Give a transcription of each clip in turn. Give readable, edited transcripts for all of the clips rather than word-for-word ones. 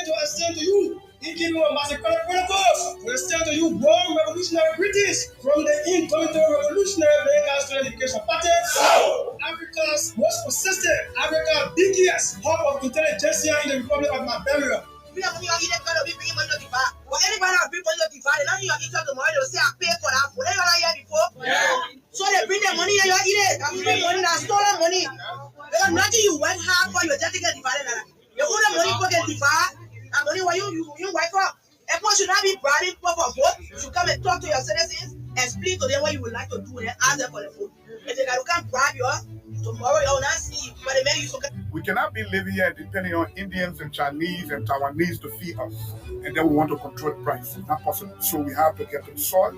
to extend to you. We extend to you born revolutionary British from the indomitable revolutionary Vegas Education Party. Africa's most persistent, Africa's biggest hub of intelligence in the Republic of Liberia. We are going to bring money to the bar. Well, anybody that bring money to the bar, they don't need your income tomorrow. They'll say, I pay for that. Were they not here before? Yeah. So they bring their money and you eat it. I'm bringing money that's stolen money. Because nothing you went hard for, you're just taking the bar. You own the money for the bar. And money where you wipe up. Everyone should not be bribing people for vote. You should come and talk to your citizens and explain to them what you would like to do and ask them for the vote. If they can't bribe you, tomorrow you will not see. But the man you so. We cannot be living here depending on Indians and Chinese and Taiwanese to feed us. And then we want to control the price. It's not possible. So we have to get to the soil.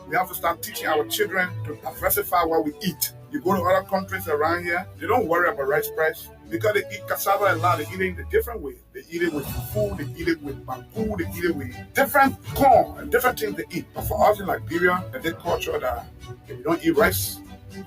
We have to start teaching our children to diversify what we eat. You go to other countries around here, they don't worry about rice price because they eat cassava and lard. They eat it in a different way. They eat it with food, they eat it with bamboo, they eat it with different corn and different things they eat. But for us in Liberia, there's a culture that if you don't eat rice,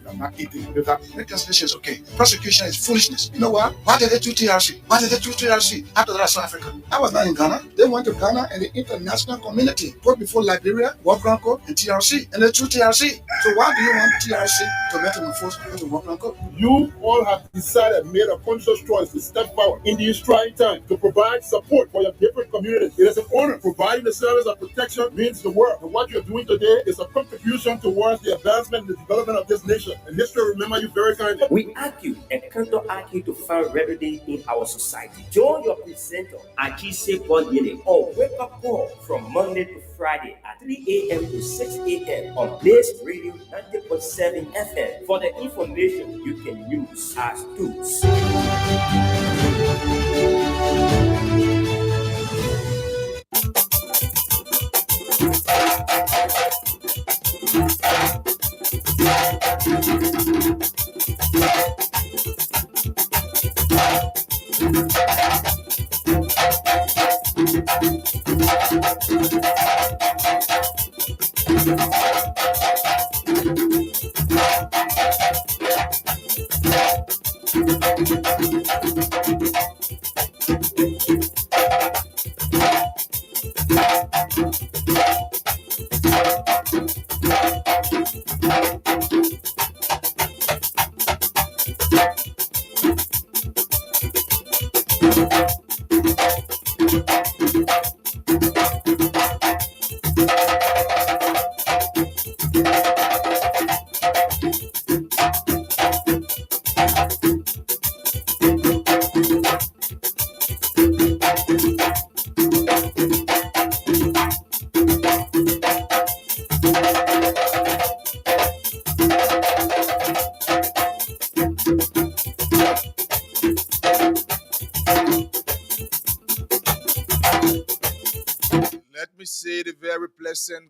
you're not eating. Reconciliation is okay. Prosecution is foolishness. You know what? Why did they do TRC? Why did they do TRC after that South Africa? I was not in Ghana. They went to Ghana and the international community put before Liberia, World Grand Code, and TRC. And they threw TRC. So why do you want TRC to metamorphose into World Grand Code? You all have decided, made a conscious choice to step forward in these trying times to provide support for your different communities. It is an honor. Providing the service of protection means the world. And what you're doing today is a contribution towards the advancement and the development of this nation. And history will remember you very kindly. We argue and counter argue to find remedy in our society. Join your presenter, Achise Bodyele, or wake up call from Monday to Friday at 3 a.m. to 6 a.m. on Blaze Radio 90.7 FM for the information you can use as tools.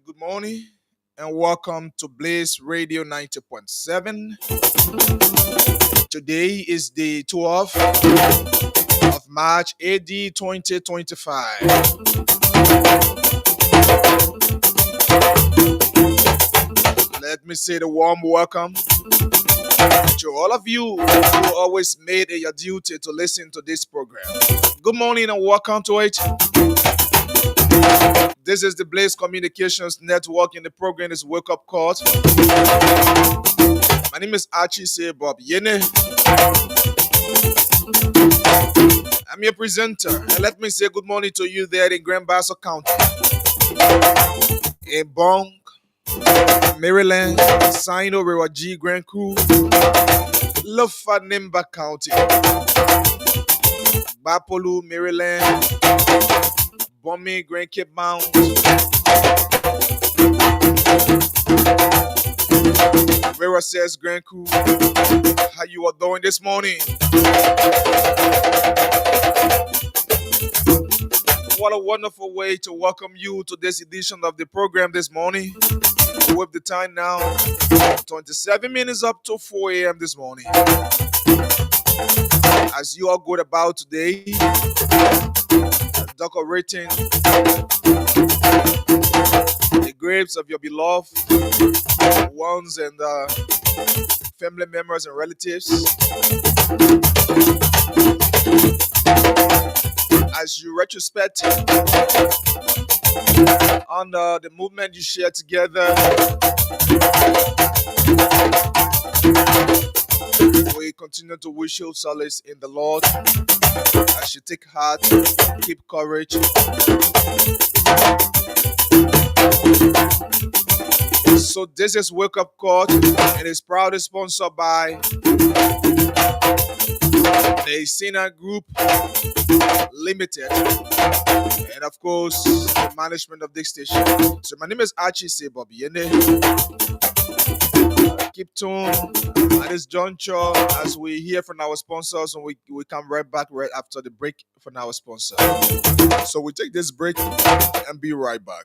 Good morning and welcome to Blaze Radio 90.7. Today is the 12th of March, AD 2025. Let me say the warm welcome to all of you who always made it your duty to listen to this program. Good morning and welcome to it. This is the Blaze Communications Network and the program is Wake Up Call. My name is Achise Bodyele. I'm your presenter. And let me say good morning to you there in Grand Bassa County, in Bong, Maryland, Sino, Rewaji, Grand Crew, Lofanimba County, Bapolu, Maryland, Bombay, Grand Cape Mount, Vera says Grand Crew, how you are doing this morning? What a wonderful way to welcome you to this edition of the program this morning. With the time now, 27 minutes up to 4 a.m. this morning. As you all go about today, decorating the graves of your beloved ones and family members and relatives. as you retrospect on the movement you share together. We continue to wish you solace in the Lord as you take heart, keep courage. So this is Wake Up Call and is proudly sponsored by the Sina Group Limited and of course the management of this station. So my name is Archie Sebobiene. Keep tuned at this juncture as we hear from our sponsors, and we come right back right after the break from our sponsor. So we take this break and be right back.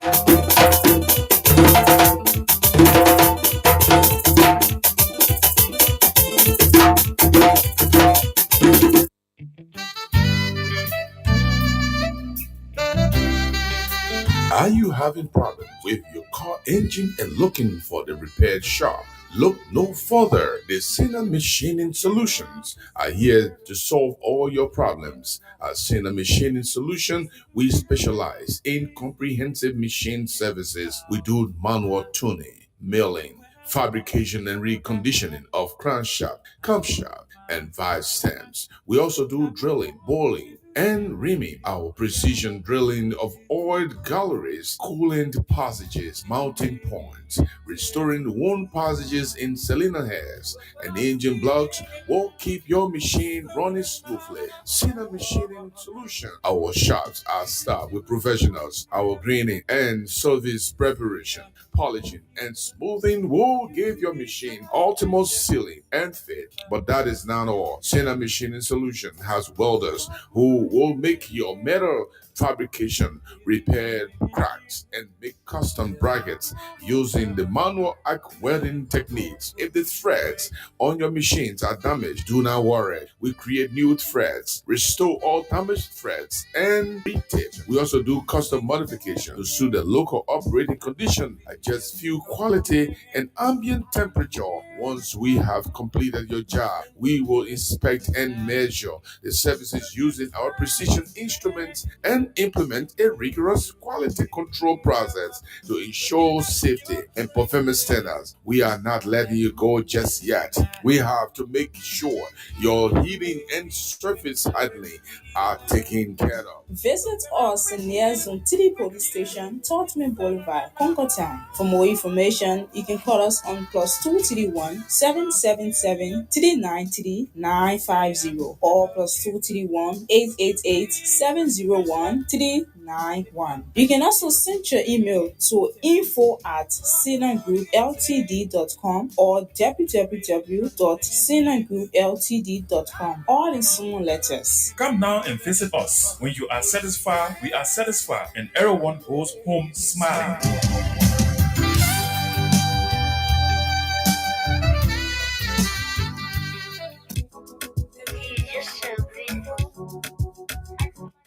Are you having problems with your car engine and looking for the repaired shop? Look no further. The Sina Machining Solutions are here to solve all your problems. At Sina Machining Solution, we specialize in comprehensive machine services. We do manual tuning, milling, fabrication and reconditioning of crankshaft, camshaft, and valve stems. We also do drilling, boring, and reaming. Our precision drilling of oiled galleries, coolant passages, mounting points, restoring wound passages in cylinder heads and engine blocks will keep your machine running smoothly. Sina Machining Solution. Our shops are staffed with professionals. Our greening and service preparation, polishing, and smoothing will give your machine ultimate sealing and fit. But that is not all. Sina Machining Solution has welders who will make your metal fabrication, repair cracks, and make custom brackets using the manual arc welding techniques. If the threads on your machines are damaged, do not worry. We create new threads, restore all damaged threads, and retip. We also do custom modification to suit the local operating condition, adjust fuel quality and ambient temperature. Once we have completed your job, we will inspect and measure the services using our precision instruments and implement a rigorous quality control process to ensure safety and performance standards. We are not letting you go just yet. We have to make sure your heating and surface hardening are taken care of. Visit us near Zone 3 Police Station, Tottenham Boulevard, Concord Town. For more information, you can call us on +231 777 393 950 or +231 888 701 391. You can also send your email to info@sinangroupltd.com or www.sinangroupltd.com, all in small letters. Come now and visit us. When you are satisfied, we are satisfied, and everyone goes home smiling.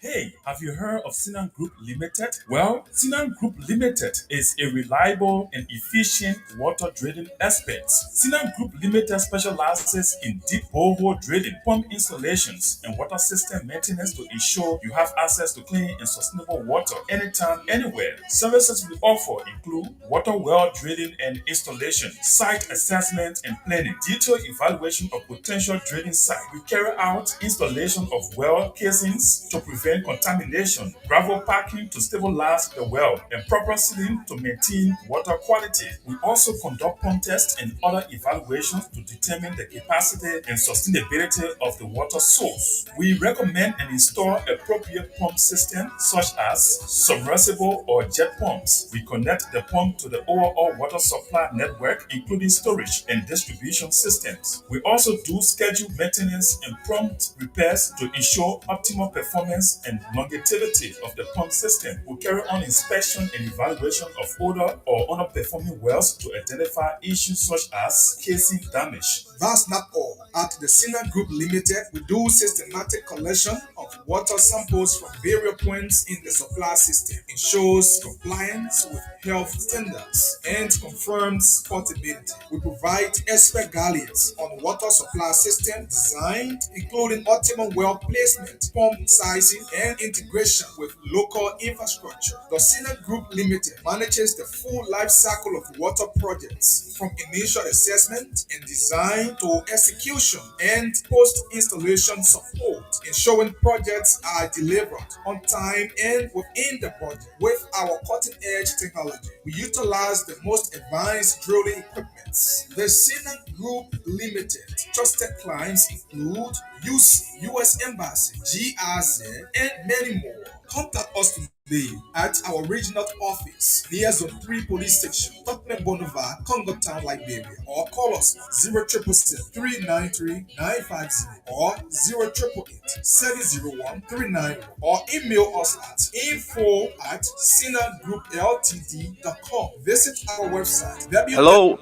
Hey, have you heard of Sinan Group Limited? Well, Sinan Group Limited is a reliable and efficient water drilling expert. Sinan Group Limited specializes in deep borehole drilling, pump installations, and water system maintenance to ensure you have access to clean and sustainable water anytime, anywhere. Services we offer include water well drilling and installation, site assessment and planning, detailed evaluation of potential drilling sites. We carry out installation of well casings to prevent contamination, gravel packing to stabilize the well, and proper sealing to maintain water quality. We also conduct pump tests and other evaluations to determine the capacity and sustainability of the water source. We recommend and install appropriate pump systems such as submersible or jet pumps. We connect the pump to the overall water supply network, including storage and distribution systems. We also do scheduled maintenance and prompt repairs to ensure optimal performance and longevity of the pump system. We carry on inspection and evaluation of older or underperforming wells to identify issues such as casing damage. That's not all. At the Sina Group Limited, we do systematic collection of water samples from various points in the supply system. Ensures compliance with health standards and confirms portability. We provide expert guidance on water supply system design, including optimal well placement, pump sizing, and integration with local infrastructure. The Sinan Group Limited manages the full life cycle of water projects, from initial assessment and design to execution and post-installation support, ensuring projects are delivered on time and within the budget. With our cutting-edge technology, we utilize the most advanced drilling equipment. The Sinan Group Limited trusted clients include UC, US Embassy, GRZ, and many more. Contact us today at our regional office near Zone 3 Police Station, Tottenham Boulevard, Congo Town, Liberia, or call us 0777 393 950 or 0888 701 390, or email us at info@sinagroupltd.com. Visit our website. Hello,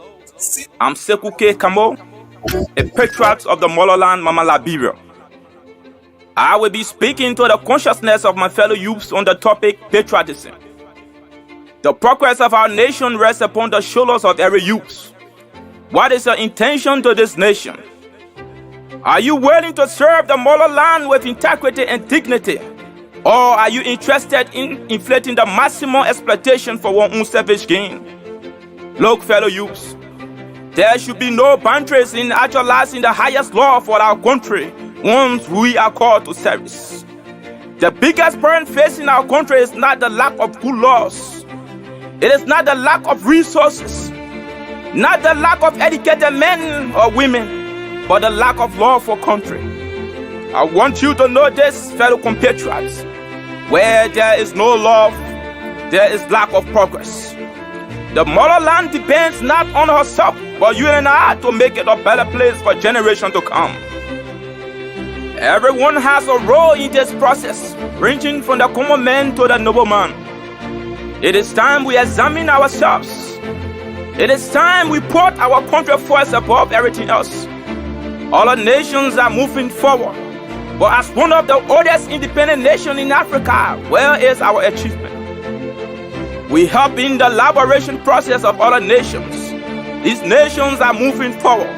I'm Sekou K. Kamo, a patriot of the motherland, Mama Liberia. I will be speaking to the consciousness of my fellow youths on the topic patriotism. The progress of our nation rests upon the shoulders of every youth. What is your intention to this nation? Are you willing to serve the motherland with integrity and dignity? Or are you interested in inflating the maximum exploitation for one own selfish gain? Look, fellow youths, there should be no boundaries in actualizing the highest law for our country once we are called to service. The biggest burden facing our country is not the lack of good laws. It is not the lack of resources, not the lack of educated men or women, but the lack of law for country. I want you to know this, fellow compatriots. Where there is no love, there is lack of progress. The motherland depends not on herself, but you and I to make it a better place for generations to come. Everyone has a role in this process, ranging from the common man to the nobleman. It is time we examine ourselves. It is time we put our country first above everything else. Other nations are moving forward, but as one of the oldest independent nations in Africa, where is our achievement? We help in the liberation process of other nations. These nations are moving forward,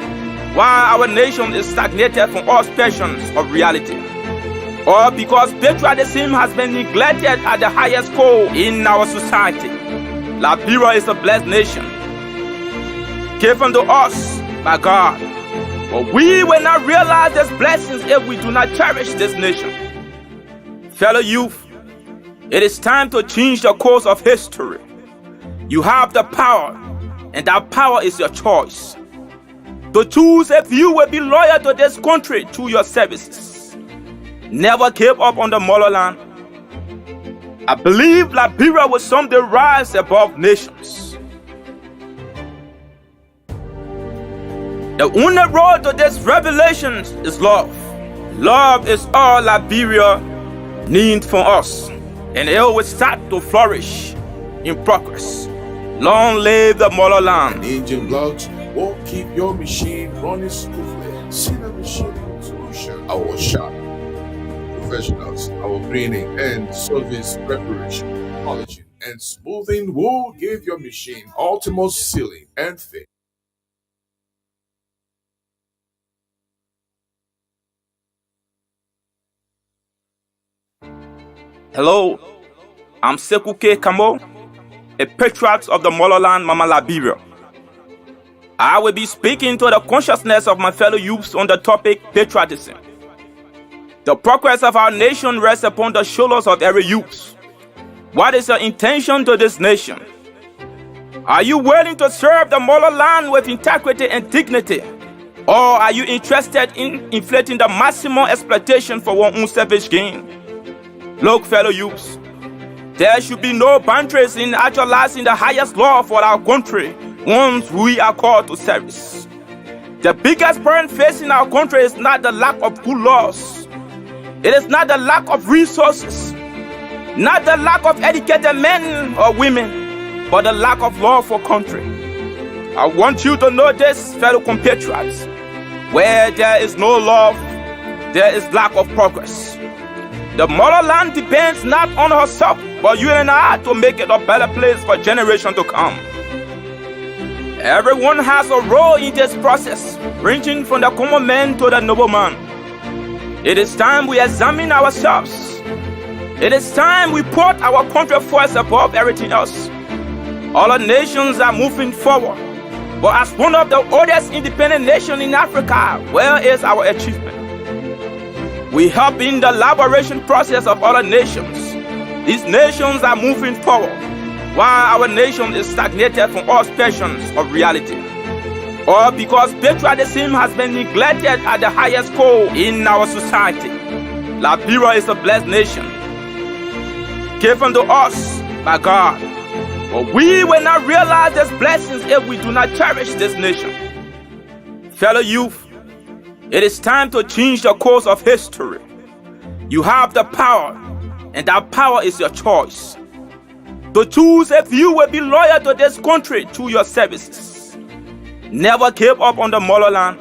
while our nation is stagnated from all expressions of reality. Or because patriotism has been neglected at the highest goal in our society. Liberia is a blessed nation, given to us by God. But we will not realize these blessings if we do not cherish this nation. Fellow youth, it is time to change the course of history. You have the power, and that power is your choice. To choose if you will be loyal to this country through your services. Never give up on the motherland. I believe Liberia will someday rise above nations. The only road to this revelation is love. Love is all Liberia needs from us, and it will start to flourish in progress. Long live the motherland. Engine blocks will keep your machine running smoothly. Sinan Machining Solution, our shop. Professionals, our cleaning and service preparation, polishing and smoothing will give your machine ultimate sealing and fit. Hello, I'm Sekou K. Kamo, a patriot of the motherland, Mama Liberia. I will be speaking to the consciousness of my fellow youths on the topic patriotism. The progress of our nation rests upon the shoulders of every youth. What is your intention to this nation? Are you willing to serve the motherland with integrity and dignity? Or are you interested in inflating the maximum exploitation for one own selfish gain? Look, fellow youths, there should be no boundaries in actualizing the highest law for our country once we are called to service. The biggest burden facing our country is not the lack of good laws. It is not the lack of resources, not the lack of educated men or women, but the lack of law for country. I want you to know this, fellow compatriots. Where there is no love, there is lack of progress. The motherland depends not on herself, but you and I to make it a better place for generations to come. Everyone has a role in this process, ranging from the common man to the nobleman. It is time we examine ourselves. It is time we put our country first above everything else. Other nations are moving forward, but as one of the oldest independent nations in Africa, where is our achievement? We help in the liberation process of other nations. These nations are moving forward, while our nation is stagnated from all expressions of reality. Or because patriotism has been neglected at the highest core in our society. Liberia is a blessed nation, given to us by God. But we will not realize these blessings if we do not cherish this nation. Fellow youth, it is time to change the course of history. You have the power, and that power is your choice. To choose if you will be loyal to this country through your services. Never give up on the motherland.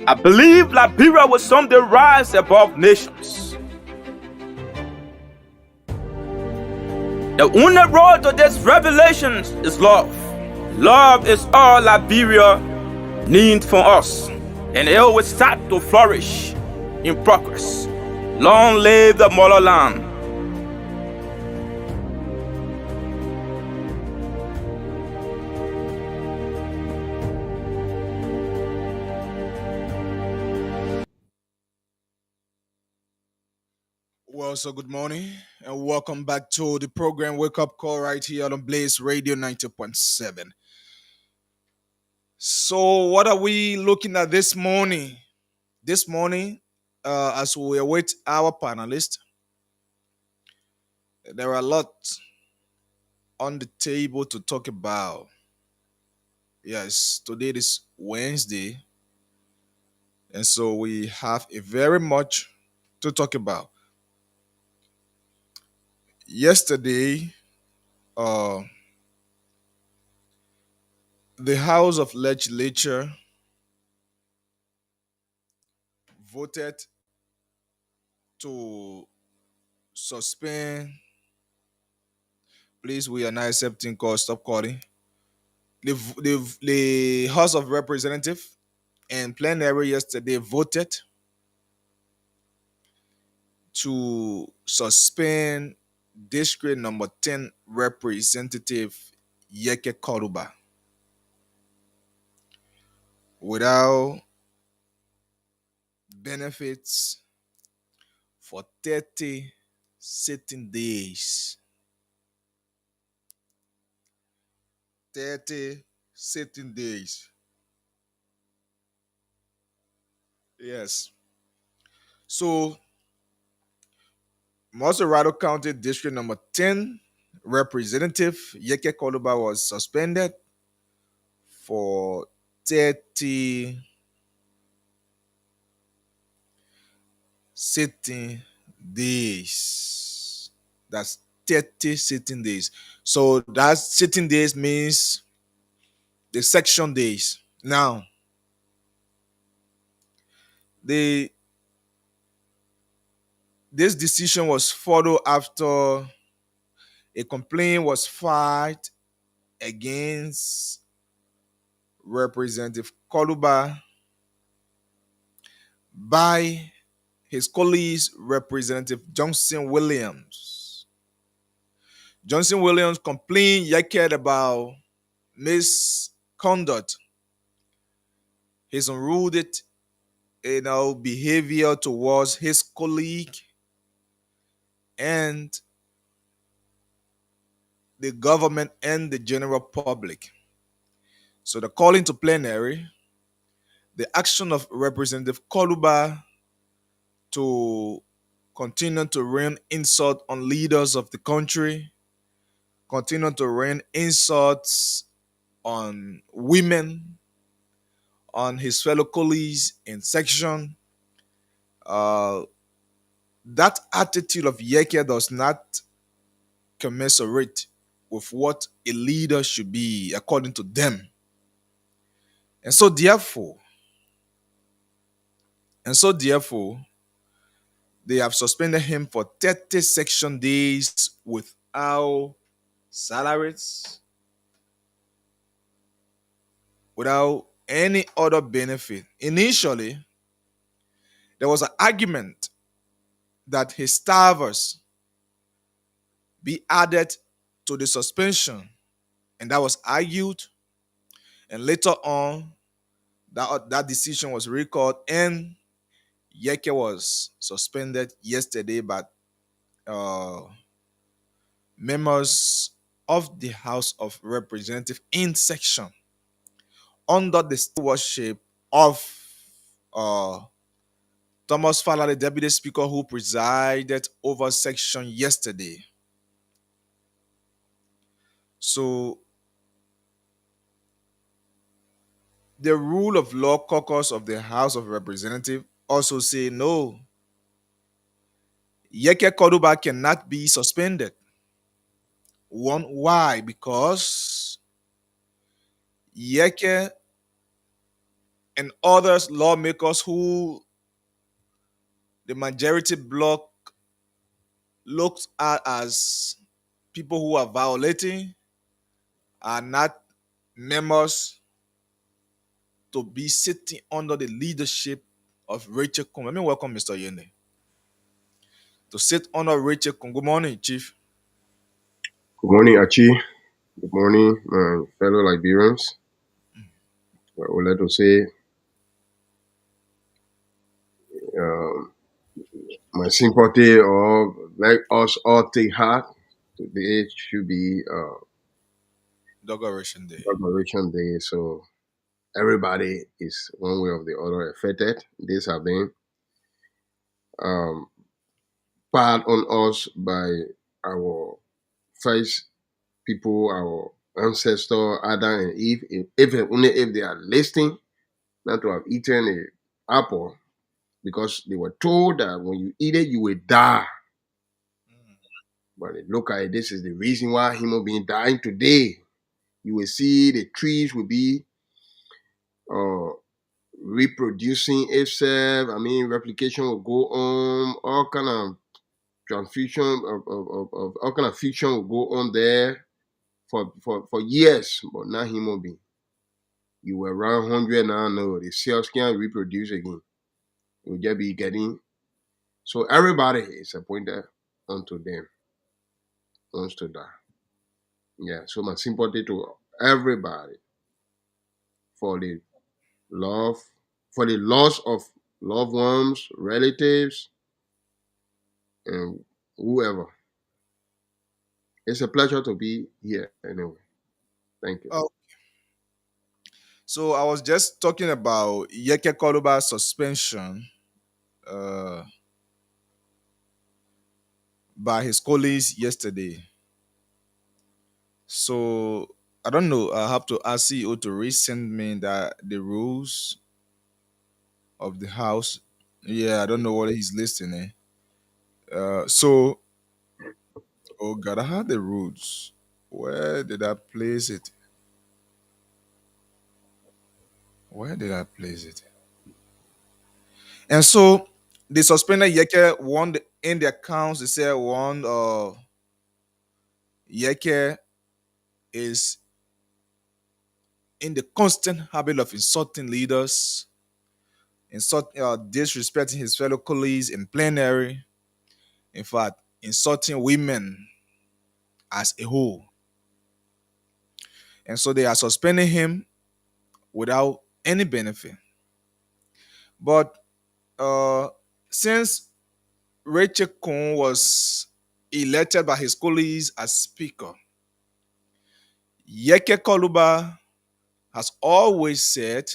I believe Liberia will someday rise above nations. The only road to this revelation is love. Love is all Liberia needs from us, and it will start to flourish in progress. Long live the motherland. Well, so good morning and welcome back to the program Wake Up Call right here on Blaze Radio 90.7. So, what are we looking at this morning? This morning, as we await our panelists, there are a lot on the table to talk about. Yes, today is Wednesday, and so we have a very much to talk about. Yesterday, the House of Legislature voted to suspend. Please, we are not accepting calls. Stop calling. The House of Representatives and plenary yesterday voted to suspend District Number 10 Representative Yeke Koruba without benefits for 30 sitting days. 30 sitting days. Yes. So, Maserado County District Number 10 Representative Yeke Koruba was suspended for 30 sitting days. That's 30 sitting days. So that sitting days means the section days. Now, this decision was followed after a complaint was filed against Representative Koruba by his colleagues, Representative Johnson Williams. Johnson Williams complained about misconduct, his unrooted behavior towards his colleague and the government and the general public. So the calling to plenary, the action of Representative Koruba to continue to rain insult on leaders of the country, continue to rain insults on women, on his fellow colleagues in section. That attitude of Yeke does not commensurate with what a leader should be according to them. And so therefore, they have suspended him for 30 section days without salaries, without any other benefit. Initially, there was an argument that his staffers be added to the suspension, and that was argued. And later on, that decision was recalled, and Yeke was suspended yesterday by uh, members of the House of Representatives in section under the stewardship of uh, Thomas Fowler, the Deputy Speaker, who presided over section yesterday. So the Rule of Law Caucus of the House of Representatives also say no, Yeke Koduba cannot be suspended. One, why? Because Yeke and others lawmakers who the majority bloc looks at as people who are violating are not members to be sitting under the leadership of Rachel Kung. Let me welcome Mr. Yene. To sit under Rachel Kung. Good morning, Chief. Good morning, Achi. Good morning, my fellow Liberians. I would like to say um, my sympathy, or let us all take heart. Today should be Inauguration Day. Inauguration Day, so everybody is one way or the other affected. These have been um, piled on us by our first people, our ancestor Adam and Eve. Only if they are listening, not to have eaten an apple, because they were told that when you eat it, you will die. But look at it, this is the reason why human being dying today. You will see the trees will be uh, reproducing itself. I mean, replication will go on. All kind of transfusion of all kind of fusion will go on there for years. But not human being. You were around 100 now. No, the cells can't reproduce again. It will just be getting. So everybody is appointed unto them wants to die. Yeah, so my sympathy to everybody for the love, for the loss of loved ones, relatives, and whoever. It's a pleasure to be here anyway. Thank you. Oh, so I was just talking about Yeke Koduba's suspension by his colleagues yesterday. So I don't know. I have to ask CEO to resend me the rules of the house. Yeah, I don't know what he's listening. So oh God, I had the rules. Where did I place it? Where did I place it? And so the suspended Yeke in the accounts. They said one Yeke is in the constant habit of insulting leaders, disrespecting his fellow colleagues in plenary. In fact, insulting women as a whole. And so they are suspending him without any benefit. But since Rachel Kung was elected by his colleagues as speaker, Yeke Koluba has always said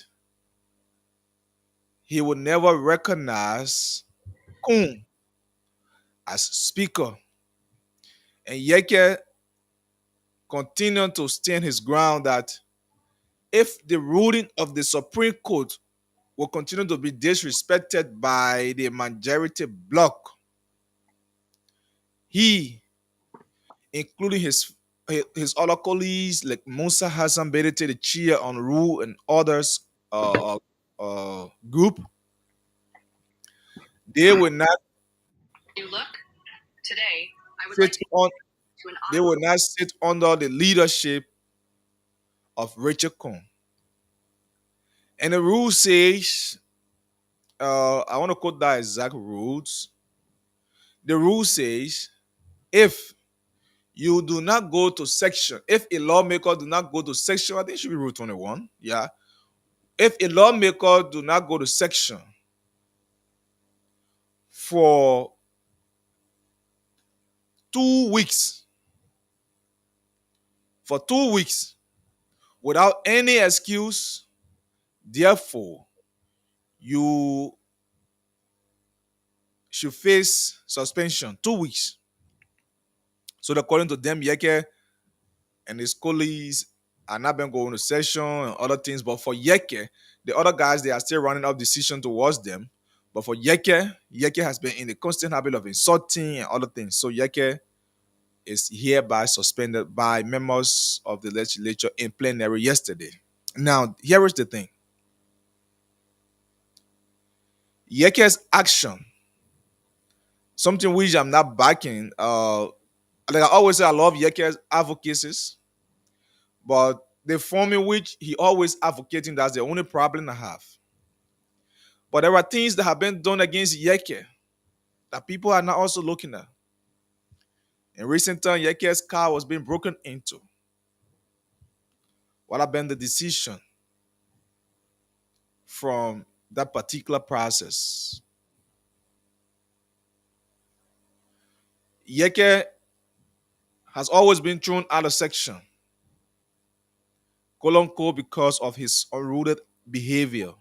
he would never recognize Kung as speaker. And Yeke continued to stand his ground that if the ruling of the Supreme Court will continue to be disrespected by the majority bloc, he, including his other colleagues like Musa Hassan Bedete, the chair on rule, and others group, they will not they will not sit under the leadership of Rachel Kung. And the rule says, I want to quote that exact rules. the rule says if you do not go to section, if a lawmaker do not go to section, I think it should be Rule 21. Yeah. If a lawmaker do not go to section for 2 weeks, without any excuse, therefore, you should face suspension 2 weeks. So according to them, Yeke and his colleagues are not been going to session and other things. But for Yeke, the other guys, they are still running up decision towards them. But for Yeke has been in the constant habit of insulting and other things. So Yeke is hereby suspended by members of the legislature in plenary yesterday. Now, here is the thing. Yeke's action, something which I'm not backing, like I always say, I love Yeke's advocacies, but the form in which he always advocating, that's the only problem I have. But there are things that have been done against Yeke that people are not also looking at. In recent time, Yeke's car was being broken into. What have been the decision from that particular process? Yeke has always been thrown out of section, because of his unrooted behavior.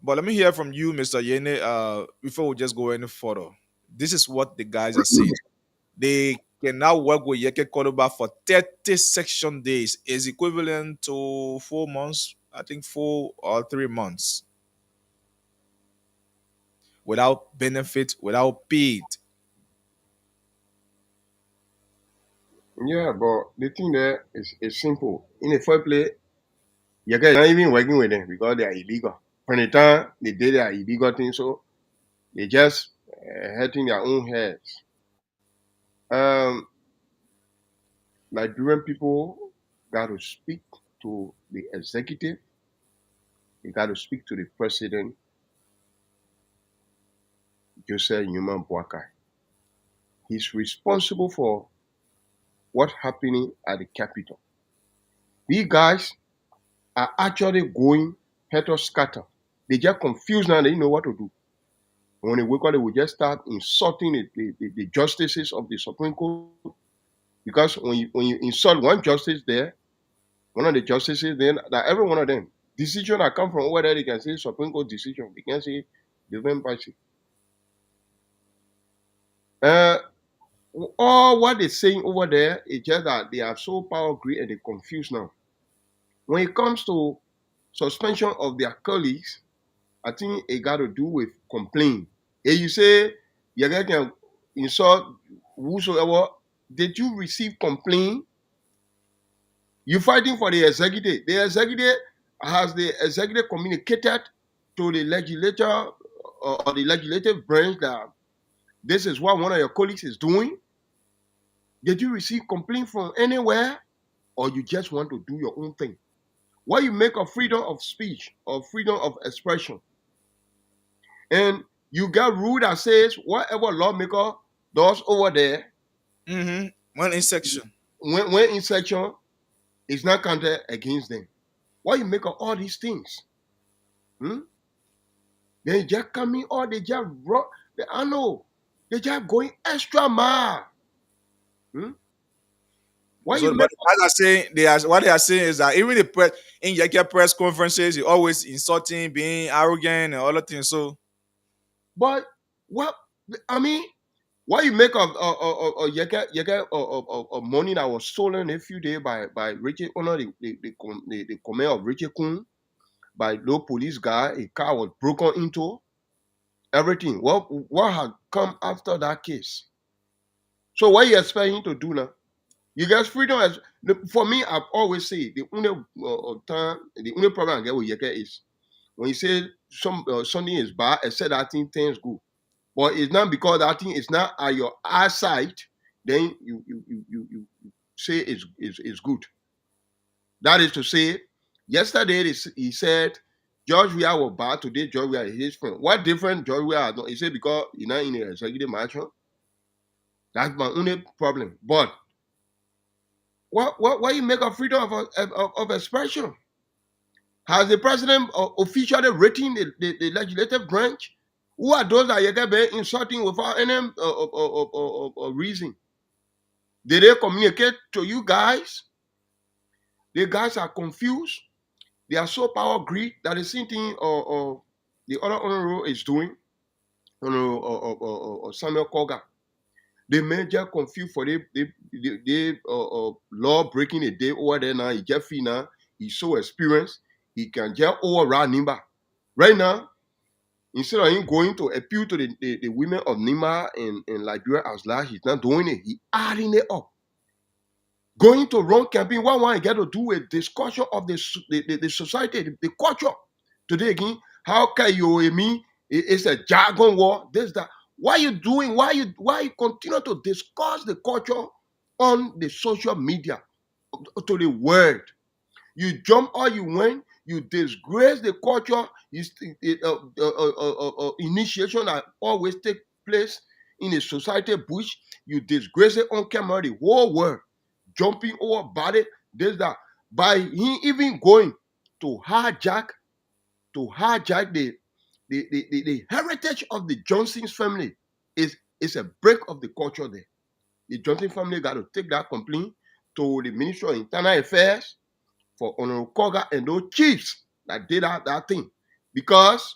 But let me hear from you, Mr. Yene, before we just go any further. This is what the guys are saying. They can now work with Yeke Kodoba for 30 section days. Is equivalent to 4 months, I think 4 or 3 months. Without benefit, without paid. Yeah, but the thing there is simple. In the first place, you guys not even working with them because they are illegal. From the time they did their illegal thing, so they just hurting their own heads. Nigerian people got to speak to the executive. They got to speak to the president, Joseph Newman Boakai. He's responsible for what's happening at the Capitol. These guys are actually going head or scatter. They just confused now, they don't know what to do. When they wake up, they will just start insulting the justices of the Supreme Court. Because when you insult one justice there, one of the justices, then that every one of them, decision that come from over there, they can say Supreme Court decision. They can say different party. All what they're saying over there is just that they are so power greedy and they're confused now. When it comes to suspension of their colleagues, I think it got to do with complaint. If you say you can insult whosoever, did you receive complaint? You're fighting for the executive. The executive communicated to the legislature or the legislative branch that this is what one of your colleagues is doing? Did you receive complaint from anywhere? Or you just want to do your own thing? What you make of freedom of speech or freedom of expression? And you got rule that says whatever lawmaker does over there, when in section, it's not counted against them. What you make of all these things? They just coming or they just they just going extra mile. What they are saying is that even the press in Yeke press conferences, he always insulting, being arrogant, and other things. So, but what you make of Yeke of money that was stolen a few days by Richard Honor, the comment of Richard Kun, by low police guy, a car was broken into. Everything. What had come after that case? So what you expect him to do now? You guys freedom as for me, I've always said the only problem I get with Yeke is when you say something is bad, except that thing is good. But it's not because that thing is not at your eyesight, then you say it's good. That is to say, yesterday he said George Weah was bad today. George Weah is his friend. What different George Weah? Is it because he's not in the executive mansion? That's my only problem. But why you make a freedom of expression? Has the president officially written the legislative branch? Who are those that you get insulting without any reason? Did they communicate to you guys? The guys are confused. They are so power greed that the same thing the other honorable is doing, Samuel Koga. The men just confused for the law breaking a day over there now. He just feel now he's so experienced. He can just override Nimba. Right now, instead of him going to appeal to the women of Nimba and Liberia as large, he's not doing it. He adding it up. Going to run campaign, what want to get to do with discussion of the society, the culture. Today again, how can you and me? It's a jargon war. This that. Why you doing? Why you continue to discuss the culture on the social media to the world? You jump or you win. You disgrace the culture. Initiation that always take place in a society bush. You disgrace it on camera. The whole world jumping over body. This that. By him even going to hijack the heritage of the Johnson's family is a break of the culture there. The Johnson family got to take that complaint to the Ministry of Internal Affairs for Honorable Koga and those chiefs that did that thing. Because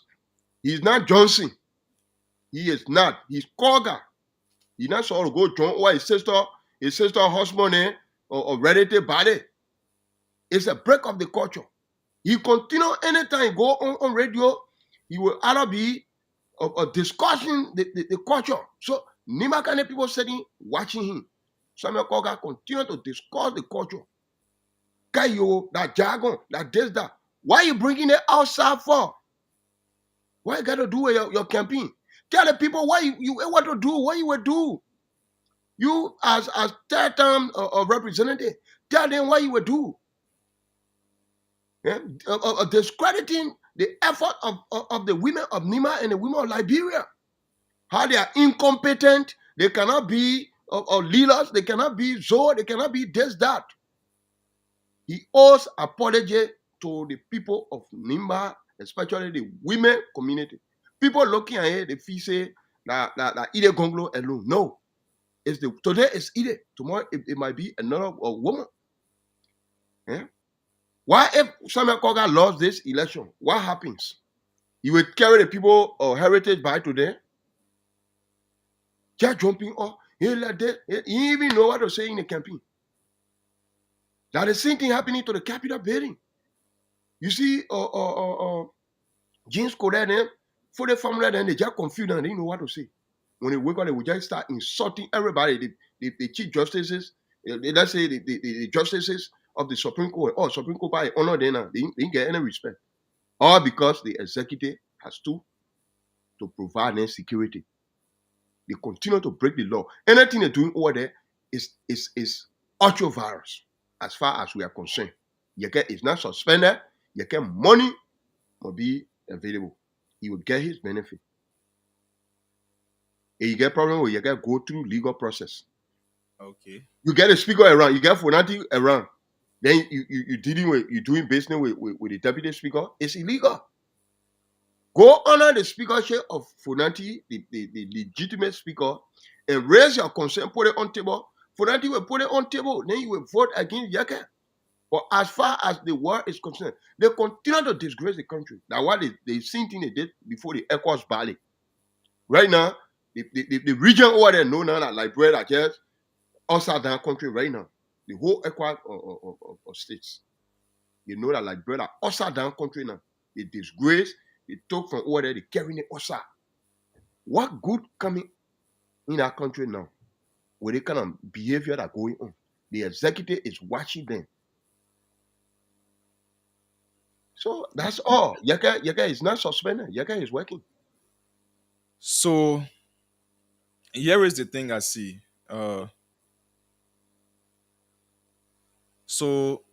he's not Johnson. He is not. He's Koga. He's not sort of go join or his sister husband or relative body. It's a break of the culture. He continue anytime he go on radio, he will either be discussing the culture. So Nimba kind of people sitting watching him. Samuel Koga continue to discuss the culture. Kayo, that jargon, that this, that. Why you bringing it outside for? Why you got to do your campaign? Tell the people what you want to do, what you will do. You as third term representative, tell them what you will do. Yeah? Discrediting the effort of the women of Nimba and the women of Liberia. How they are incompetent, they cannot be leaders, they cannot be Zoe, they cannot be this, that. He owes apology to the people of Nimba, especially the women community. People looking at it, they feel say that Ide Gonglo alone. No. Today it's Ide. Tomorrow it might be another woman. Yeah? Why if Samuel Koga lost this election? What happens? He will carry the people of heritage by today. Just jumping off. He even know what to say in the campaign. That the same thing happening to the Capitol building. You see, James Koder, for the family, then they just confused and they didn't know what to say. When they wake up, they will just start insulting everybody. The chief justices, let's say the justices of the Supreme Court. Oh, Supreme Court by honor them now. They didn't get any respect. All because the executive has to provide them security. They continue to break the law. Anything they're doing over there is ultra virus as far as we are concerned. It's not suspended. Money will be available. He will get his benefit. And you get problem where you get go through legal process. Okay. You get a speaker around, you get Funanti around. Then you doing business with the deputy speaker. It's illegal. Go honor the speakership of Funanti, the legitimate speaker, and raise your concern, put it on table. Funanti will put it on table. Then you will vote against Yeke. But as far as the war is concerned, they continue to disgrace the country. That's what the same thing they did before the ECOWAS Bali. Right now, the region over there know now that Liberia just upside down country right now. The whole ECOWAS of states. They know that Liberia upside down country now. They disgrace, they took from over there, they carrying it outside. What good coming in that country now with the kind of behavior that going on? The executive is watching them. So that's all. Yeke is not suspended. Yeke is working. So here is the thing I see. So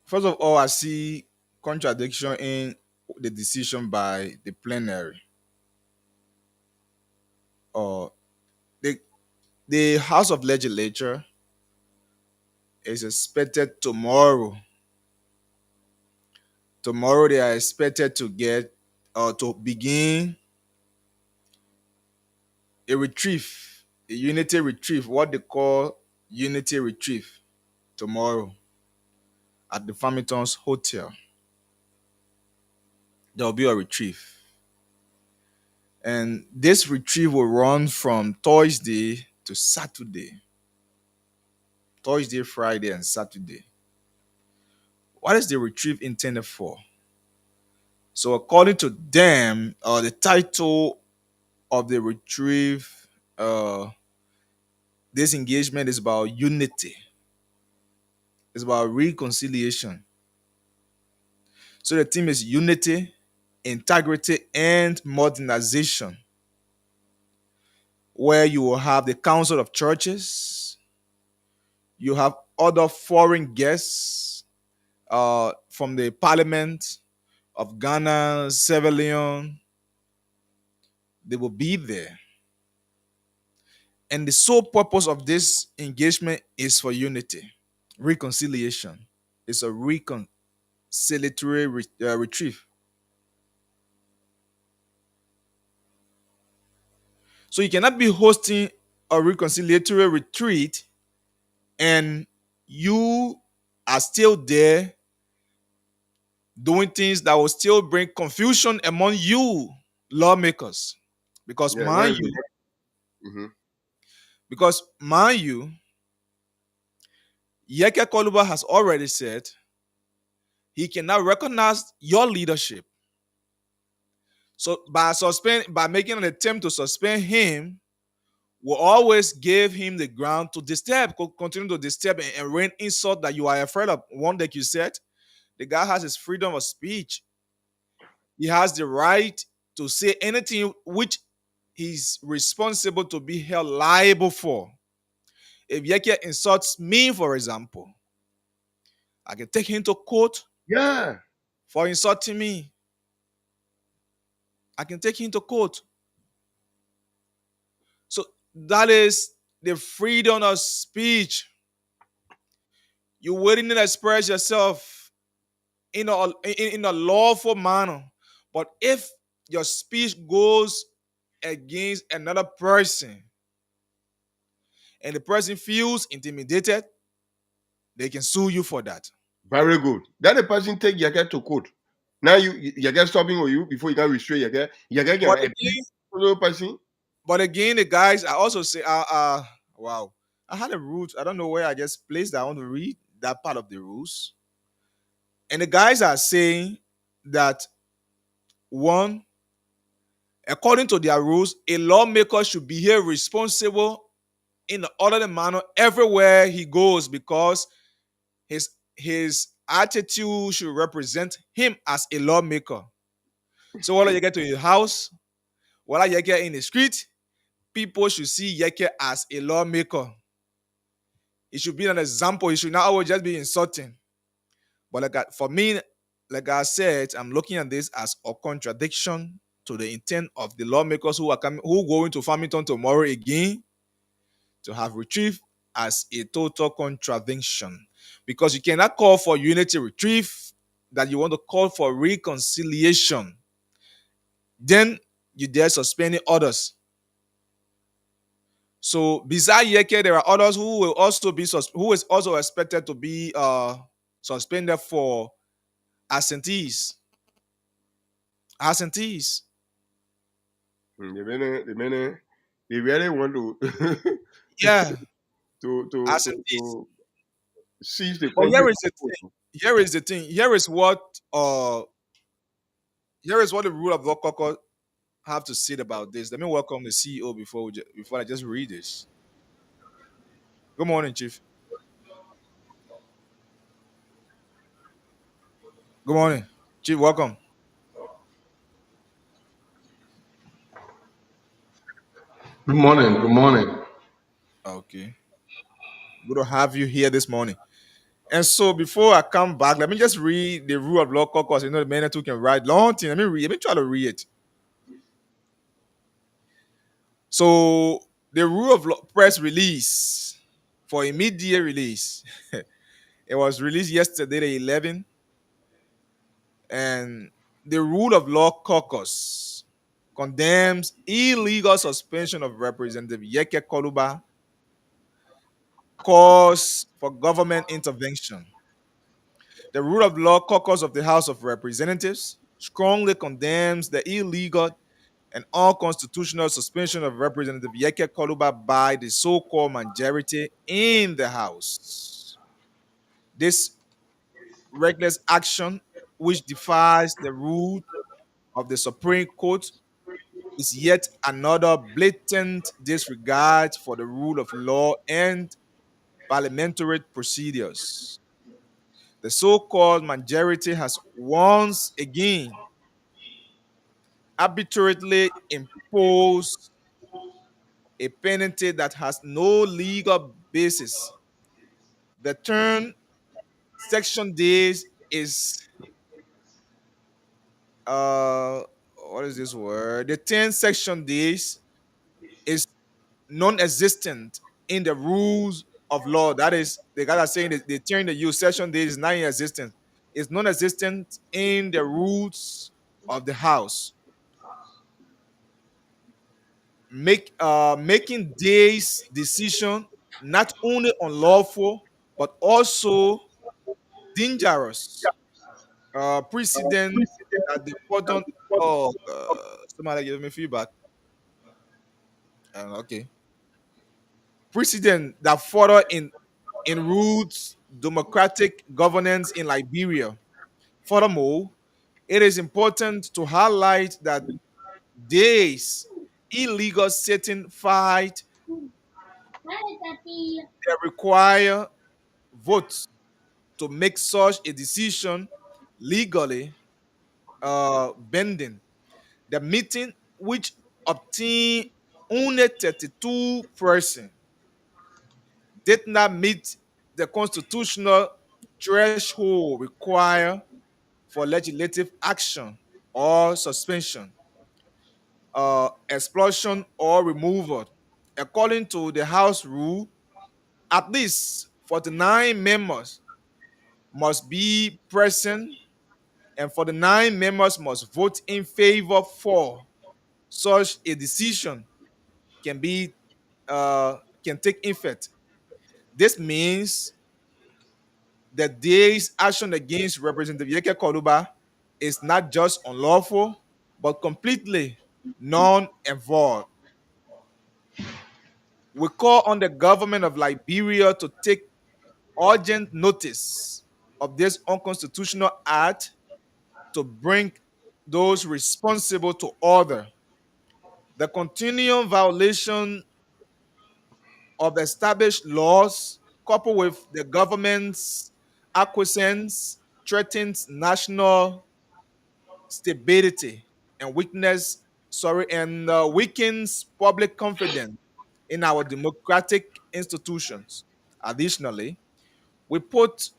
first of all, I see contradiction in the decision by the plenary. Or the House of Legislature is expected tomorrow. Tomorrow they are expected to get or to begin a retrieve, a unity retrieve, what they call unity retrieve tomorrow at the Farmington's Hotel. There will be a retrieve. And this retrieve will run from Thursday to Saturday. Thursday, Friday, and Saturday. What is the retrieve intended for? So according to them, the title of the retrieve, this engagement is about unity. It's about reconciliation. So the theme is unity, integrity, and modernization, where you will have the Council of Churches, you have other foreign guests from the Parliament of Ghana, Sierra Leone. They will be there. And the sole purpose of this engagement is for unity, reconciliation. It's a reconciliatory retrieve. So you cannot be hosting a reconciliatory retreat and you are still there doing things that will still bring confusion among you lawmakers. Because Yeah, mind that's you, mm-hmm. Yeke Koluba has already said he cannot recognize your leadership. So by making an attempt to suspend him, will always give him the ground to disturb, continue to disturb and rain insult that you are afraid of. One that you said, the guy has his freedom of speech. He has the right to say anything which he's responsible to be held liable for. If Yeke insults me, for example, I can take him to court Yeah. for insulting me. I can take him to court. So that is the freedom of speech. You wouldn't express yourself in a lawful manner. But if your speech goes against another person and the person feels intimidated, they can sue you for that. Very good. Then the person take Yeke to court. Now Yeke stopping on you before you can restrain Yeke. Yeke can abuse the person. But again, the guys, I also say, wow. I had a rules. I don't know where I just placed that. I want to read that part of the rules. And the guys are saying that, one, according to their rules, a lawmaker should behave responsible in an orderly manner everywhere he goes because his attitude should represent him as a lawmaker. So whether you get to your house, whether you get in the street, people should see Yeke as a lawmaker. It should be an example. It should not always just be insulting. But for me, like I said, I'm looking at this as a contradiction to the intent of the lawmakers who are going to Farmington tomorrow again to have retrieve as a total contradiction. Because you cannot call for unity retrieve, that you want to call for reconciliation. Then you dare suspending others. So besides Yeke, there are others who will also be who is also expected to be suspended for absentees. Absentees. They really want to Yeah. to seize the But country. here is the thing. Here is what the rule of law caucus have to say about this. Let me welcome the CEO before I just read this. Good morning, Chief. Good morning, Chief. Welcome. Good morning. Good morning. Okay. Good to have you here this morning. And so before I come back, let me just read the rule of law caucus. The men who can write long thing. Let me read. Let me try to read it. So the rule of law press release for immediate release. It was released yesterday, the 11th, and the rule of law caucus condemns illegal suspension of Representative Yeke Koluba cause for government intervention. The rule of law caucus of the House of Representatives strongly condemns the illegal and unconstitutional suspension of Representative Yeke Koluba by the so-called majority in the House. This reckless action, which defies the rule of the Supreme Court, is yet another blatant disregard for the rule of law and parliamentary procedures. The so-called majority has once again arbitrarily imposed a penalty that has no legal basis. The term section days is what is this word? The 10 section days is non-existent in the rules of law. That is, the guys are saying that they turn the use section days is non-existent. It's non-existent in the rules of the House. Making days decision not only unlawful but also dangerous. Precedent at the bottom. Oh, somebody give me feedback. Okay. Precedent that further in roots democratic governance in Liberia. Furthermore, it is important to highlight that days illegal setting fight that require votes to make such a decision legally binding. The meeting, which obtained only 32%, did not meet the constitutional threshold required for legislative action or suspension, expulsion, or removal. According to the House rule, at least 49 members must be present, and 49 members must vote in favor for such a decision can be can take effect. This means that day's action against Representative Yeke Koluba is not just unlawful, but completely non and void. We call on the government of Liberia to take urgent notice of this unconstitutional act to bring those responsible to order. The continuing violation of established laws, coupled with the government's acquiescence, threatens national stability and weakens public confidence in our democratic institutions. Additionally, we put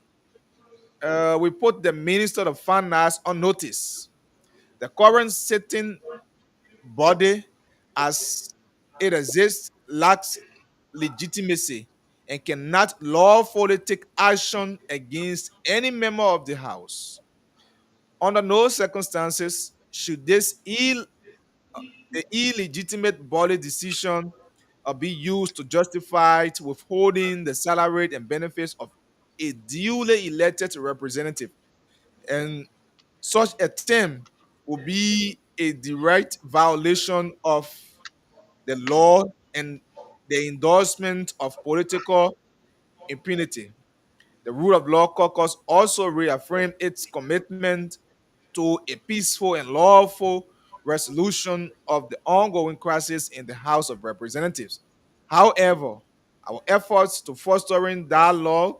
the Minister of Finance on notice. The current sitting body, as it exists, lacks legitimacy and cannot lawfully take action against any member of the House. Under no circumstances should the illegitimate body decision be used to justify withholding the salary and benefits of a duly elected representative. And such a term will be a direct violation of the law and the endorsement of political impunity. The rule of law caucus also reaffirmed its commitment to a peaceful and lawful resolution of the ongoing crisis in the House of Representatives. However, our efforts to fostering dialogue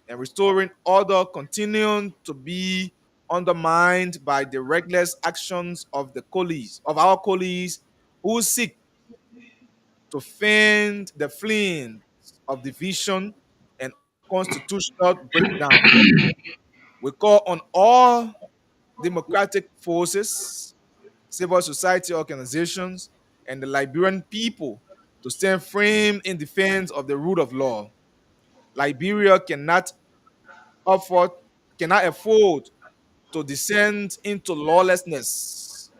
and restoring order continue to be undermined by the reckless actions of our colleagues who seek to fan the flames of division and constitutional breakdown. We call on all democratic forces, civil society organizations, and the Liberian people to stand firm in defense of the rule of law. Liberia afford, cannot afford to descend into lawlessness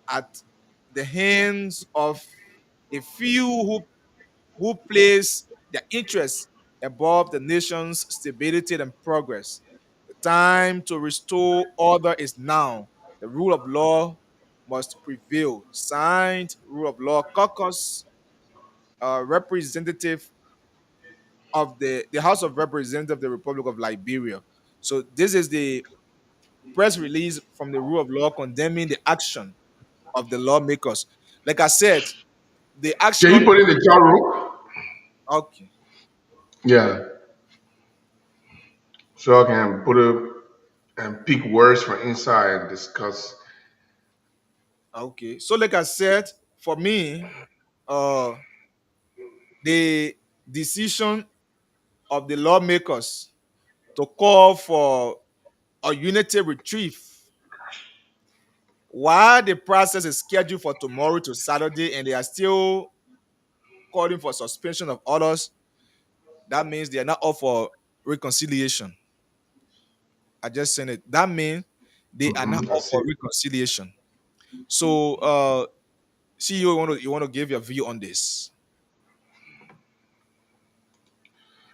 at the hands of a few who place their interests above the nation's stability and progress. The time to restore order is now. The rule of law must prevail. Signed, Rule of Law Caucus, representative of the House of Representatives of the Republic of Liberia. So this is the press release from the Rule of Law condemning the action of the lawmakers. Like I said, the Can you action. put it in the chat room? Okay. Yeah. So I can put it and pick words from inside and discuss. Okay. So like I said, for me, the decision of the lawmakers to call for a unity retrieve while the process is scheduled for tomorrow to Saturday and they are still calling for suspension of orders, that means they are not up for reconciliation. I just said it. That means they are not I up see. for reconciliation. So CEO, you want to give your view on this?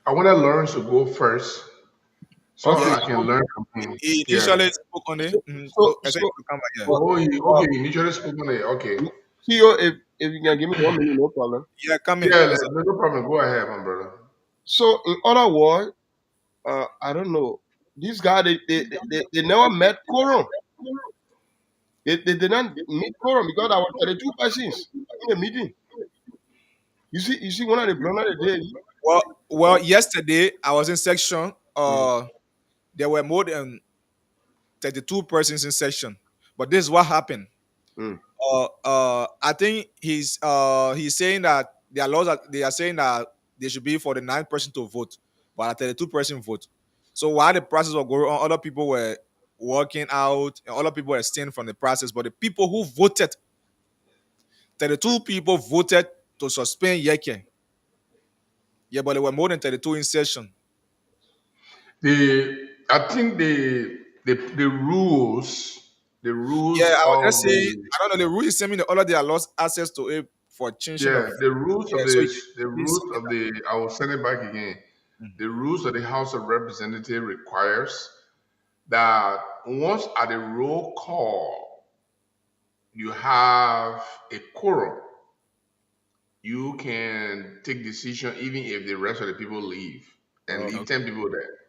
I want to learn to go first so Okay, Yeah, I can learn from him. he Yeah. initially spoke on it. so I think so you come back here. for, Okay, you initially spoke on it. Okay. CEO, if you can give me 1 minute, no problem. Yeah, come in. Yeah, no problem. Go ahead, my brother. So in other words, I don't know. These guys they never met quorum. They did not meet quorum because there were 32 persons in the meeting. You see one of the blunder they did. Well, yesterday I was in section. Mm. There were more than 32 persons in section. But this is what happened. Mm. I think he's saying that their laws they are saying that there should be 49 person to vote, but a 32 person vote. So while the process was going on, other people were working out and other people were staying from the process. But the people who voted, 32 people voted to suspend Yeke. Yeah, but there were more than 32 in session. I think the rules Yeah, I was of just saying, the I don't know, the rule is saying the other they are lost access to it for changing of the rules yeah, of so the rules of the I will send it back again. The rules of the House of Representatives requires that once at a roll call you have a quorum, you can take decision even if the rest of the people leave and leave 10 people there.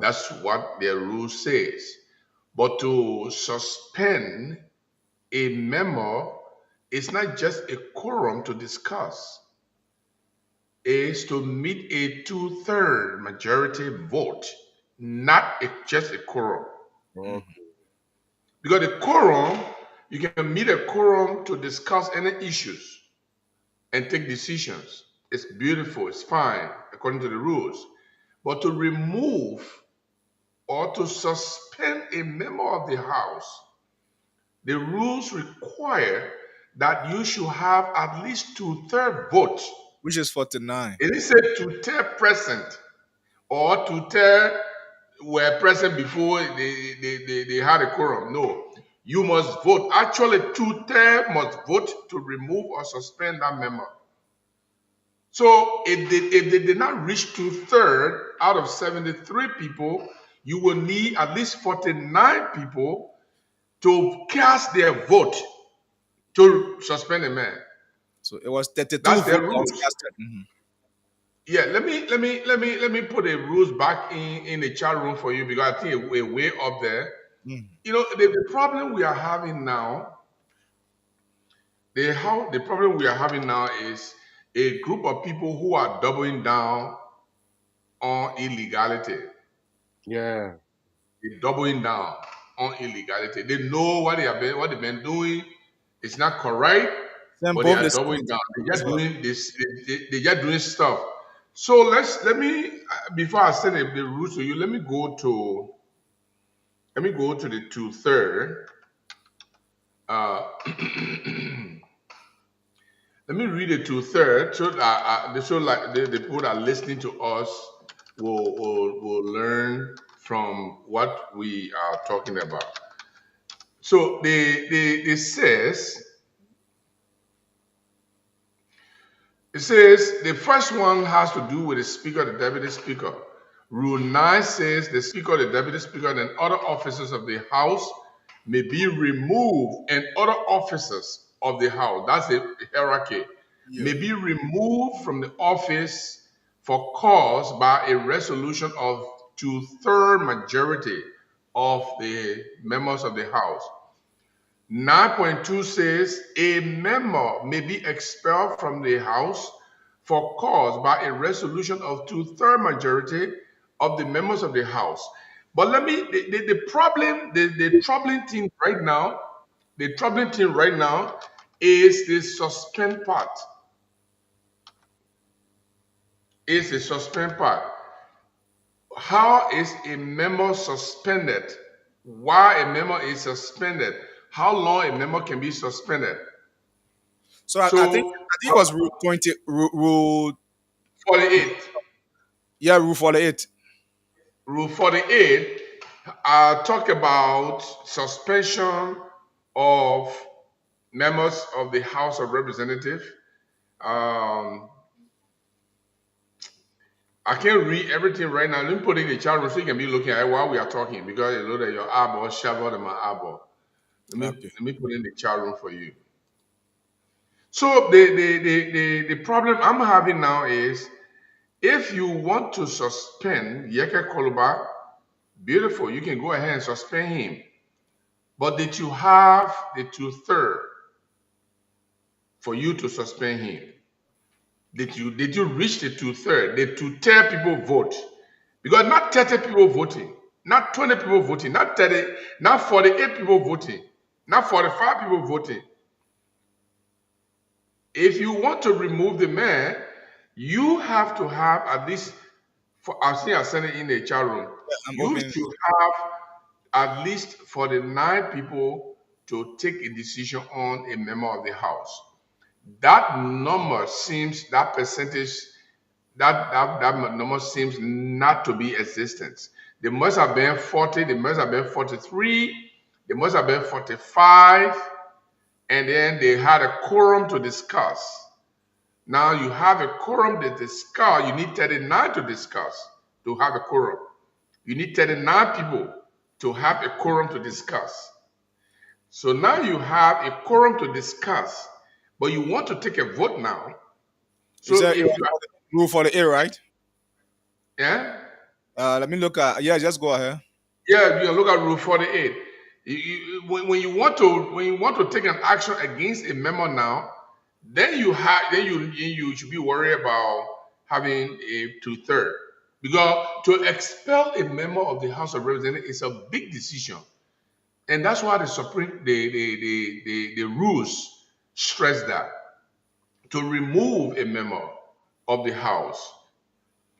That's what their rule says. But to suspend a member is not just a quorum to discuss. It's to meet a 2/3 majority vote, not just a quorum. Because the quorum, you can meet a quorum to discuss any issues and take decisions. It's beautiful, it's fine, according to the rules. But to remove or to suspend a member of the House, the rules require that you should have at least 2/3 vote. which is 49. It is said 2/3 present or 2/3 were present before they had a quorum. No, you must vote. Actually, 2/3 must vote to remove or suspend that member. So if they did not reach 2/3 out of 73 people, you will need at least 49 people to cast their vote to suspend a man. So it was 32 That's their votes rules. casted. Yeah, let me put the rules back in the chat room for you because I think we're way up there. You know, the problem we are having now, the problem we are having now is a group of people who are doubling down on illegality. Yeah. They're doubling down on illegality. They know what they've been doing. It's not correct, Then but they both are the doubling down. They're just doing this. They're just doing stuff. So let me before I say the rules to you, let me go to the 2/3. Let me read it 2/3 so that the people that are listening to us will learn from what we are talking about. So it says the first one has to do with the speaker, the deputy speaker. Rule 9 says the speaker, the deputy speaker, and other officers of the house may be removed, and other officers of the house, that's the hierarchy, may be removed from the office for cause by a resolution of 2/3 majority of the members of the house. 9.2 says a member may be expelled from the house for cause by a resolution of 2/3 majority of the members of the house. But the troubling thing right now is the suspend part. How is a member suspended? Why a member is suspended? How long a member can be suspended? So I think it was rule 20, rule 48. Yeah, rule 48. Rule 48 talk about suspension of members of the House of Representatives. I can't read everything right now. Let me put it in the chat room so you can be looking at it while we are talking, because you know that your eyeball sharper than my eyeball. Let me put it in the chat room for you. So the problem I'm having now is, if you want to suspend Yeke Koluba, beautiful, you can go ahead and suspend him. But did you have the 2/3 for you to suspend him? Did you reach the 2/3? Did 2/3 people vote? Because not 30 people voting, not 20 people voting, not 30, not 48 people voting, not 45 people voting. If you want to remove the man, you have to have at least, I've seen I sent it in the chat room. You should have at least 49 people to take a decision on a member of the house. That number seems, that percentage, that number seems not to be existent. There must have been 40, there must have been 43, there must have been 45, and then they had a quorum to discuss. Now you have a quorum to discuss. You need 39 to discuss, to have a quorum. You need 39 people to have a quorum to discuss. So now you have a quorum to discuss, but you want to take a vote now. So if you rule 48, right? Yeah. Let me look at. Yeah, just go ahead. Yeah, you look at rule 48. When you want to take an action against a member now, then you should be worried about having a 2/3, because to expel a member of the House of Representatives is a big decision, and that's why the rules stress that to remove a member of the House,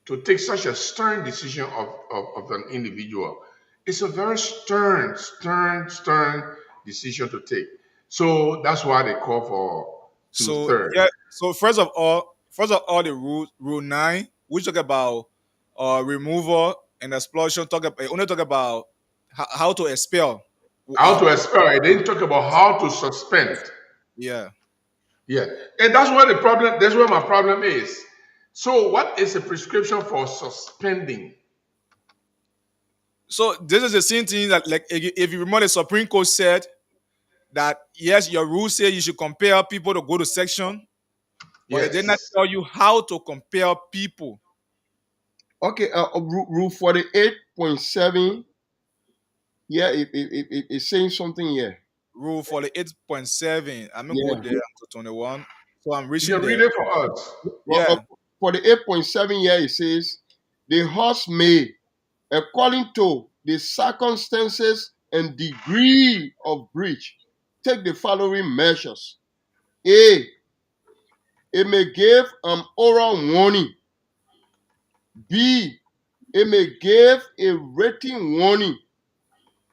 to take such a stern decision of an individual, it's a very stern decision to take. So that's why they call for 2/3. Yeah. So first of all, the rule 9, we talk about removal and expulsion. Only talk about how to expel. How to expel. I didn't talk about how to suspend. Yeah. Yeah. And that's where that's where my problem is. So what is a prescription for suspending? So this is the same thing that, like, if you remember, the Supreme Court said that yes, your rule says you should compel people to go to section, but it did not tell you how to compel people. Okay, rule 48.7. Yeah, it's saying something here. Rule 48.7. I'm gonna go there to 21. So I'm reaching. You can read it for us. Yeah. 48.7 here it says, the house may, according to the circumstances and degree of breach, take the following measures. A, it may give an oral warning B, it may give a written warning.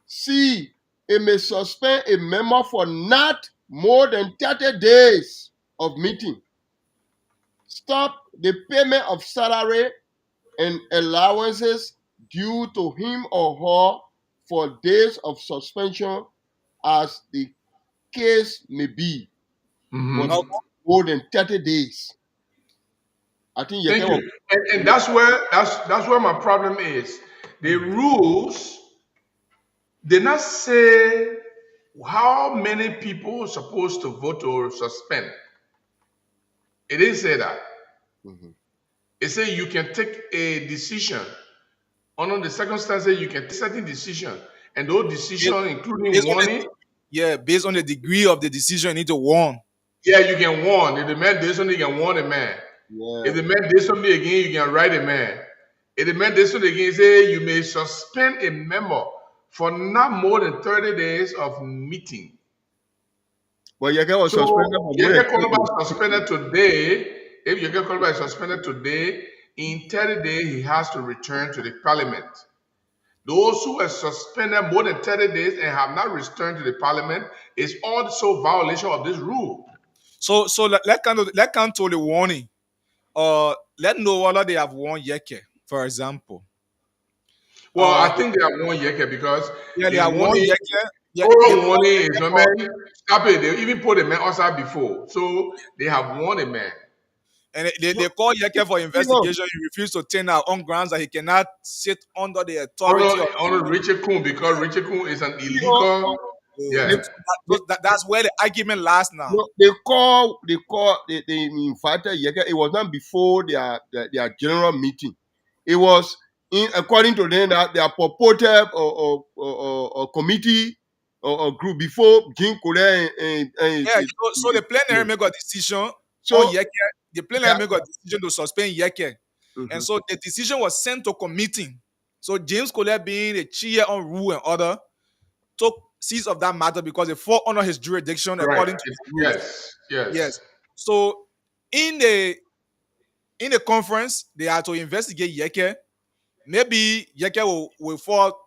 C, it may suspend a member for not more than 30 days of meeting. Stop the payment of salary and allowances due to him or her for days of suspension as the case may be. Mhm. For more than 30 days. I think you Thank can. you. And that's where my problem is. The rules did not say how many people are supposed to vote or suspend. It didn't say that. It said you can take a decision. Under the circumstances, you can take certain decision. And those decisions, including Based on warning, based on the degree of the decision, you need to warn. yeah, you can warn. If the man did something, you can warn a man. If the man did something again, you can write a man. If the man did something again, say you may suspend a member for not more than 30 days of meeting. But you get So suspended for you more get than 30 Columbus suspended today. If you get Columbus suspended today, in 30 days he has to return to the parliament. Those who are suspended more than 30 days and have not returned to the parliament is also violation of this rule. So let count to the warning. Let know whether they have warned Yeke, for example. Well, I think they are warned Yeke because they are warned warning, Yeke. oral warning is no man. Stop it. They even put a man outside before, so they have warned a man. And they call Yeke for investigation. He refused to turn out on grounds that he cannot sit under the authority Under Richard Kuhn, because Richard Kuhn is an illegal. Yeah. That's where the argument lasts now. No, they invited Yeke. It was not before their general meeting. It was according to them that their purported or committee or group before Jim Kule so the plenary make a decision So- on Yeke. The plenary make a decision to suspend Yeke. And so the decision was sent to committee. So James Colette, being the chair on rule and order, took seize of that matter because it fall under his jurisdiction according to the rules. Yes. So in the conference, they are to investigate Yeke. Maybe Yeke will fall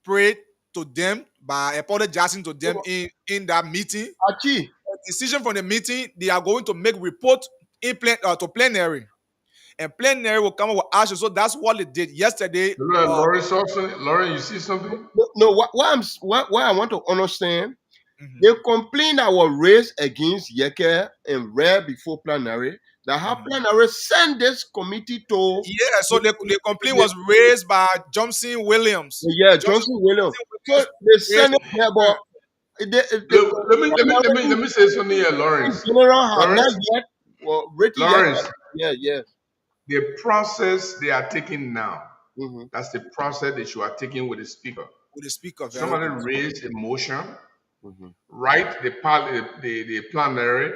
prey to them by apologizing to them in that meeting. Achi. A decision from the meeting, they are going to make report to plenary. And plenary will come up with action. So that's what they did yesterday. Lauren, you see something? No, what I want to understand, the complaint that was raised against Yeke and read before plenary, that how plenary sent this committee to. Yeah, so the complaint was raised by Johnson Williams. Yeah, Johnson Williams. So they sent it here, but let me say something here, Lawrence. General have not yet written Lawrence. Yeah. The process they are taking now, that's the process that you are taking with the speaker. With the speaker. Somebody raised a motion, right? The plenary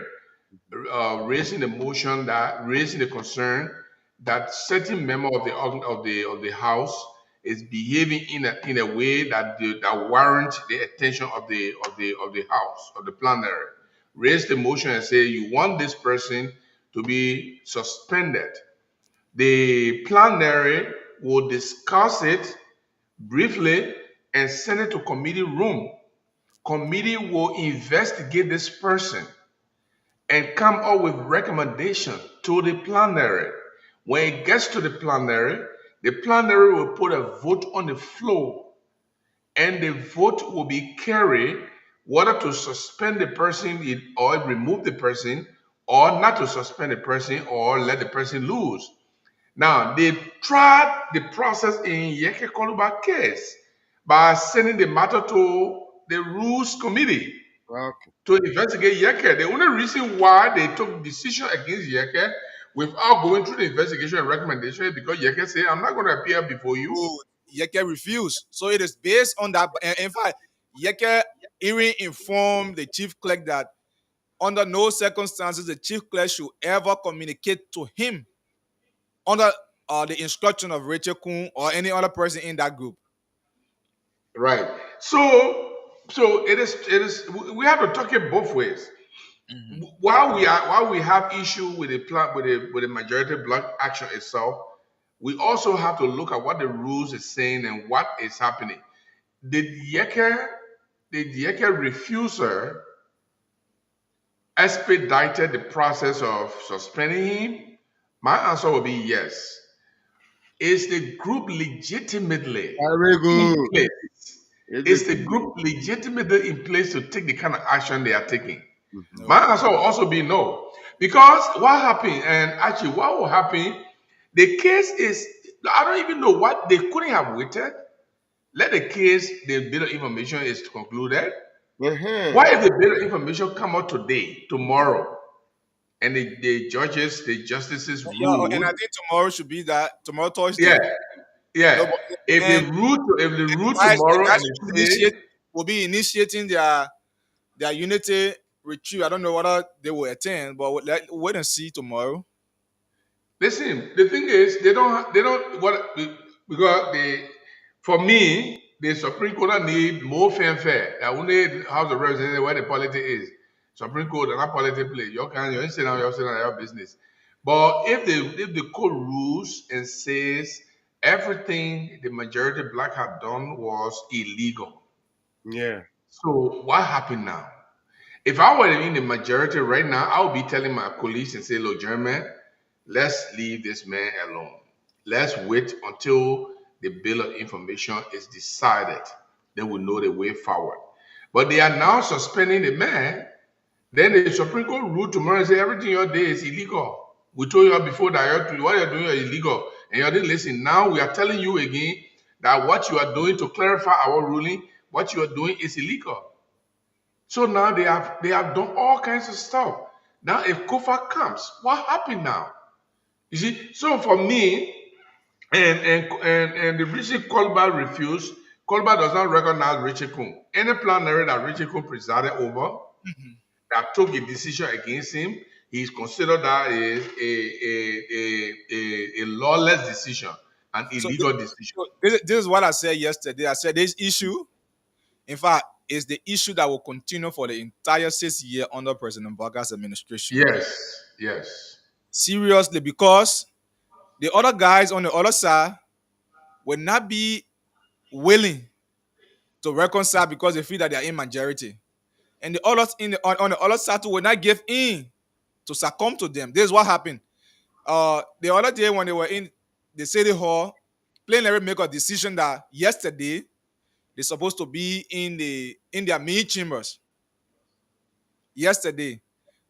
raising the motion raising the concern that certain member of the house is behaving in a way that warrants the attention of the house of the plenary. Raise the motion and say you want this person to be suspended. The plenary will discuss it briefly and send it to committee room. Committee will investigate this person and come up with recommendation to the plenary. When it gets to the plenary will put a vote on the floor, and the vote will be carried whether to suspend the person or remove the person, or not to suspend the person or let the person lose. Now, they tried the process in Yeke Koluba case by sending the matter to the Rules Committee to investigate Yeke. The only reason why they took decision against Yeke without going through the investigation and recommendation is because Yeke said, I'm not going to appear before you. Yeke refused. So it is based on that. In fact, Yeke even informed the chief clerk that under no circumstances the chief clerk should ever communicate to him under the instruction of Rachel Kuhn or any other person in that group. Right. So it is. We have to talk it both ways. While we have issue with the majority block action itself, we also have to look at what the rules is saying and what is happening. Did Yeke refusal expedited the process of suspending him? My answer will be yes. Is the group legitimately Very good. in place? Is the group legitimately in place to take the kind of action they are taking? My answer will also be no. Because what happened, and actually what will happen, the case is, I don't even know what, they couldn't have waited. Let the case, the bit of information is concluded. Why if the bit of information come out today, tomorrow, and the judges, the justices rule? And I think tomorrow should be that tomorrow Thursday. Yeah. No, but- If they and rule guys tomorrow and they say, will be initiating their unity retreat. I don't know whether they will attend, but let's wait and see tomorrow. listen, the thing is, they don't because for me, the Supreme Court need more fanfare. That only House of Representatives where the politics is. Supreme Court and not politics play. You sit down, your business. But if the court rules and says everything the majority black had done was illegal. Yeah. So what happened now? If I were in the majority right now, I would be telling my colleagues and say, look, gentlemen, let's leave this man alone. Let's wait until the bill of information is decided. Then we'll know the way forward. But they are now suspending the man. Then the Supreme Court rule tomorrow and say everything you did is illegal. We told you before that what you're doing is illegal. And you didn't listen. Now we are telling you again that what you are doing to clarify our ruling, what you are doing is illegal. So now they have done all kinds of stuff. Now if Kofa comes, what happened now? You see, so for me, and the Richard Colbert refused. Colbert does not recognize Richard Kuhn. Any plenary that Richard Kuhn presided over that took a decision against him, he's considered that a lawless decision, an illegal decision. This is what I said yesterday. I said this issue, in fact, is the issue that will continue for the entire 6 years under President Vargas' administration. Yes. Seriously, because the other guys on the other side will not be willing to reconcile because they feel that they are in majority. And the others on the other side too will not give in to succumb to them. This is what happened. The other day when they were in the city hall, plenary make a decision that yesterday they're supposed to be in their main chambers. Yesterday,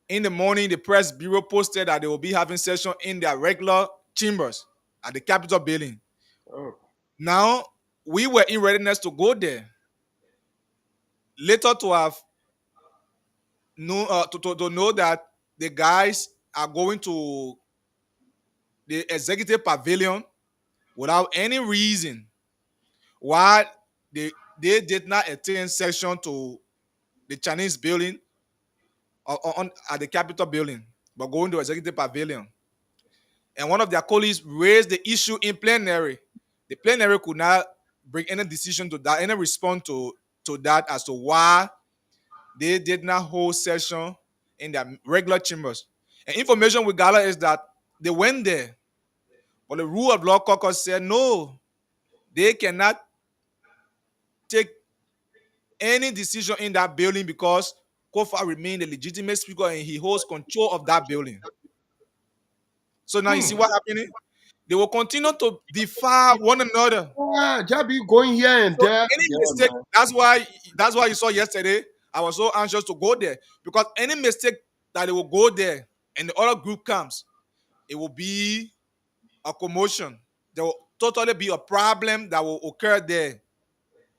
in the morning, the press bureau posted that they will be having session in their regular chambers at the Capitol building. Oh. Now, we were in readiness to go there. Later to have to know that the guys are going to the executive pavilion without any reason why they did not attend session to the Chinese building at the Capitol building, but going to executive pavilion. And one of their colleagues raised the issue in plenary. The plenary could not bring any decision to that, any response to that as to why they did not hold session in their regular chambers. And information we gather is that they went there, but the rule of law caucus said no, they cannot take any decision in that building because Kofa remained a legitimate speaker and he holds control of that building. So now you see what happening? They will continue to defy one another. Yeah, just be going here and there. Any mistake, that's why you saw yesterday, I was so anxious to go there. Because any mistake that they will go there and the other group comes, it will be a commotion. There will totally be a problem that will occur there.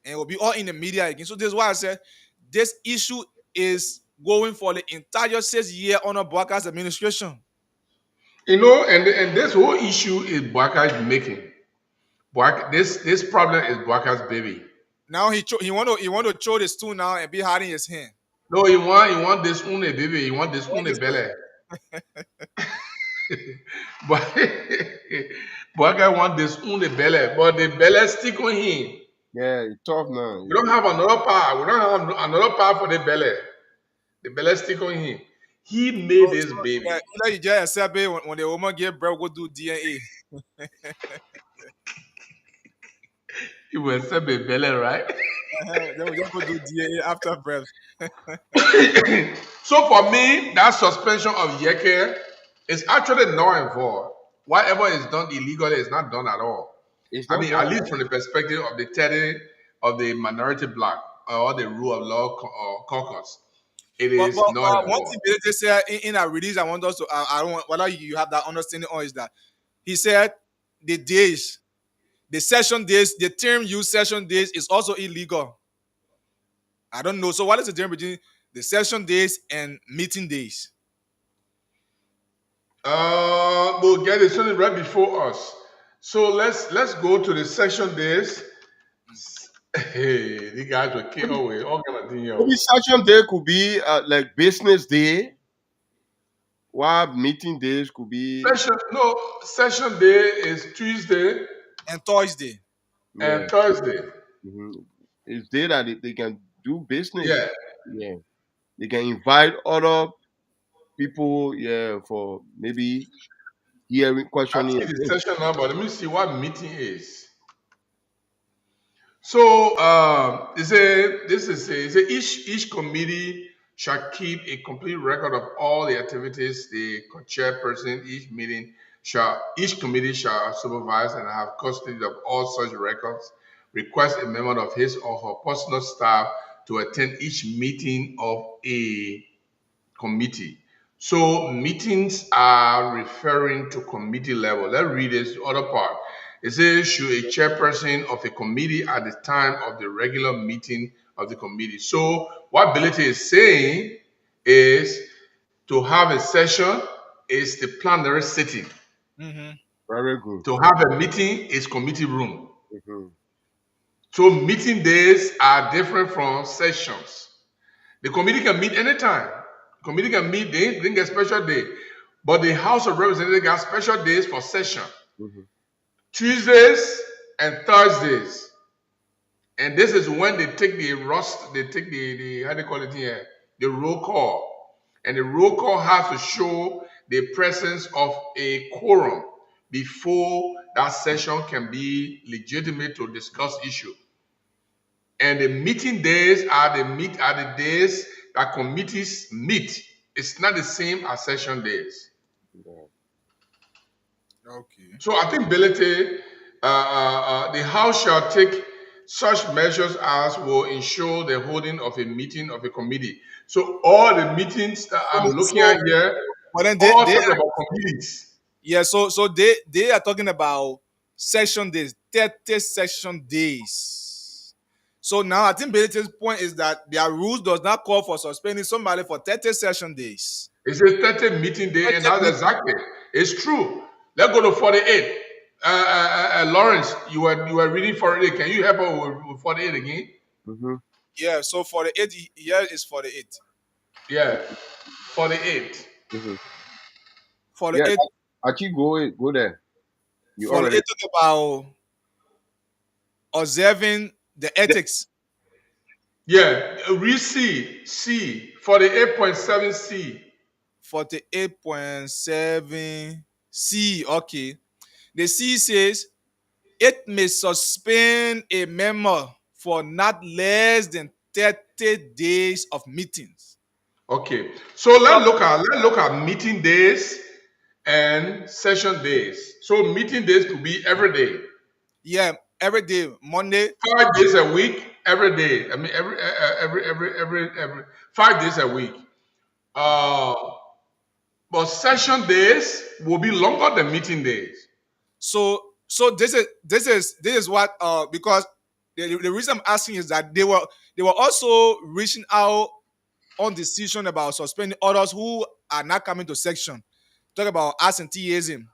And it will be all in the media again. So this is why I said this issue is going for the entire 6 year under Bouakar's administration. You know, and this whole issue is Bouakar making. This problem is Bouakar's baby. Now he want to throw the stool now and be hiding his hand. No, he want this one baby. He want this one belly. But Bouakar want this one belly, but the belly stick on him. Yeah, it's tough now. We don't have another power. We don't have another power for the belly. The belly stick on him. He made this baby. You know, you just accept it when the woman give birth, go do DNA. He will accept a belly, right? Then we just go do DNA after birth. So for me, that suspension of Yeke is actually not involved. Whatever is done illegally is not done at all. It's I not mean, at wrong. least from the perspective of the 30 of the minority black or the rule of law caucus, it is not One involved. thing they said in a release, I want us to, I don't want whether you have that understanding or is that he said the days, the session days, the term used session days is also illegal. I don't know. So what is the difference between the session days and meeting days? We'll get it something right before us. So let's go to the session days. Hey, these guys will kill away. All kind of thing, yo. Maybe session day could be like business day, while meeting days could be Session day is Tuesday and Thursday. And Thursday. It's day that they can do business. Yeah. Yeah. They can invite other people, for maybe hearing, I questioning. see the session number. Let me see what meeting is. So each committee shall keep a complete record of all the activities the chairperson each committee shall supervise and have custody of all such records. Request a member of his or her personal staff to attend each meeting of a committee. So meetings are referring to committee level. Let's read this other part. It says, should a chairperson of a committee at the time of the regular meeting of the committee. So what Ability is saying is to have a session is the plenary sitting. Very good. To have a meeting is committee room. Mhm. So meeting days are different from sessions. The committee can meet anytime. Committee can meet, they didn't get special day. But the House of Representatives got special days for session. Tuesdays and Thursdays. And this is when they take the how do you call it here? The roll call. And the roll call has to show the presence of a quorum before that session can be legitimate to discuss issue. And the meeting days are the days that committees meet. It's not the same as session days. Okay. So I think Belete, the House shall take such measures as will ensure the holding of a meeting of a committee. So all the meetings that I'm looking at here, But then all they talk about committees. yeah, so they are talking about session days, 30 session days. So now I think Benedict point is that their rules does not call for suspending somebody for 30 session days. It's a 30 meeting day, and that's exactly. It's true. Let's go to 48. Lawrence, you were reading 48. Can you help us with 48 again? Yeah, so 48 here is 48. Yeah, 48. 48. Yeah, actually go there. You 48 already talk about observing the ethics. Yeah, read C, 48.7 C. 48.7 C. Okay. The C says it may suspend a member for not less than 30 days of meetings. Okay, so let's look at meeting days and session days. So meeting days could be every day. Yeah, every day, Monday. 5 days a week, every day. I mean, every 5 days a week. But session days will be longer than meeting days. So this is what because the reason I'm asking is that they were also reaching out on decision about suspending others who are not coming to section. Talk about absenteeism.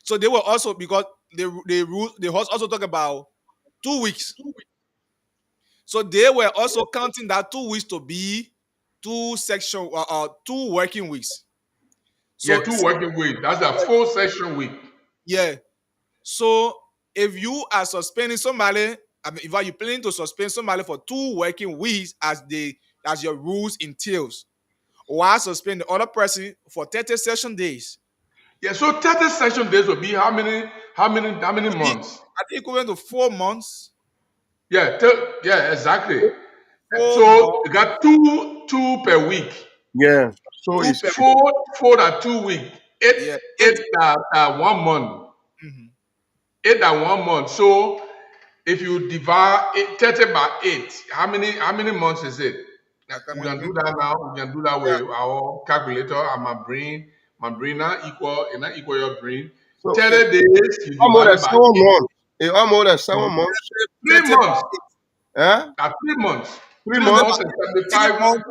So they were also, because they also talk about 2 weeks. So they were also counting that 2 weeks to be 2 working weeks. So 2 working weeks. That's a full session week. Yeah. So if you are suspending somebody, I mean, if you planning to suspend somebody for 2 working weeks as your rules entails, Why suspend the other person for 30 session days? Yeah, so 30 session days will be how many months? I think equivalent to 4 months. Yeah, yeah, exactly. 4 So months. you got two per week. Yeah. So Two it's per Four that 2 week. Yeah, Eight that 1 month. Mhm. 8 that 1 month. So if you divide 30 by 8, how many months is it? We can do that now. We can do that with our calculator and my brain now equal your brain. so 30 days you almost divide a by 8. 7 months. It's almost a 7 months. 3 months. Huh? At 3 months. 3 3 months. months and 3 75. months,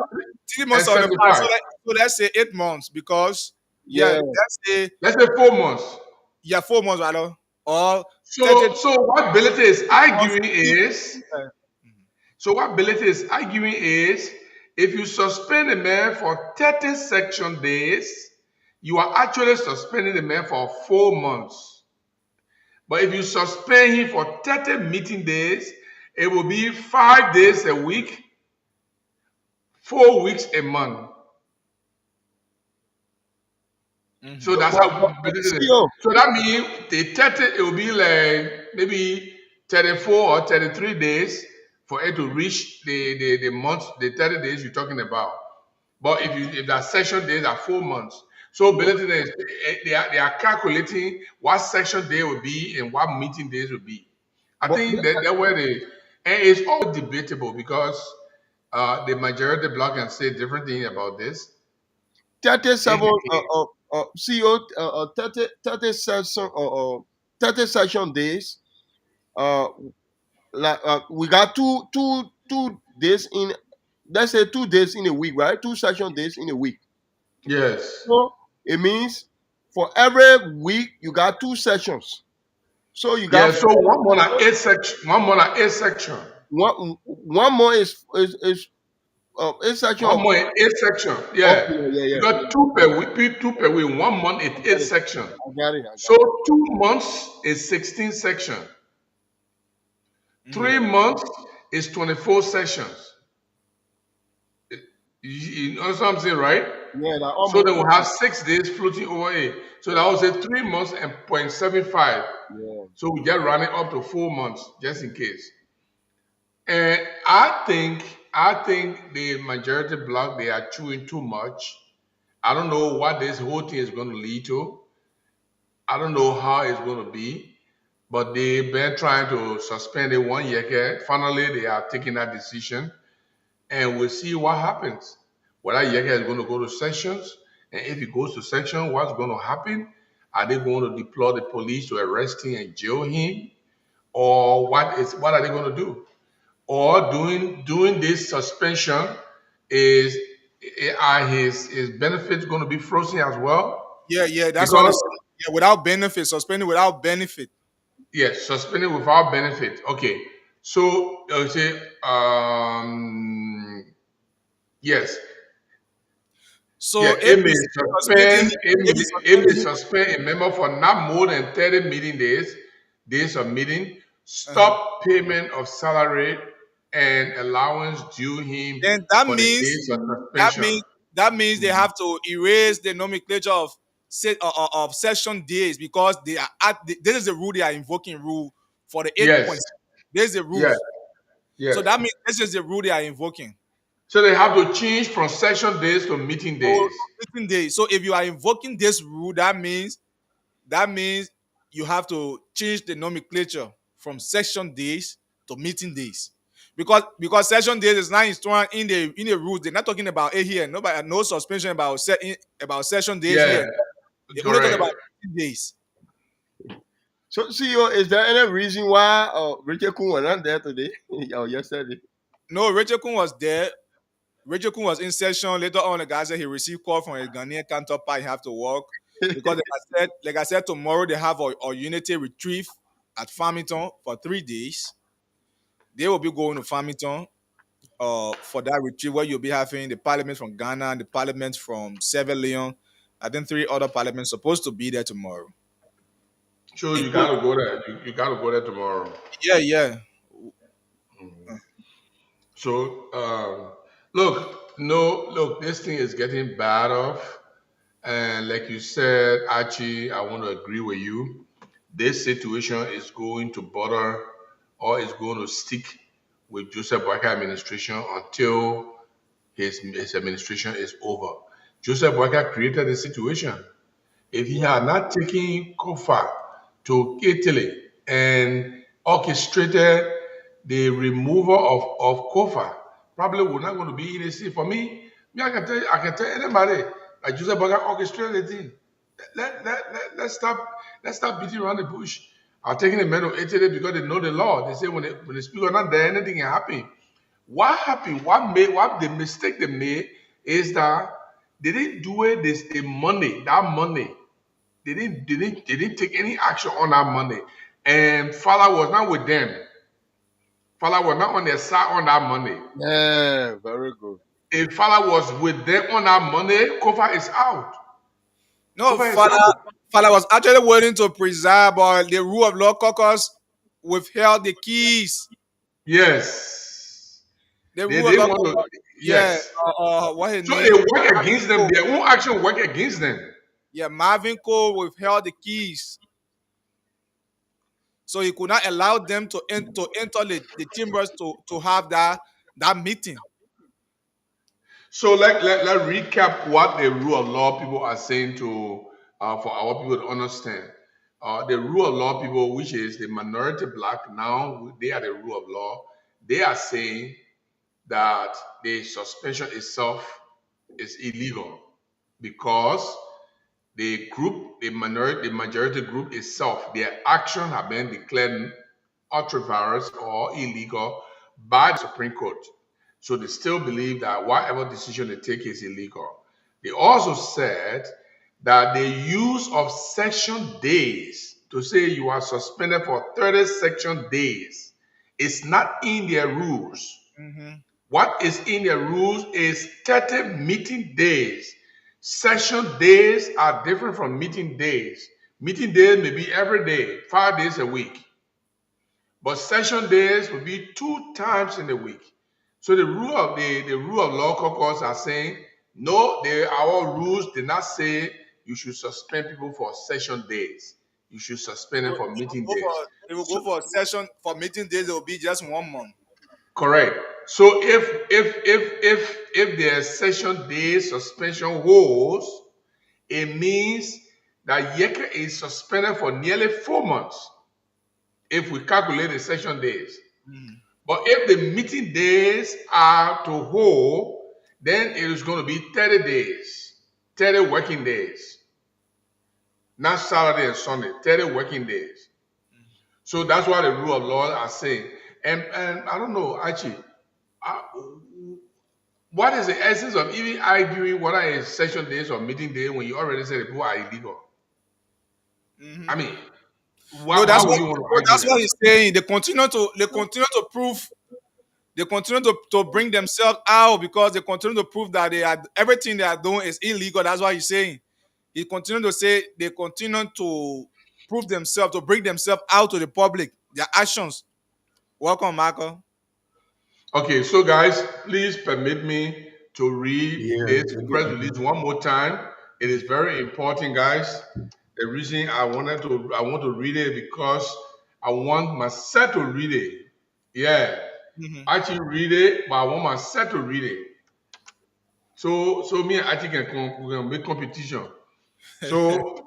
3 months And on the 5. 75. So let's say 8 months because Yeah. Let's say 4 months. 4 months, rather. Or So what Belete is arguing is, if you suspend a man for 30 section days, you are actually suspending the man for 4 months. But if you suspend him for 30 meeting days, it will be 5 days a week, 4 weeks a month. So that's how Belete is. So that means the 30, it will be like maybe 34 or 33 days for it to reach the month, the 30 days you're talking about. But if that section days are 4 months, so Belete they are calculating what section day will be and what meeting days will be. I think that where and it's all debatable because the majority bloc can say different thing about this. 37 CEO 30 session 30 session days. Like we got two days in, let's say 2 days in a week, right? 2 session days in a week. Yes. So it means for every week you got 2 sessions. So you got so 1 month at 8 section. 1 month at 8 section. One more is 8 section. 1 month 8 section. Yeah. Okay, yeah. You got 2 per week. 2 per week. 1 month is 8 section. I got it. So 2 months is 16 section. 3 months is 24 sessions. You understand what I'm saying, right? Yeah. So they will have 6 days floating over it. So that was 3 months and 0.75. Yeah. So we get running up to 4 months just in case. And I think the majority bloc, they are chewing too much. I don't know what this whole thing is going to lead to. I don't know how it's going to be, but they've been trying to suspend it 1 year. Finally, they are taking that decision, and we'll see what happens. Whether Yeke is going to go to sections, and if he goes to section, what's going to happen? Are they going to deploy the police to arrest him and jail him, or what are they going to do? Or doing this suspension are his benefits going to be frozen as well? Yeah, that's what I'm saying. Yeah, without benefit, suspended without benefit. Yes, suspended without benefit. Okay. So I would say yes. So it may suspend a member for not more than 30 meeting days of meeting, stop payment of salary and allowance due him. Then that means they have to erase the nomenclature of session days because they are this is the rule they are invoking, rule for the 8 points. This is the rule. Yes. So that means this is the rule they are invoking. So they have to change from session days to meeting days. So if you are invoking this rule, that means you have to change the nomenclature from session days to meeting days. Because session days is not installed in the rules. They're not talking about it here. No suspension about session days here. They're only talking about meeting days. So CEO, is there any reason why Richard Kun was not there today or yesterday? No, Richard Kun was there. Richard Kun was in session. Later on, the guy said he received call from a Ghanaian counterpart. He have to work because, like I said, tomorrow they have a unity retreat at Farmington for 3 days. They will be going to Farmington for that retreat where you'll be having the parliament from Ghana and the parliament from Sierra Leone. I think 3 other parliaments supposed to be there tomorrow. So you gotta go there. You gotta go there tomorrow. Yeah. So look, No, look, this thing is getting bad off. And like you said, Archie, I want to agree with you. This situation is going to bother or is going to stick with Joseph Boakai administration until his administration is over. Joseph Boakai created the situation. If he had not taken Kofa to Italy and orchestrated the removal of Kofa, probably we're not going to be in the sea. For me, I can tell anybody like Joseph Boakai orchestrated the thing. Let's stop beating around the bush. I'm taking the men of Italy because they know the law. They say when the speaker not there, anything can happen. What happened? What the mistake they made is that they didn't do it. The money, that money, they didn't take any action on that money. And Father was not with them. Father was not on their side on that money. Yeah, very good. If Father was with them on that money, Kofa is out. No, Kofa is Father, out. Father was actually waiting to preserve, but the rule of law caucus withheld the keys. Yes. The They rule of didn't law want caucus, to. yeah. Yes. What his So name? they work against them. Their own action work against them. Yeah, Marvin Cole withheld the keys, so he could not allow them to enter the chambers to have that meeting. So let recap what the rule of law people are saying to for our people to understand. The rule of law people, which is the minority black, now they are the rule of law. They are saying that the suspension itself is illegal because the majority group itself, their action have been declared ultra-virus or illegal by the Supreme Court. So they still believe that whatever decision they take is illegal. They also said that the use of section days to say you are suspended for 30 section days is not in their rules. What is in their rules is 30 meeting days. Session days are different from meeting days. Meeting days may be every day, 5 days a week. But session days will be 2 times in a week. So the rule of law caucus are saying, no, our rules did not say you should suspend people for session days. You should suspend them for meeting days. They will go for a session for meeting days. It will be just 1 month. Correct. So if their session day suspension holds, it means that Yeke is suspended for nearly 4 months if we calculate the session days. But if the meeting days are to hold, then it is going to be 30 days, 30 working days. Not Saturday and Sunday, 30 working days. So that's what the rule of law are saying. And I don't know, actually, what is the essence of even arguing whether it's session days or meeting day when you already said the people are illegal? I mean, that's what he's saying. They continue to prove. They continue to bring themselves out because they continue to prove that everything they are doing is illegal. That's what he's saying. He continued to say they continue to prove themselves, to bring themselves out to the public, their actions. Welcome, Michael. Okay, so guys, please permit me to read this press release one more time. It is very important, guys. The reason I want to read it because I want myself to read it. Yeah. I actually read it, but I want myself to read it. So me and Archie can make competition. So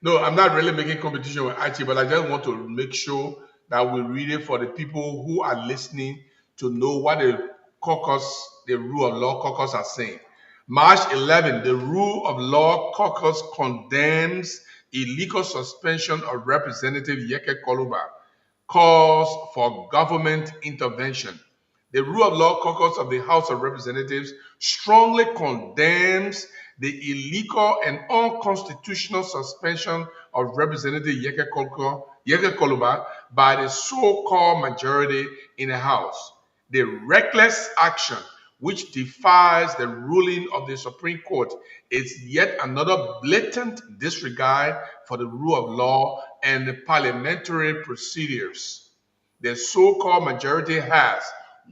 no, I'm not really making competition with Archie, but I just want to make sure that we read it for the people who are listening to know what the rule of law caucus are saying. March 11, the rule of law caucus condemns illegal suspension of Representative Yeke Koluba, calls for government intervention. The rule of law caucus of the House of Representatives strongly condemns the illegal and unconstitutional suspension of Representative Yeke Koluba by the so-called majority in the House. The reckless action which defies the ruling of the Supreme Court is yet another blatant disregard for the rule of law and the parliamentary procedures. The so-called majority has,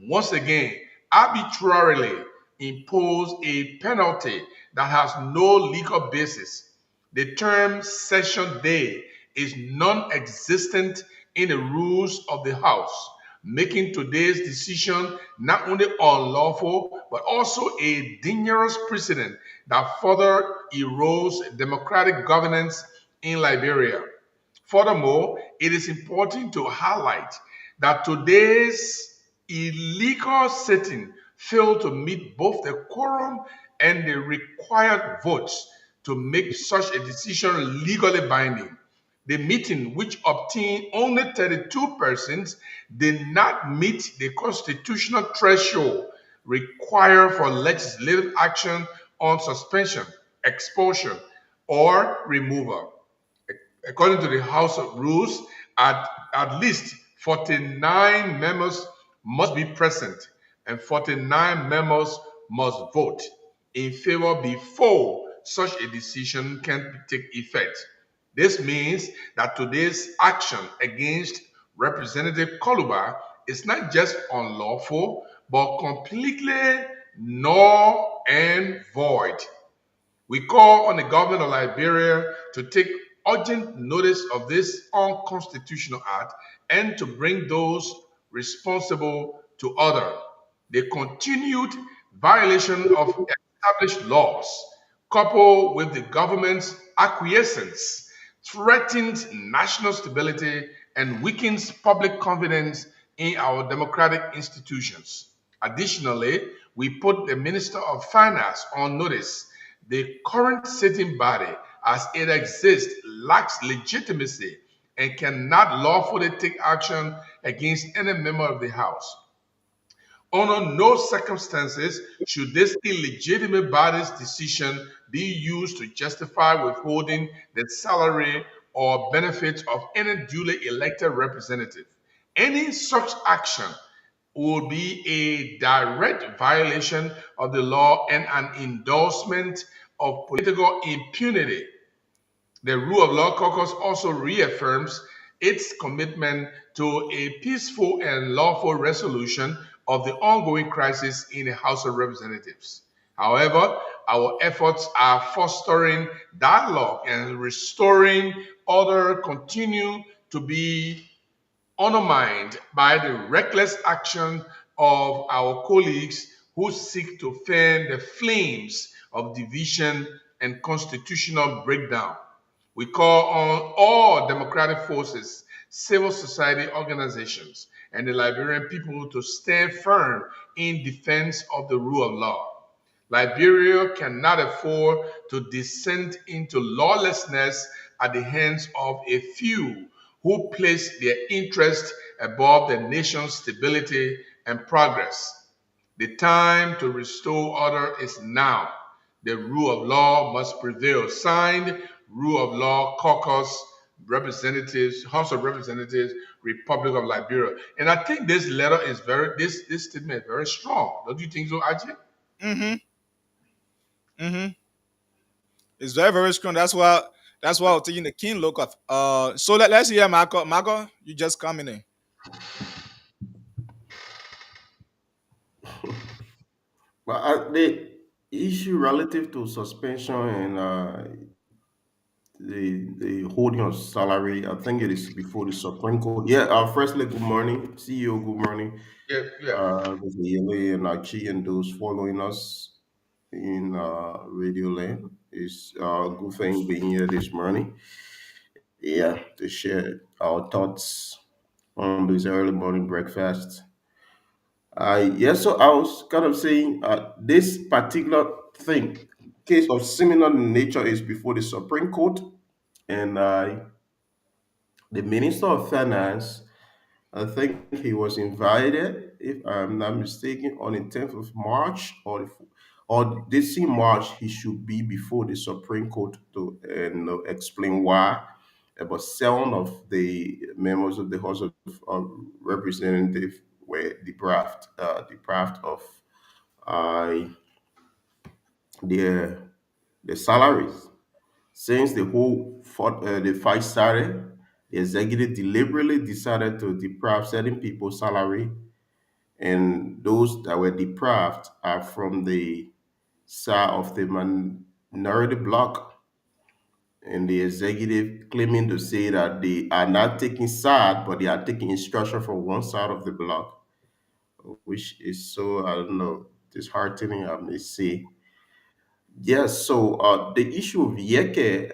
once again, arbitrarily impose a penalty that has no legal basis. The term session day is non existent in the rules of the House, making today's decision not only unlawful but also a dangerous precedent that further erodes democratic governance in Liberia. Furthermore, it is important to highlight that today's illegal sitting failed to meet both the quorum and the required votes to make such a decision legally binding. The meeting, which obtained only 32 persons, did not meet the constitutional threshold required for legislative action on suspension, expulsion, or removal. According to the House of Rules, at least 49 members must be present and 49 members must vote in favor before such a decision can take effect. This means that today's action against Representative Koluba is not just unlawful, but completely null and void. We call on the government of Liberia to take urgent notice of this unconstitutional act and to bring those responsible to order. The continued violation of established laws, coupled with the government's acquiescence, threatens national stability and weakens public confidence in our democratic institutions. Additionally, we put the Minister of Finance on notice. The current sitting body, as it exists, lacks legitimacy and cannot lawfully take action against any member of the House. Under no circumstances should this illegitimate body's decision be used to justify withholding the salary or benefits of any duly elected representative. Any such action would be a direct violation of the law and an endorsement of political impunity. The Rule of Law Caucus also reaffirms its commitment to a peaceful and lawful resolution of the ongoing crisis in the House of Representatives. However, our efforts are fostering dialogue and restoring order continue to be undermined by the reckless action of our colleagues who seek to fan the flames of division and constitutional breakdown. We call on all democratic forces, civil society organizations, and the Liberian people to stand firm in defense of the rule of law. Liberia cannot afford to descend into lawlessness at the hands of a few who place their interest above the nation's stability and progress. The time to restore order is now. The rule of law must prevail. Signed, Rule of Law Caucus, Representatives, House of Representatives, Republic of Liberia. And I think this letter is this statement is very strong. Don't you think so, Ajay? It's very, very strong. That's why I'm taking the keen look at. So let's hear Marco. Marco, you just coming in. But the issue relative to suspension and the holding of salary, I think it is before the Supreme Court. Yeah, firstly, good morning, CEO, good morning. Yeah. Mr. Yele and Archie and those following us in Radio Land. It's a good thing being here this morning. Yeah, to share our thoughts on this early morning breakfast. Yes, so I was kind of saying this particular thing, case of similar nature, is before the Supreme Court, and the Minister of Finance, I think he was invited, if I'm not mistaken, on the 10th of March or this same March, he should be before the Supreme Court to explain why about seven of the members of the House of Representatives were deprived of uh, their their salaries. Since the fight started, the executive deliberately decided to deprive certain people's salary, and those that were deprived are from the side of the minority bloc, and the executive claiming to say that they are not taking side, but they are taking instruction from one side of the block, which is so, I don't know, disheartening, I may say. Yes, so the issue of Yeke,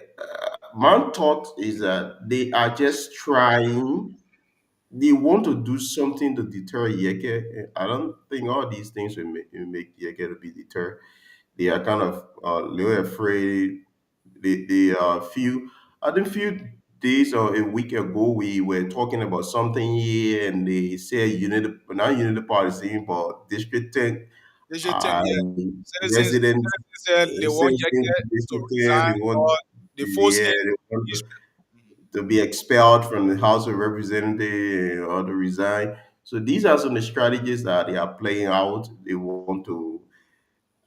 my thought is that they are just trying, they want to do something to deter Yeke. I don't think all these things will make Yeke to be deterred. They are kind of a little afraid. They few, I think few days or a week ago we were talking about something here, and they said unity, not unity party, but district 10 District 10, yeah. residents Citizens said they want Yeke to district 10, resign, they want, or they force yeah, him. they want to be expelled from the House of Representatives or to resign. So these are some of the strategies that they are playing out. They want to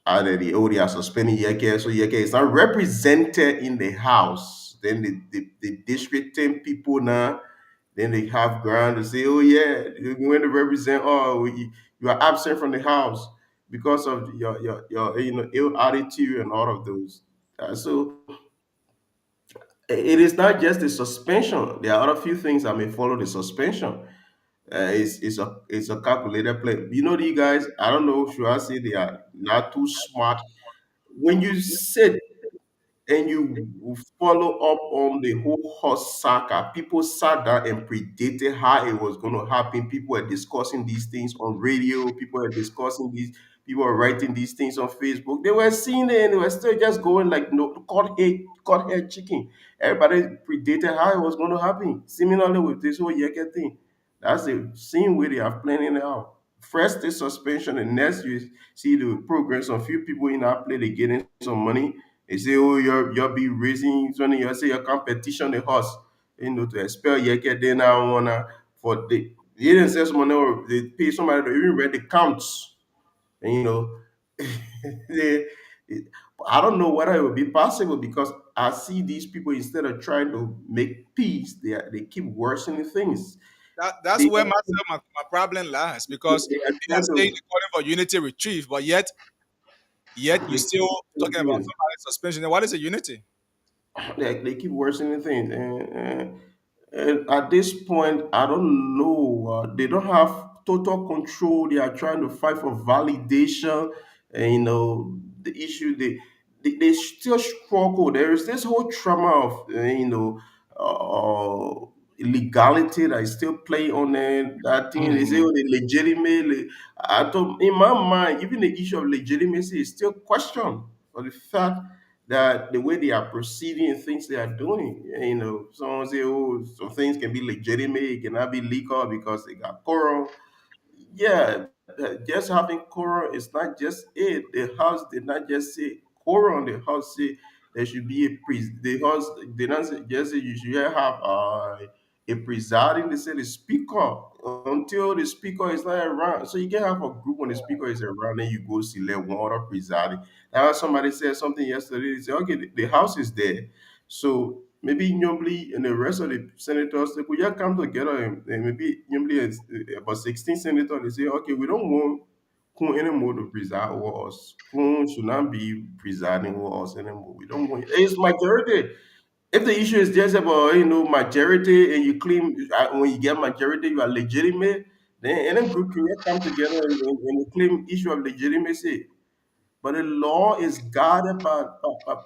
either they are suspending Yeke, so Yeke is not represented in the House. Then the district 10 people now, then they have ground to say, oh yeah, you're going to represent, you are absent from the House because of your ill attitude and all of those. So it is not just the suspension. There are other few things that may follow the suspension. It's a calculated play. You know, the guys, I don't know, should I say they are not too smart. When you sit and you follow up on the whole horse saga, people sat down and predicted how it was going to happen. People were discussing these things on radio. People were discussing these. People were writing these things on Facebook. They were seeing it and they were still just going like no caught head chicken. Everybody predicted how it was going to happen. Similarly with this whole Yeke thing, that's the same way they are planning it out. First the suspension, and next you see the progress. A few people in our play they getting some money. They say, oh, you'll be raising money. You say your competition the horse, to expel Yeke. Then I wanna for they didn't say money or they pay somebody to even read the counts. And they, I don't know whether it will be possible because I see these people instead of trying to make peace, they keep worsening things. That's They, where my problem lies, because they are they are trying saying to they're calling for unity retrieve, but yet you they still keep talking about somebody's suspension. Then what is a unity? they keep worsening things, and at this point, I don't know. They don't have total control. They are trying to fight for validation, and the issue they still struggle. There is this whole trauma of illegality that is still playing on them. That thing they say, oh, the legitimate. I don't, in my mind, even the issue of legitimacy is still questioned for the fact that the way they are proceeding and things they are doing, someone say, oh, some things can be legitimate, it cannot be legal because they got quorum. Yeah, just having quorum is not just it. The House did not just say quorum. The House say there should be the House did not just say you should have a presiding. They say the speaker until the speaker is not around. So you can have a group when the speaker is around, and you go select one other presiding. Now somebody said something yesterday. They say, okay, the House is there. So maybe Nyomli and the rest of the senators, they could just come together, and maybe Nyomli is about 16 senators. They say, okay, we don't want Kun anymore to preside over us. Kun should not be presiding over us anymore. We don't want it's majority. If the issue is just about majority, and you claim when you get majority you are legitimate, then any group can just come together and claim issue of legitimacy. But the law is guided by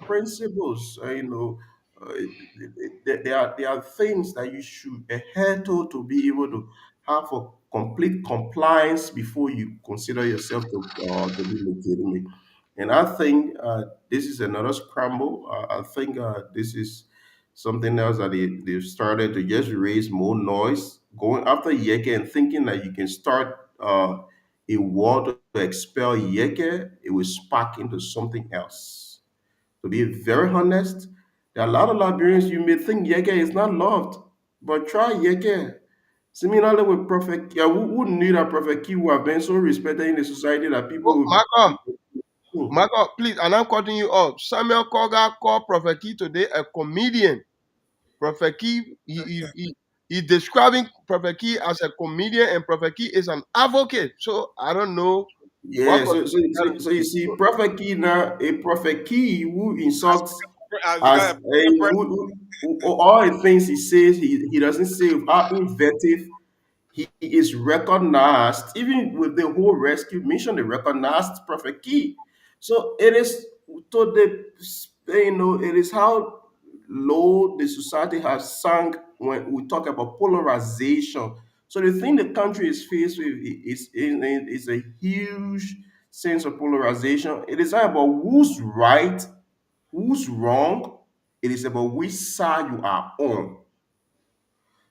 principles. Uh, there are things that you should adhere to be able to have a complete compliance before you consider yourself to be legitimate. And I think this is another scramble. I think this is something else that they've started to just raise more noise, going after Yeke and thinking that you can start a war to expel Yeke, it will spark into something else. To be very honest, there are a lot of Liberians you may think Yeke is not loved, but try Yeke. Similarly with Prophet, yeah, who knew that Prophet Q have been so respected in the society that people Oh, Marco, would. Marco, please, and I'm cutting you off. Samuel Koga called Prophet Key today a comedian. Prophet Key, he he's describing Prophet Key as a comedian, and Prophet Key is an advocate. So I don't know what Yeah, so you see, Prophet Key who insults as all the things he says, he doesn't say without invective. He is recognized, even with the whole rescue mission, they recognized Prophet Key. So it is to it is how low the society has sunk when we talk about polarization. So the thing the country is faced with is a huge sense of polarization. It is not about who's right, who's wrong. It is about which side you are on.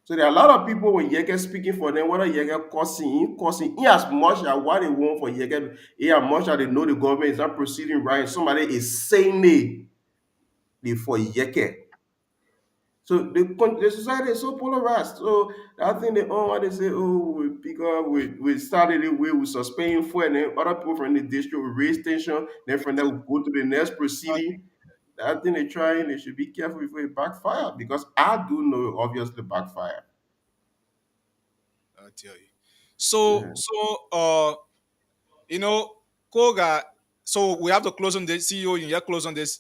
So there are a lot of people when Yeke speaking for them, whether Yeke cursing, in as much as what they want for Yeke, in as much as they know the government is not proceeding right, somebody is saying it for Yeke. So the society is so polarized. So I think they all want to say, oh, because we started it we suspend for, and then other people from the district will raise tension, then from there we go to the next proceeding. I think they should be careful before it backfire, because I do know it obviously backfire. I tell you. So you know, Koga. So we have to close on this. CEO, you have close on this.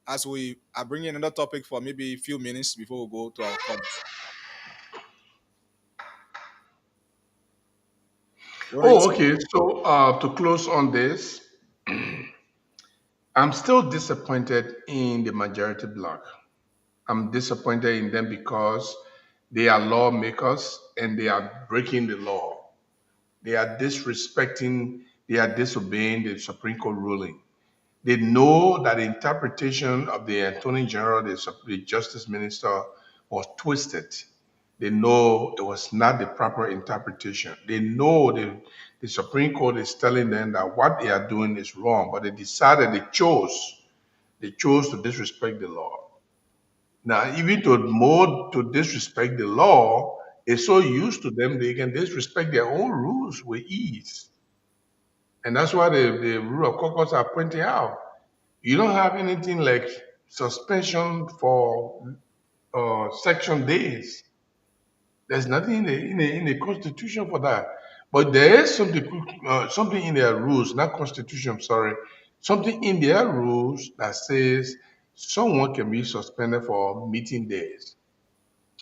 As we are bringing another topic for maybe a few minutes before we go to our comments. Oh, okay. So to close on this, I'm still disappointed in the majority bloc. I'm disappointed in them because they are lawmakers and they are breaking the law. They are disrespecting, they are disobeying the Supreme Court ruling. They know that the interpretation of the Attorney General, the Justice Minister, was twisted. They know it was not the proper interpretation. They know the Supreme Court is telling them that what they are doing is wrong, but they decided they chose to disrespect the law. Now, even to disrespect the law is so used to them, they can disrespect their own rules with ease. And that's why the rule of caucus are pointing out. You don't have anything like suspension for section days. There's nothing in the Constitution for that. But there is something in their rules, not Constitution, sorry, something in their rules that says someone can be suspended for meeting days.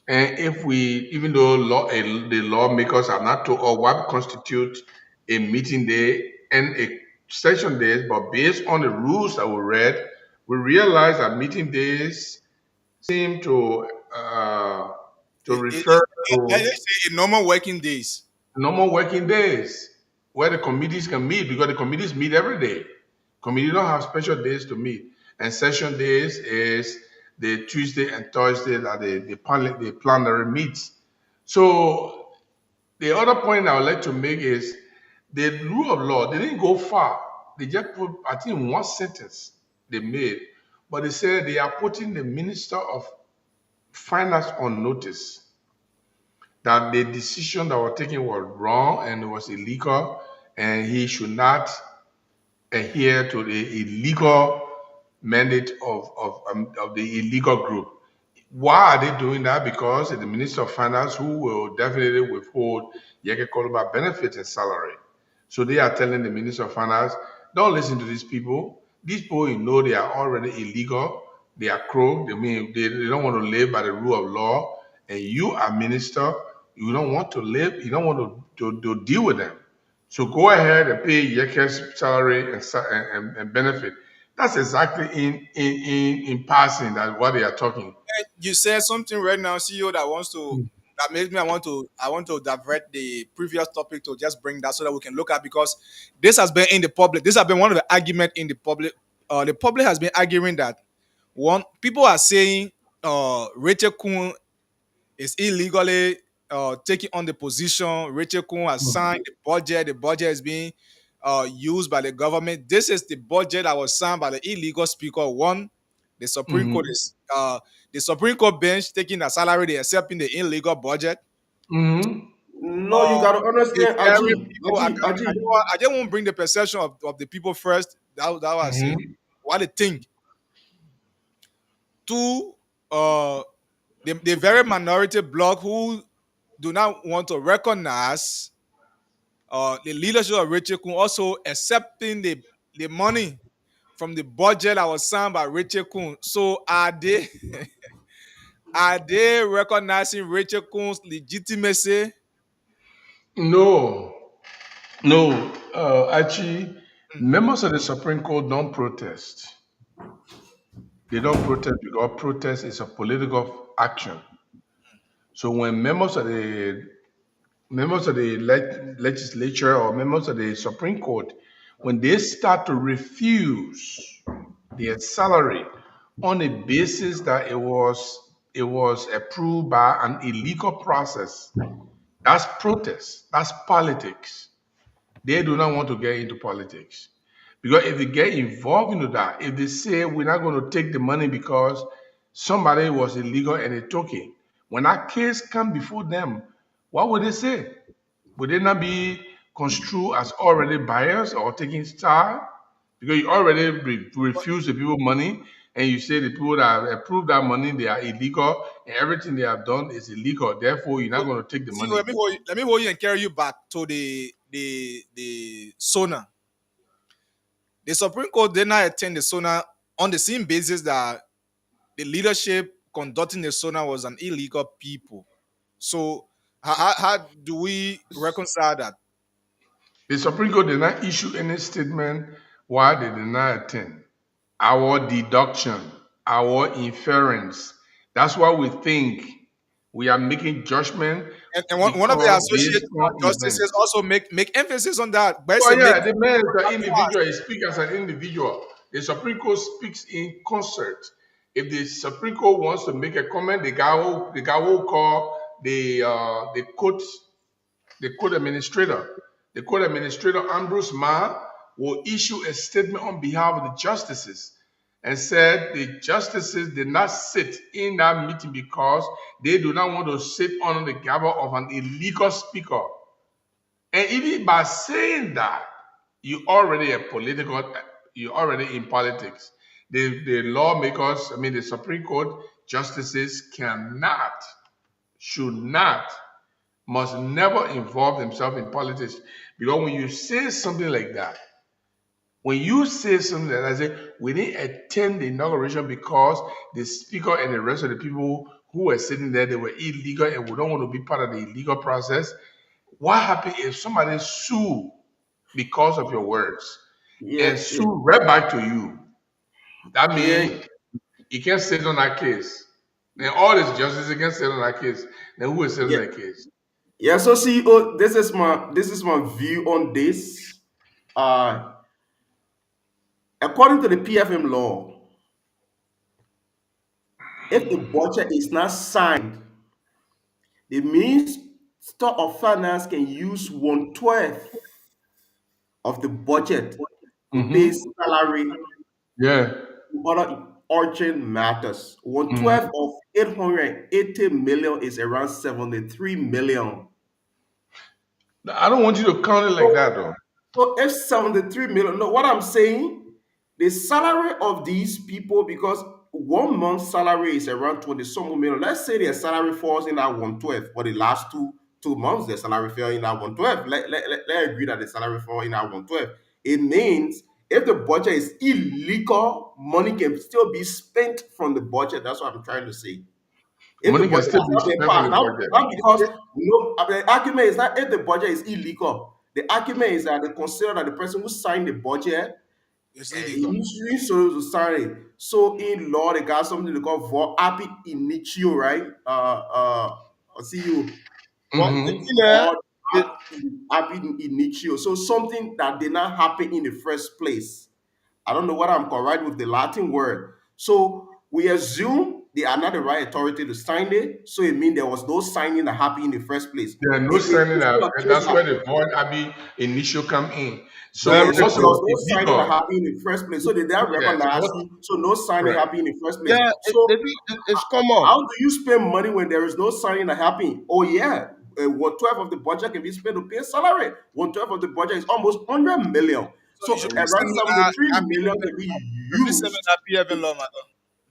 And if even though the lawmakers are not told what constitutes a meeting day and a session days, but based on the rules that we read, we realize that meeting days seem to refer Let's to say normal working days. normal working days where the committees can meet, because the committees meet every day. Committee don't have special days to meet, and session days is the Tuesday and Thursday that the plenary meets. So the other point I would like to make is the rule of law. They didn't go far. They just put, I think, one sentence they made, but they said they are putting the Minister of Finance on notice that the decision that was taken was wrong and it was illegal, and he should not adhere to the illegal mandate of the illegal group. Why are they doing that? Because it's the Minister of Finance who will definitely withhold Yeke Koluba benefits and salary. So they are telling the Minister of Finance, don't listen to these people. These people, you know, they are already illegal. They are crooked. They don't want to live by the rule of law. And you are minister. You don't want to live. You don't want to deal with them. So go ahead and pay Yeke's salary and benefit. That's exactly in passing that what they are talking. You said something right now, CEO, that makes me I want to divert the previous topic to just bring that so that we can look at, because this has been in the public. This has been one of the arguments in the public. The public has been arguing that people are saying Rachel Kuhn is illegally taking on the position. Rachel Kuhn has signed the budget. The budget is being used by the government. This is the budget that was signed by the illegal speaker. The Supreme Court is the Supreme Court bench taking the salary, they accepting the illegal budget. No, you gotta understand, I just won't bring the perception of the people first. That was what they think. Two, the very minority bloc who do not want to recognize the leadership of Richie Kun also accepting the money from the budget that was signed by Richie Kun. So are they are they recognizing Richie Kun's legitimacy? No, no. Actually, members of the Supreme Court don't protest. They don't protest because protest is a political action. So when members of the legislature or members of the Supreme Court, when they start to refuse their salary on a basis that it was approved by an illegal process, that's protest. That's politics. They do not want to get into politics. Because if they get involved into that, if they say we're not going to take the money because somebody was illegal and they took it, when that case come before them, what would they say? Would they not be construed as already biased or taking star? Because you already refuse the people money and you say the people that have approved that money, they are illegal and everything they have done is illegal. Therefore, you're not going to take the money. Let me hold you and carry you back to the SONA. The Supreme Court did not attend the SONA on the same basis that the leadership conducting the SONA was an illegal people. So how do we reconcile that? The Supreme Court did not issue any statement why they did not attend. Our deduction, our inference. That's why we think we are making judgment. And one of the associate justices also make emphasis on that. Oh yeah, the man is an individual. He speaks as an individual. The Supreme Court speaks in concert. If the Supreme Court wants to make a comment, the guy will call the court administrator. The court administrator, Ambrose Ma, will issue a statement on behalf of the justices and said the justices did not sit in that meeting because they do not want to sit under the gavel of an illegal speaker. And even by saying that, you're already in politics. The lawmakers, the Supreme Court justices should not, must never involve themselves in politics. Because when you say something like that, I say, we didn't attend the inauguration because the speaker and the rest of the people who were sitting there, they were illegal and we don't want to be part of the illegal process. What happens if somebody sue because of your words and sue right back to you? That means you can't sit on that case. Then all these justices can sit on that case. Then who will sit on that case? Yeah, so CEO, this is my view on this. According to the PFM law, if the budget is not signed, the Minister of Finance can use 1/12 of the budget to pay salary to other urgent matters. 1/12 of 880 million is around 73 million. I don't want you to count it like that, though. So if 73 million, no, what I'm saying, the salary of these people, because 1 month's salary is around 20-some million. Let's say their salary falls in that 1/12 for the last two months, their salary fell in that 1/12. Let's agree that the salary fell in that 1/12. It means if the budget is illegal, money can still be spent from the budget. That's what I'm trying to say. If money can still be spent from the budget. Not because the argument is that if the budget is illegal, the argument is that they consider that the person who signed the budget he's supposed to sign it. So in law, they got something they call vor ab initio, right? CEO. Ab initio. So something that did not happen in the first place. I don't know what I'm correct with the Latin word. So we assume they are not the right authority to sign it. So it means there was no signing that happened in the first place. There are no signing that, and that's where the vor ab initio come in. So there was no signing that happened in the first place. So they didn't recognize you. So no signing happened in the first place. Yeah, so it's common. How do you spend money when there is no signing that happened? Oh yeah, 1/12 of the budget can be spent to pay salary. 1/12 of the budget is almost 100 million. So around 73 million can be used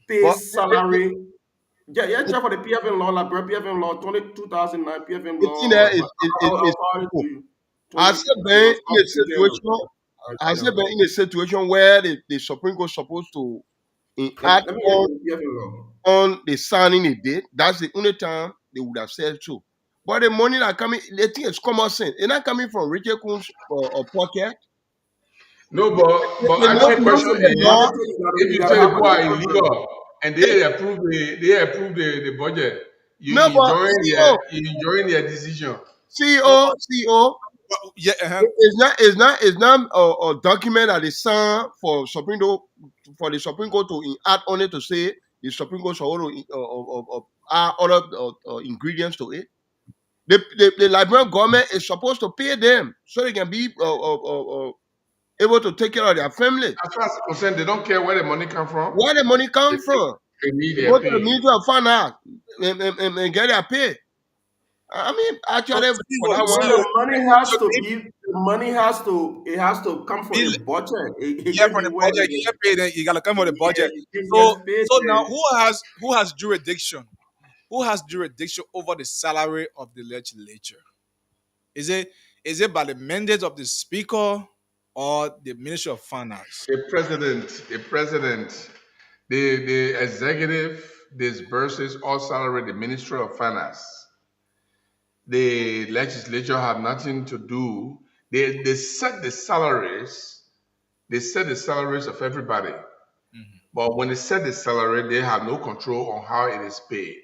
pay salary Yeah, check for the PFM law, like PFM law 2009, PFM The thing there law. is How far simple. to you? Has 20, it it been was in a up to January. situation? Has Yeah. it been in a situation where the Supreme Court supposed to add Let me hear the PFM law. on the signing a date? That's the only time they would have said so. But the money that coming, the thing is common sense. It's not coming from Richard Coons or pocket. No, but They know actually, the question is, law. if You you gotta tell have people are a contract. illegal and they approve the budget, No, but you enjoying their decision. CEO, Yeah, it's not a document that is signed for the Supreme Court to add on it to say the Supreme Court should add other ingredients to it. The Liberian government is supposed to pay them so they can be able to take care of their family. As far as I'm concerned, they don't care where the money come from. Where the money come from? They need They their go to the pay. Ministry of Finance and get their pay. I mean, actually, for that But one, the money has to come from the budget. It yeah, can't from be the where budget, you get paid, then you gotta come for the budget. it So, gets paid. now who has jurisdiction? Who has jurisdiction over the salary of the legislature? Is it by the mandate of the speaker or the Ministry of Finance? The president, the executive disburses all salary the Ministry of Finance. The legislature have nothing to do. They set the salaries. They set the salaries of everybody. But when they set the salary, they have no control on how it is paid.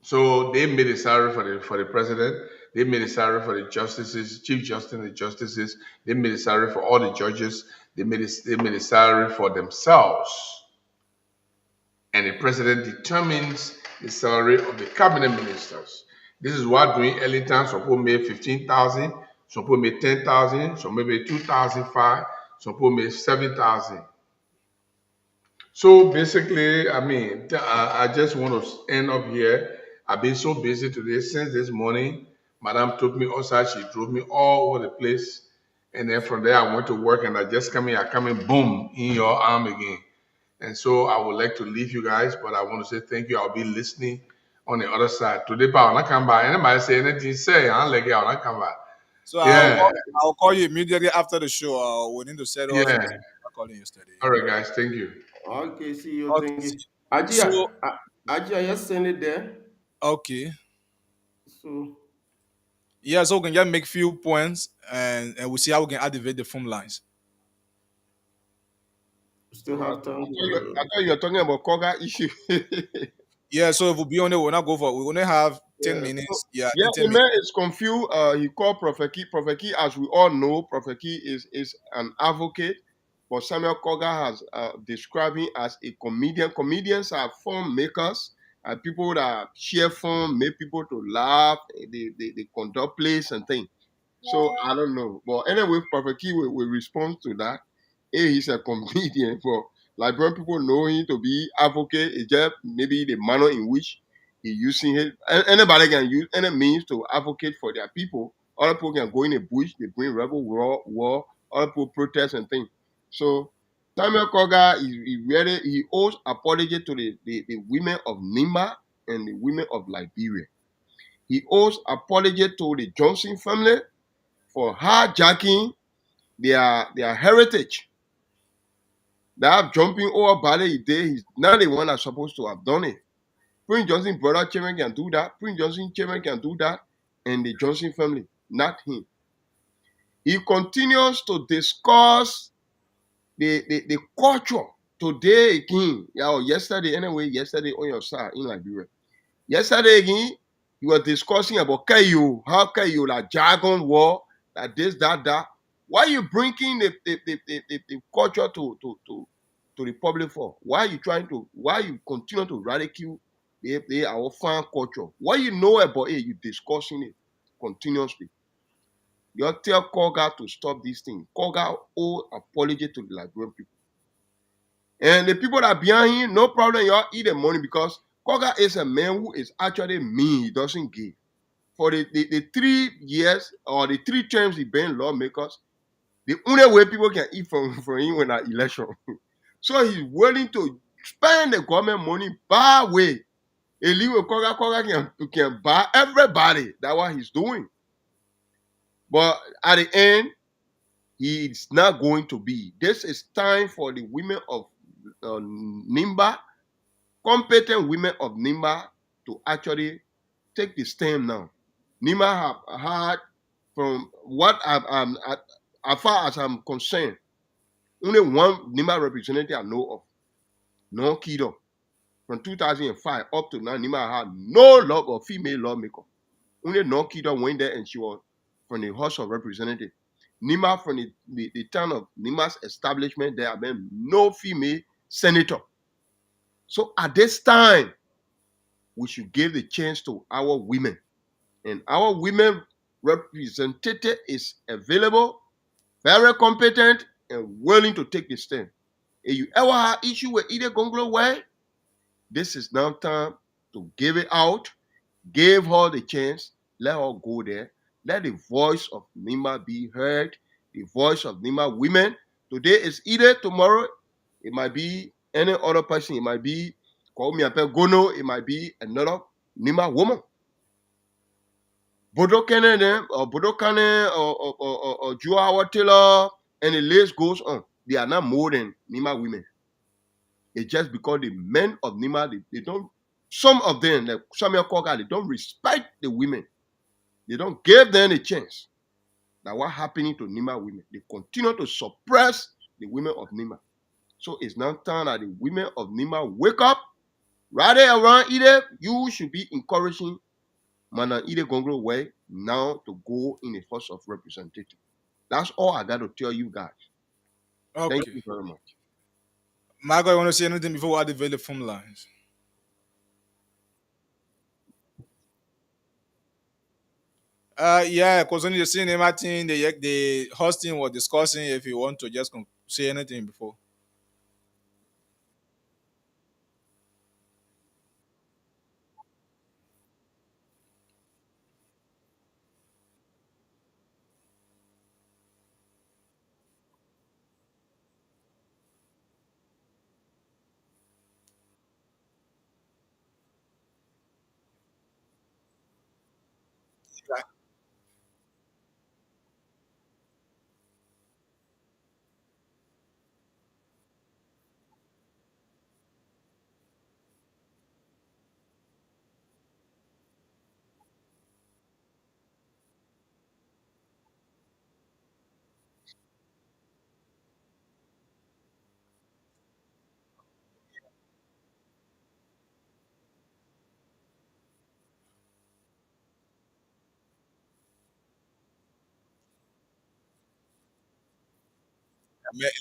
So they made a salary for the president. They made a salary for the justices, chief justice and the justices. They made a salary for all the judges. They made a salary for themselves. And the president determines the salary of the cabinet ministers. This is what doing early time. Some people made 15,000, some people made 10,000, some maybe 2,005, some people made 7,000. So basically, I mean, I just want to end up here. I've been so busy today since this morning. Madam took me outside. She drove me all over the place. And then from there, I went to work and I just come in, boom, in your arm again. And so I would like to leave you guys, but I want to say thank you. I'll be listening on the other side. Today, but when I come by, anybody say anything, say, I'll let you out. I come by. So Yeah. I'll call you immediately after the show. We need to settle. Yeah. I'll call you yesterday. All right, guys. Thank you. Okay, see you. Okay. Thank you. So- Ajia, I just send it there. Okay. So Yeah, so we can just make few points and we'll see how we can activate the phone lines. still have time. I thought you were talking about Koga issue. Yeah, so if we'll be on it, we'll not go for it. We're gonna have 10 minutes. Yeah, Yeah, 10 the minutes. man is confused. He called Prophet Key. Prophet Key, as we all know, Prophet Key is an advocate, but Samuel Koga has described him as a comedian. Comedians are fun makers, and people that share fun, make people to laugh. They conduct plays and things. So I don't know, but anyway, Prophet Key will respond to that. He's a comedian, but Liberian people know him to be advocate. It's just maybe the manner in which he using it. Anybody can use any means to advocate for their people. Other people can go in the bush, they bring rebel war. Other people protest and things. So Samuel Koga he owes apology to the women of Nimba and the women of Liberia. He owes apology to the Johnson family for hijacking their heritage. That jumping over Bale Day, he's not the one that's supposed to have done it. Prince Johnson brother Chairman can do that. Prince Johnson Chairman can do that. And the Johnson family, not him. He continues to discuss the culture today again. Yesterday on your side in Liberia. Yesterday again, he was discussing about Kayo, how Kayo, like jargon war, like this, that. Why are you bringing the culture to the public for? Why are you continue to ridicule our fan culture? What you know about it, you discussing it continuously. You tell Koga to stop this thing. Koga owe apology to the Liberian people. And the people that are behind him, no problem, y'all eat the money because Koga is a man who is actually mean. He doesn't give. For the 3 years or the 3 terms he been lawmakers, the only way people can eat from him when an election. So he's willing to spend the government money bad way. Eliwe Koga can buy everybody. That's what he's doing. But at the end, it's not going to be. This is time for the women of Nimba, competent women of Nimba, to actually take the stand now. Nimba have had, from what as far as I'm concerned, only one Nimba representative I know of, no Kido. From 2005 up to now, Nimba had no law or female lawmaker. Only no Kido went there and she was from the House of Representatives. Nima, from the time of Nima's establishment, there have been no female senator. So at this time, we should give the chance to our women. And our women representative is available, very competent, and willing to take the stand. If you ever have issue with either Gonglo way, this is now time to give it out. Give her the chance. Let her go there. Let the voice of Nima be heard. The voice of Nima women. Today is either, tomorrow it might be any other person. It might be Kwame Gono. It might be another Nima woman. Bodo Kane or Bodo Kane or Joao Taylor, and the list goes on. They are not more than Nima women. It's just because the men of Nima, they don't, some of them, like Samuel Koga, they don't respect the women. They don't give them a chance. Now what's happening to Nima women? They continue to suppress the women of Nima. So it's now time that the women of Nima wake up. Rather around Ide, you should be encouraging Mana Ide Gongro way now to go in the House of Representatives. That's all I got to tell you guys. Okay. Thank you very much. Margot, you want to say anything before I develop phone lines? Yeah, because when you're seeing everything, the hosting was discussing if you want to just say anything before.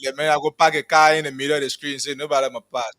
Let me I go park a car in the middle of the screen, say nobody my pass.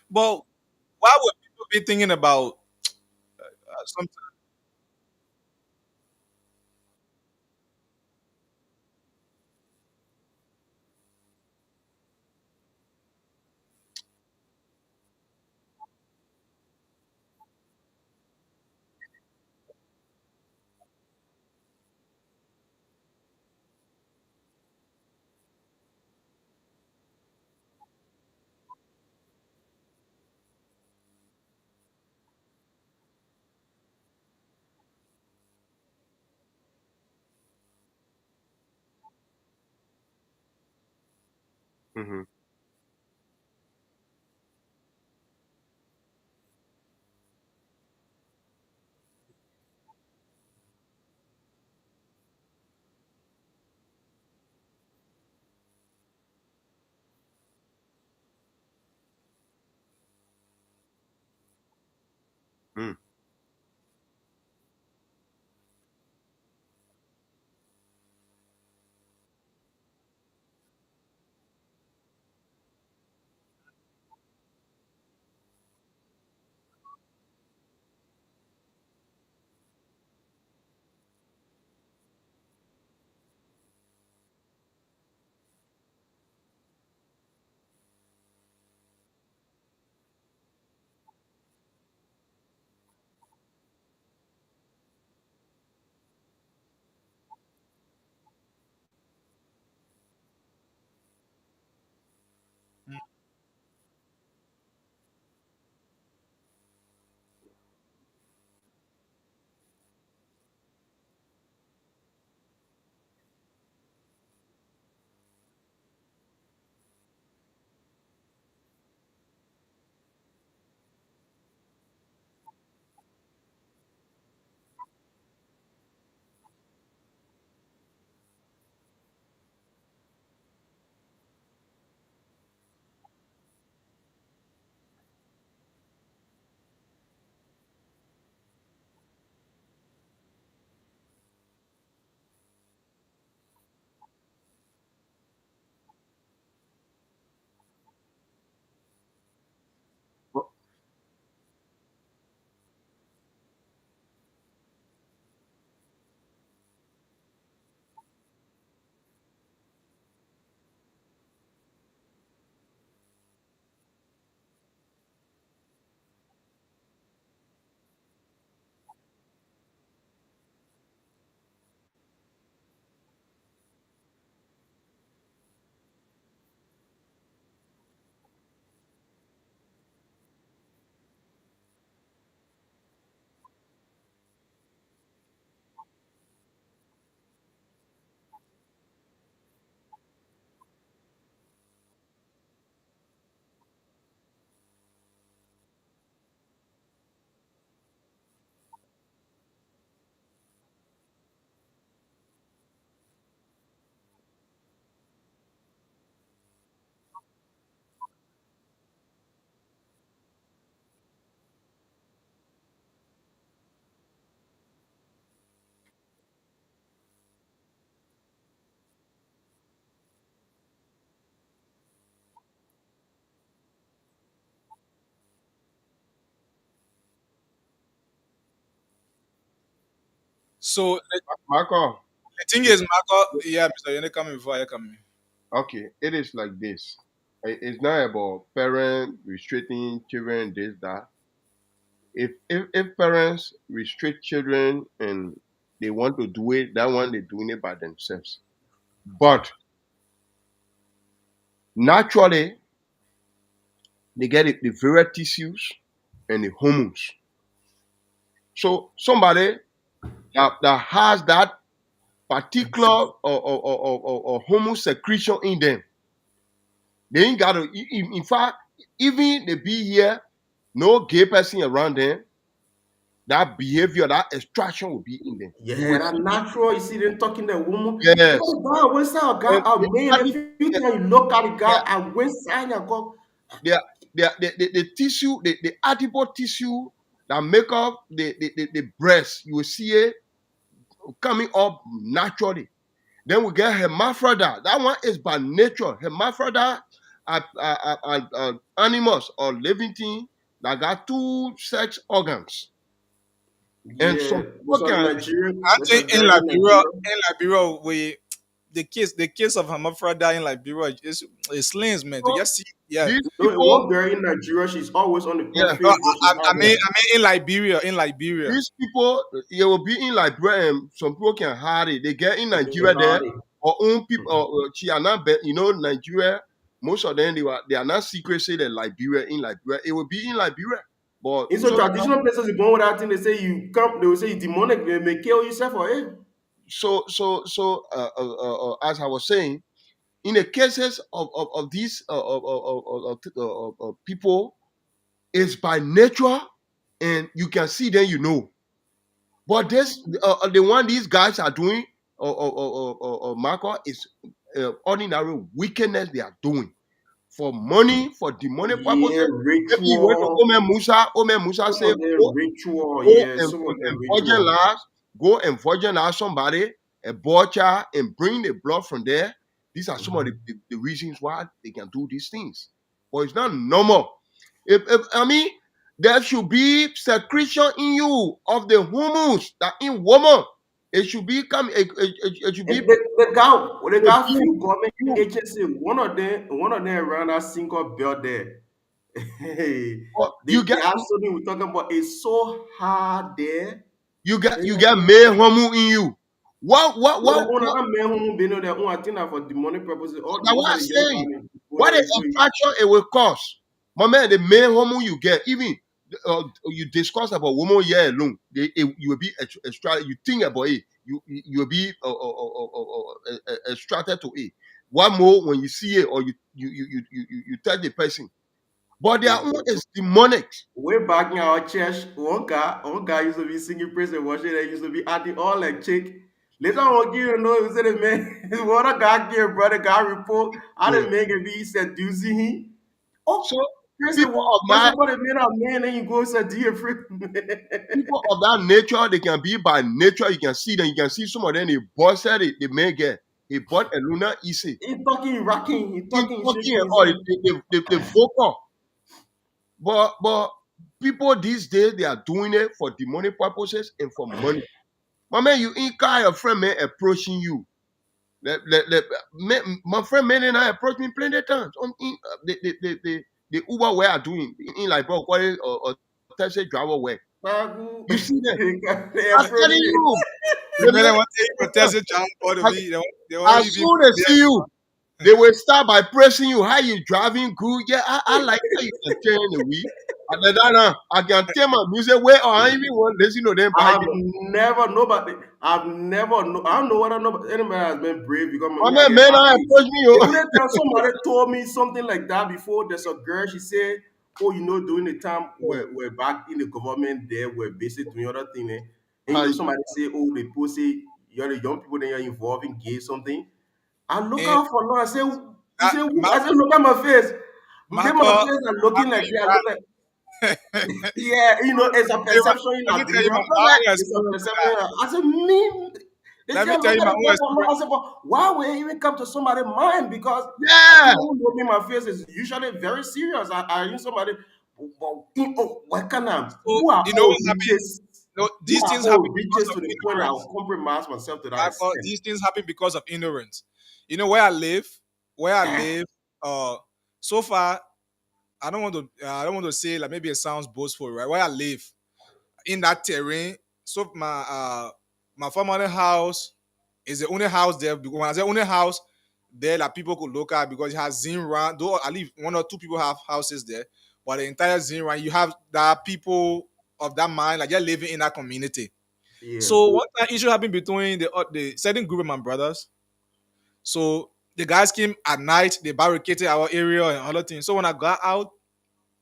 But why would people be thinking about something? Mm-hmm. Mm. So Marco. the thing is, Marco, yeah, Mr. Yene coming before I come in. Okay, it is like this. It's not about parents restricting children, this, that. If parents restrict children and they want to do it, that one they're doing it by themselves. But naturally, they get the various tissues and the hormones. So somebody that has that particular or hormone secretion in them, they ain't got to. In fact, even they be here, no gay person around them, that behavior, that extraction will be in them. Yeah, that natural. You see them talking the woman. Yes. Oh, God, what's that guy? A man, if you look at the guy, I went sign and go. The tissue, the adipose tissue that make up the breast, you will see it coming up naturally. Then we get hermaphrodite. That one is by nature. Hermaphrodite are animals or living things that got two sex organs. And some people can. I think in Liberia, the case of hermaphrodite in Liberia is slings, man. To just see, yeah. These people, girl in Nigeria, she's always on the Yeah. No, I mean in Liberia. These people, they will be in Liberia, and some people can hide it. They get in Nigeria there, or own people, or she are not, Nigeria. Most of them they are not secret. Say that Liberia in Liberia, it will be in Liberia. But in some traditional places, you go with that thing. They say you come. They will say you demonic. They may kill yourself for it. So, as I was saying, in the cases of these people, it's by nature, and you can see them, you know. But this, the one these guys are doing, Marco, is ordinary wickedness they are doing for money, for demonic purposes. If you went to Omer Musa say, go and virgin out somebody, a butcher, and bring the blood from there. These are some of the reasons why they can do these things. But it's not normal. I mean, there should be secretion in you of the hormones that in woman. It should be it should be the guy few government agency. One of them around that single belt there. Hey, you get absolutely we're talking about it's so hard there. You get male hormone in you. What I think that for demonic purposes. Now what I'm saying, what the infraction it will cost? My man, the male hormone you get, even you discuss about woman year alone, you will be extra. You think about it, you will be extracted to it. One more when you see it or you tell the person, but their own is demonic. Way back in our church, one guy used to be singing praise and worship. They used to be acting all like chick. Later on, you know, he said, man, what a guy gave brother guy report. I didn't make it be seducing him. Oh, so people of that man, and you go seduce people of that nature, they can be by nature. You can see them. You can see some of them. They bought it. They may get. He bought a Luna easy. He talking rocking. He talking the vocal. But people these days they are doing it for demonic purposes and for money. My man, you ain't got your friend man approaching you. My friend man and I approach me plenty of times. The Uber way are doing in like bro, what is or taxi driver way. You see them? I'm telling you. As soon as they see you, they will start by pressing you. How you driving good? Yeah, I like how you can turn the wheel. I can tell my music where or I even want listen to them. I don't know whether anybody has been brave because man, I approach me. Somebody told me something like that before. There's a girl, she said, oh, you know, during the time we're back in the government there, we're basically doing other things. And you know, somebody say, oh, they post say you're the young people that you're involved in gay something. I look out for long. I say, look at my face. Look at my face and looking like that. Yeah, you know, it's a perception. It's a perception. I said, me. Let me tell you my own experience. I said, why would I even come to somebody's mind? Because who know me, my face is usually very serious. I use somebody. What kind of? Who are you know what happened? No, these You things are happen all because riches of to the point ignorance. I'll compromise myself to that Because extent. these things happen because of ignorance. You know where I live? So far, I don't want to say, like, maybe it sounds boastful, right? Where I live in that terrain, so my former house is the only house there. Because when I say only house there that people could look at, because it has Zinran, though at least one or two people have houses there, but the entire Zinran, you have that people of that mind, like, they're living in that community. Yeah. So what that issue happened between the certain group of my brothers. So the guys came at night, they barricaded our area and other things. So when I got out,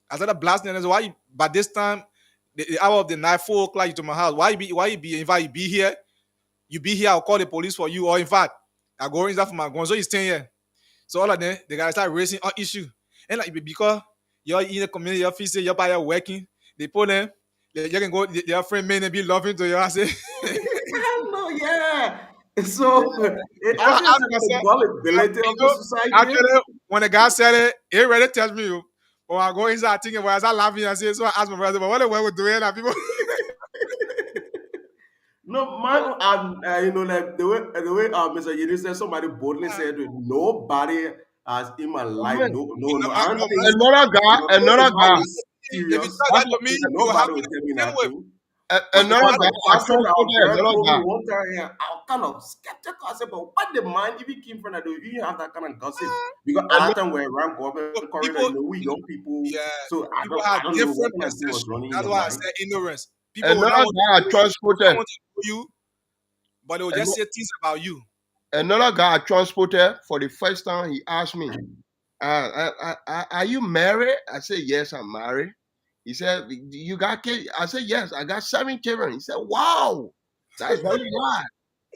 I started blasting and I said, why you, by this time, the hour of the night, 4 o'clock, you to my house. Why you be, in fact, you be here, I'll call the police for you. Or in fact, I go inside for my gun. So you staying here. So all of them, the guys start raising an issue. And like, because you're in the community, your office, you're by your working, they put them, you can go, their friend may be loving to you. I say, No, yeah. So it I actually asked is the myself, gullibility of the society. actually, when the guy said it, he ready tells me, but when I go inside thinking, well, I start laughing and say, so I asked my brother, but what the way we're doing that people? No, man, you know, like the way Mr. Yeri said, somebody boldly said, nobody has in my life, no. I don't think Another guy, another guy is serious. If you tell that to me, you have Nobody will to tell me the same way. nothing. another guy, I Pastor told our you girl another told me guy. one time, yeah, I was kind of skeptical. I said, but what the mind if you came from that, you have that kind of gossip? Because at that time we're around government corridor, you know, we young people. Yeah, So people I have don't know what different kind of thing was perception. running in That's your why I mind. said ignorance. People will Another not guy I transported. want to know you, but they will just say things about you. Another guy I transported for the first time. He asked me, "Are you married?" I said, "Yes, I'm married." He said, "You got kids?" I said, "Yes, I got 7 children." He said, "Wow, that's very good.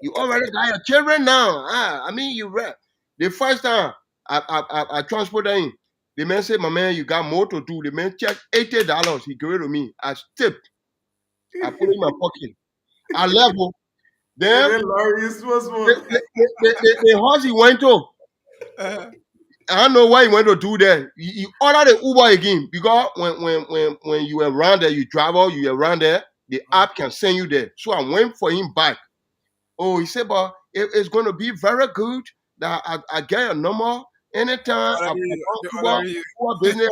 You already got your children now." I mean, you read. The first time I transported him, the man said, "My man, you got more to do." The man checked $80. He gave it to me as tip. I put it in my pocket. I left. Then the horse he went to, I don't know why he went to do that. He ordered the Uber again because when you were around there, you travel, you were around there, the app can send you there. So I went for him back. Oh, he said, but it's going to be very good that I get your number anytime I Uber business,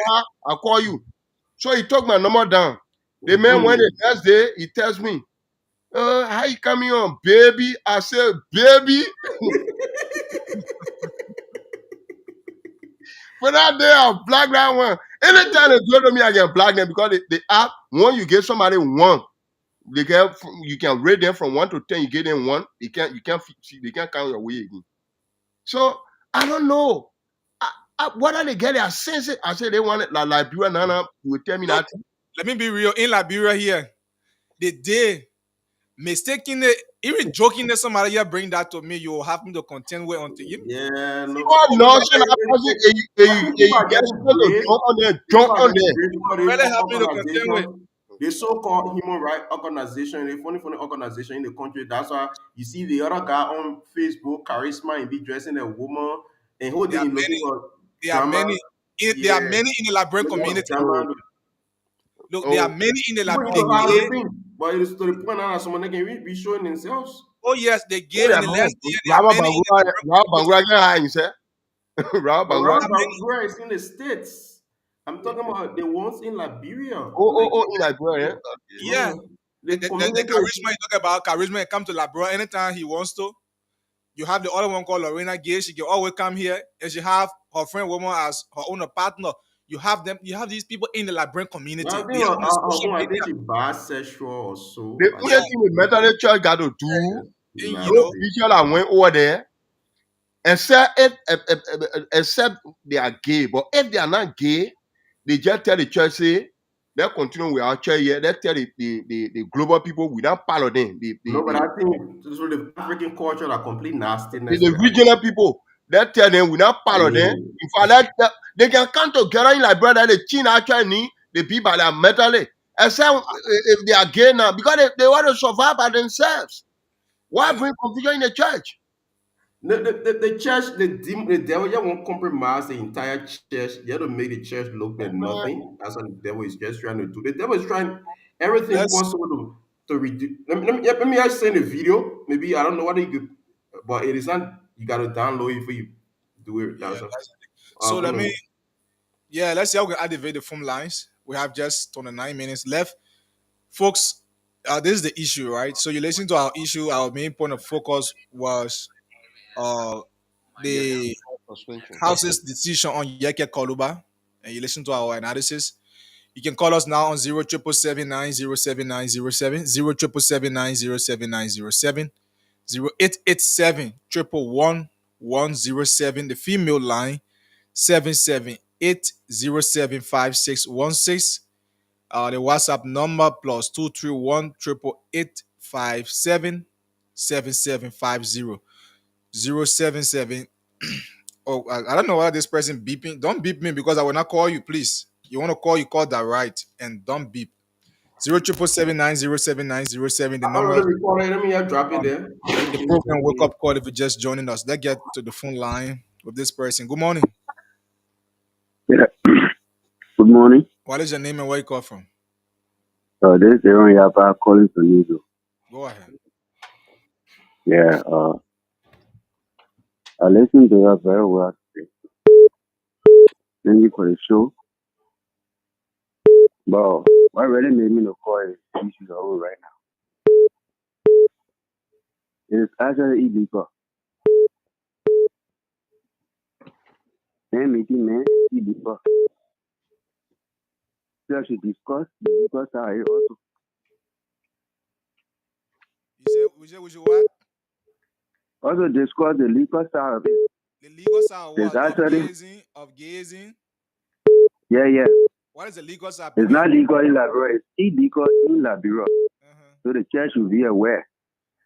I call you. So he took my number down. The man went the next day, he tells me, how you coming on, baby? I said, baby. For that day, I'll block that one. Anytime they do to me, I can block them because the app, when you give somebody 1, you can rate them from 1 to 10. You give them 1, they can't count your way again. So I don't know. What are they getting? I sense it. I say they want it like Liberia. Nana, you will tell me that. Let me be real. In Liberia here, the day mistakenly, even jokingly, somebody here bring that to me, you will have me to contend with until you. Yeah, no. Jump on there. Really help me to contend with. The so-called human rights organization, a funny organization in the country. That's why you see the other guy on Facebook, Charisma, and be dressing a woman and holding looking for there are many. There are many in the Liberian community. Look, there are many in the Liberian. But it is to the point now that someone can be showing themselves. Oh yes, they gave and the lesbian. Robert Bangura is in the States. I'm talking about the ones in Liberia. In Liberia. Yeah. The Charisma you talk about, Charisma come to Liberia anytime he wants to. You have the other one called Lorena Gay. She can always come here, and she have her friend woman as her own partner. You have them. You have these people in the Liberian community. I think she's bisexual or so. The only thing the Methodist Church got to do, preacher that went over there, except they are gay. But if they are not gay, they just tell the church, say, they continue with our church here. They tell the global people we don't follow them. But I think the African culture are complete nastiness. The regional people, they tell them we don't follow them. In fact, they can come together in like brother, the chin actually, the people that are mentally. Except if they are gay now, because they want to survive by themselves. Why bring confusion in the church? The church, the devil just won't compromise the entire church. They have to make the church look like nothing. That's what the devil is just trying to do. The devil is trying everything possible to to reduce. Let me just send a video. Maybe I don't know what you could, but it is not. You gotta download it for you do it. Yeah. That's a, So let hold me, on. let's see how we can activate the phone lines. We have just 29 minutes left. Folks, this is the issue, right? So you listen to our issue. Our main point of focus was the Suspension. House's decision on Yeke Koluba, and you listen to our analysis. You can call us now on 07779079070, 07779079070, 0887 the female line, 778075616. The WhatsApp number plus 231 7750 077. Oh, I don't know why this person beeping. Don't beep me because I will not call you, please. You want to call, you call that right, and don't beep. 07779079070. The I number. already recorded. Let me just drop it there. The program Wake Up Call if you're just joining us. Let's get to the phone line with this person. Good morning. Yeah. Good morning. What is your name and where you call from? This is Aaron Yapa calling from Nizo. Go ahead. Yeah. I listened to you very well today. Thank you for the show. But what really made me to call is issues over right now. It is actually illegal. Meeting man illegal. So I should discuss the legal side also. You say we should what? Also discuss the legal side of it. The legal side of It's what? actually, Of gazing? yeah. What is the legal side? It's not legal in Liberia. It's illegal in Liberia. So the church should be aware.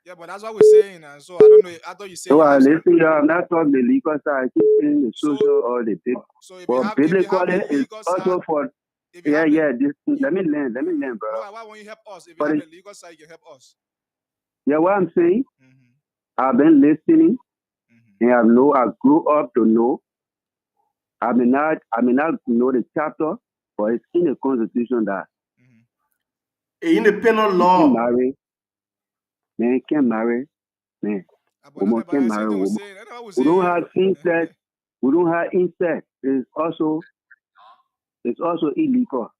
Yeah, but that's what we're saying. And so I don't know. I thought you said. So I listen, I'm not talking the legal side. I keep saying the social or the people. But biblically, it's also for. Yeah. Let me learn, bro. No, why won't you help us? If you have the legal side, you can help us. Yeah, what I'm saying, I've been listening, and I grew up to know. I may not know the chapter, but it's in the Constitution that in the penal law, man can't marry, woman can't marry woman. We don't have incest. We don't have incest. It's also illegal.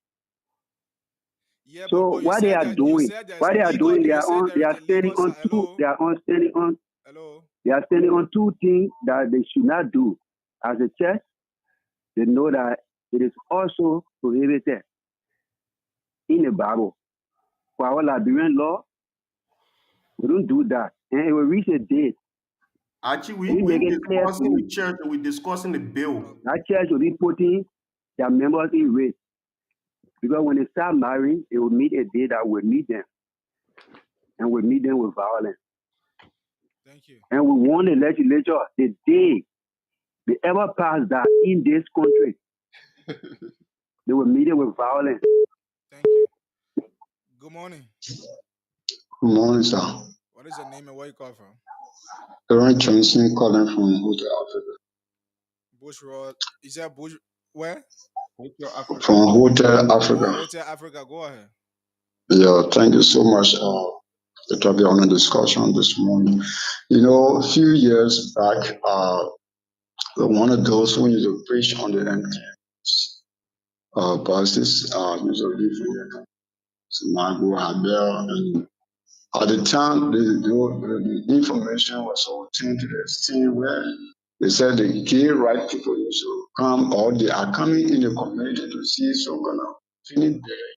Yeah, so what they are doing, they are standing on two things that they should not do. As a church, they know that it is also prohibited in the Bible. For our Liberian law, we don't do that. And it will reach a date. Actually, we're discussing the church and we're discussing the bill. That church will be putting their members in risk. Because when they start marrying, it will meet a day that will meet them. And will meet them with violence. Thank you. And we want the legislature, the day they ever pass that in this country, they will meet it with violence. Thank you. Good morning. Good morning, sir. What is your name and where you call from? Aaron Johnson calling from Hotel Africa. Bush Road. Is that Bush? Where? From Hotel Africa. Oh, Hotel Africa. Go ahead. Yeah, thank you so much for having on a discussion this morning. You know, a few years back, one of those who used to preach on the MTS buses, used to live in Samago, Habel, and at the time, the information was obtained to the extent where they said the gay right people used to come, or they are coming in the community to see some kind of feeling better.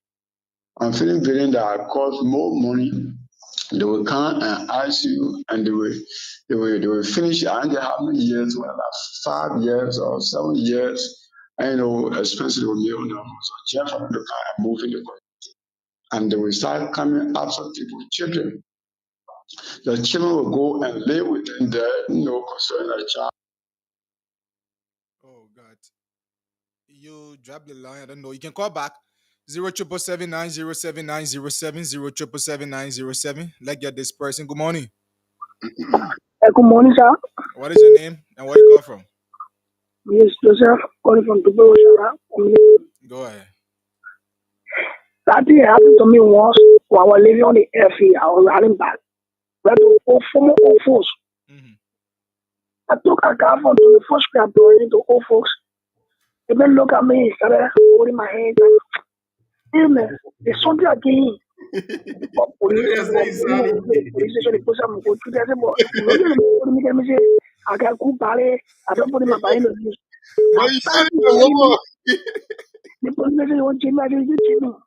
And feeling better that cost more money. They will come and ask you, and they will finish. I don't know how many years, well, like 5 years or 7 years. I know, especially when you're on the Jeff from the car and moving the community, and they will start coming after people's children. The children will go and live within there, concerning a child. Oh God. You drop the line. I don't know. You can call back 07779079070, 0777907. Let's get this person. Good morning. Good morning, sir. What is your name and where you call from? Yes, Joseph, calling from Dubai. Go ahead. That thing happened to me once when I was living on the airfield. I was riding back. Went to former old folks. I took a car from the first grab into old folks. They then look at me and started holding my hand. Hey man, there's something again. Police station, they put some good to that. I got good ballet. I don't put in my body in the news. But you said it one more. The police station won't change my video.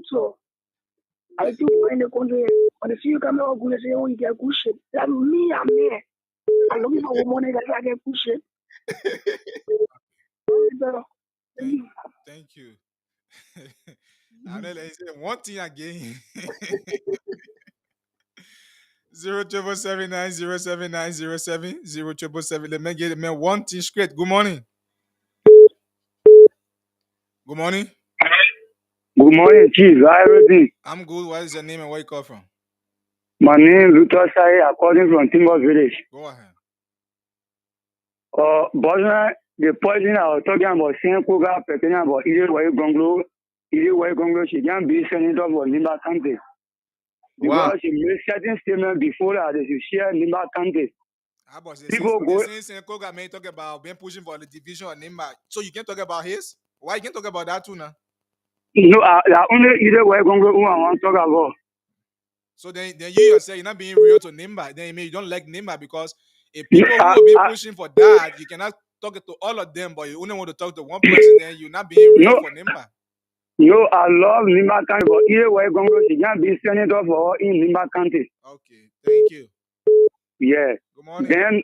So I do find the country. When they see you come out, they say, oh, you get good shit. That me, I'm there. I'm looking for woman that I get good shit. Thank you. I know they say one thing again. 0777907907077. Let me get it, man. One thing straight. Good morning. Good morning. Good morning, Chief. How everything? I'm good. What is your name and where you come from? My name is Victor Sai, according from Timber Village. Go ahead. But the poison I was talking about, Saint Koga, pertaining about Ile Gonglo, she can be senator for Nimba County. Because she made certain statements before that they should share Nimba County. People go. Saint Koga may talk about being pushing for the division of Nimba. So you can talk about his? Why you can talk about that too now? No, only Ile Gonglo who I want to talk about. So then you yourself, you're not being real to Nimba. Then you don't like Nimba because if people who have been pushing for that, you cannot talk to all of them, but you only want to talk to one person, then you're not being real for Nimba. No, I love Nimba County, but either way, Congo, she can be senator for in Nimba County. Okay, thank you. Yeah. Good morning. Then.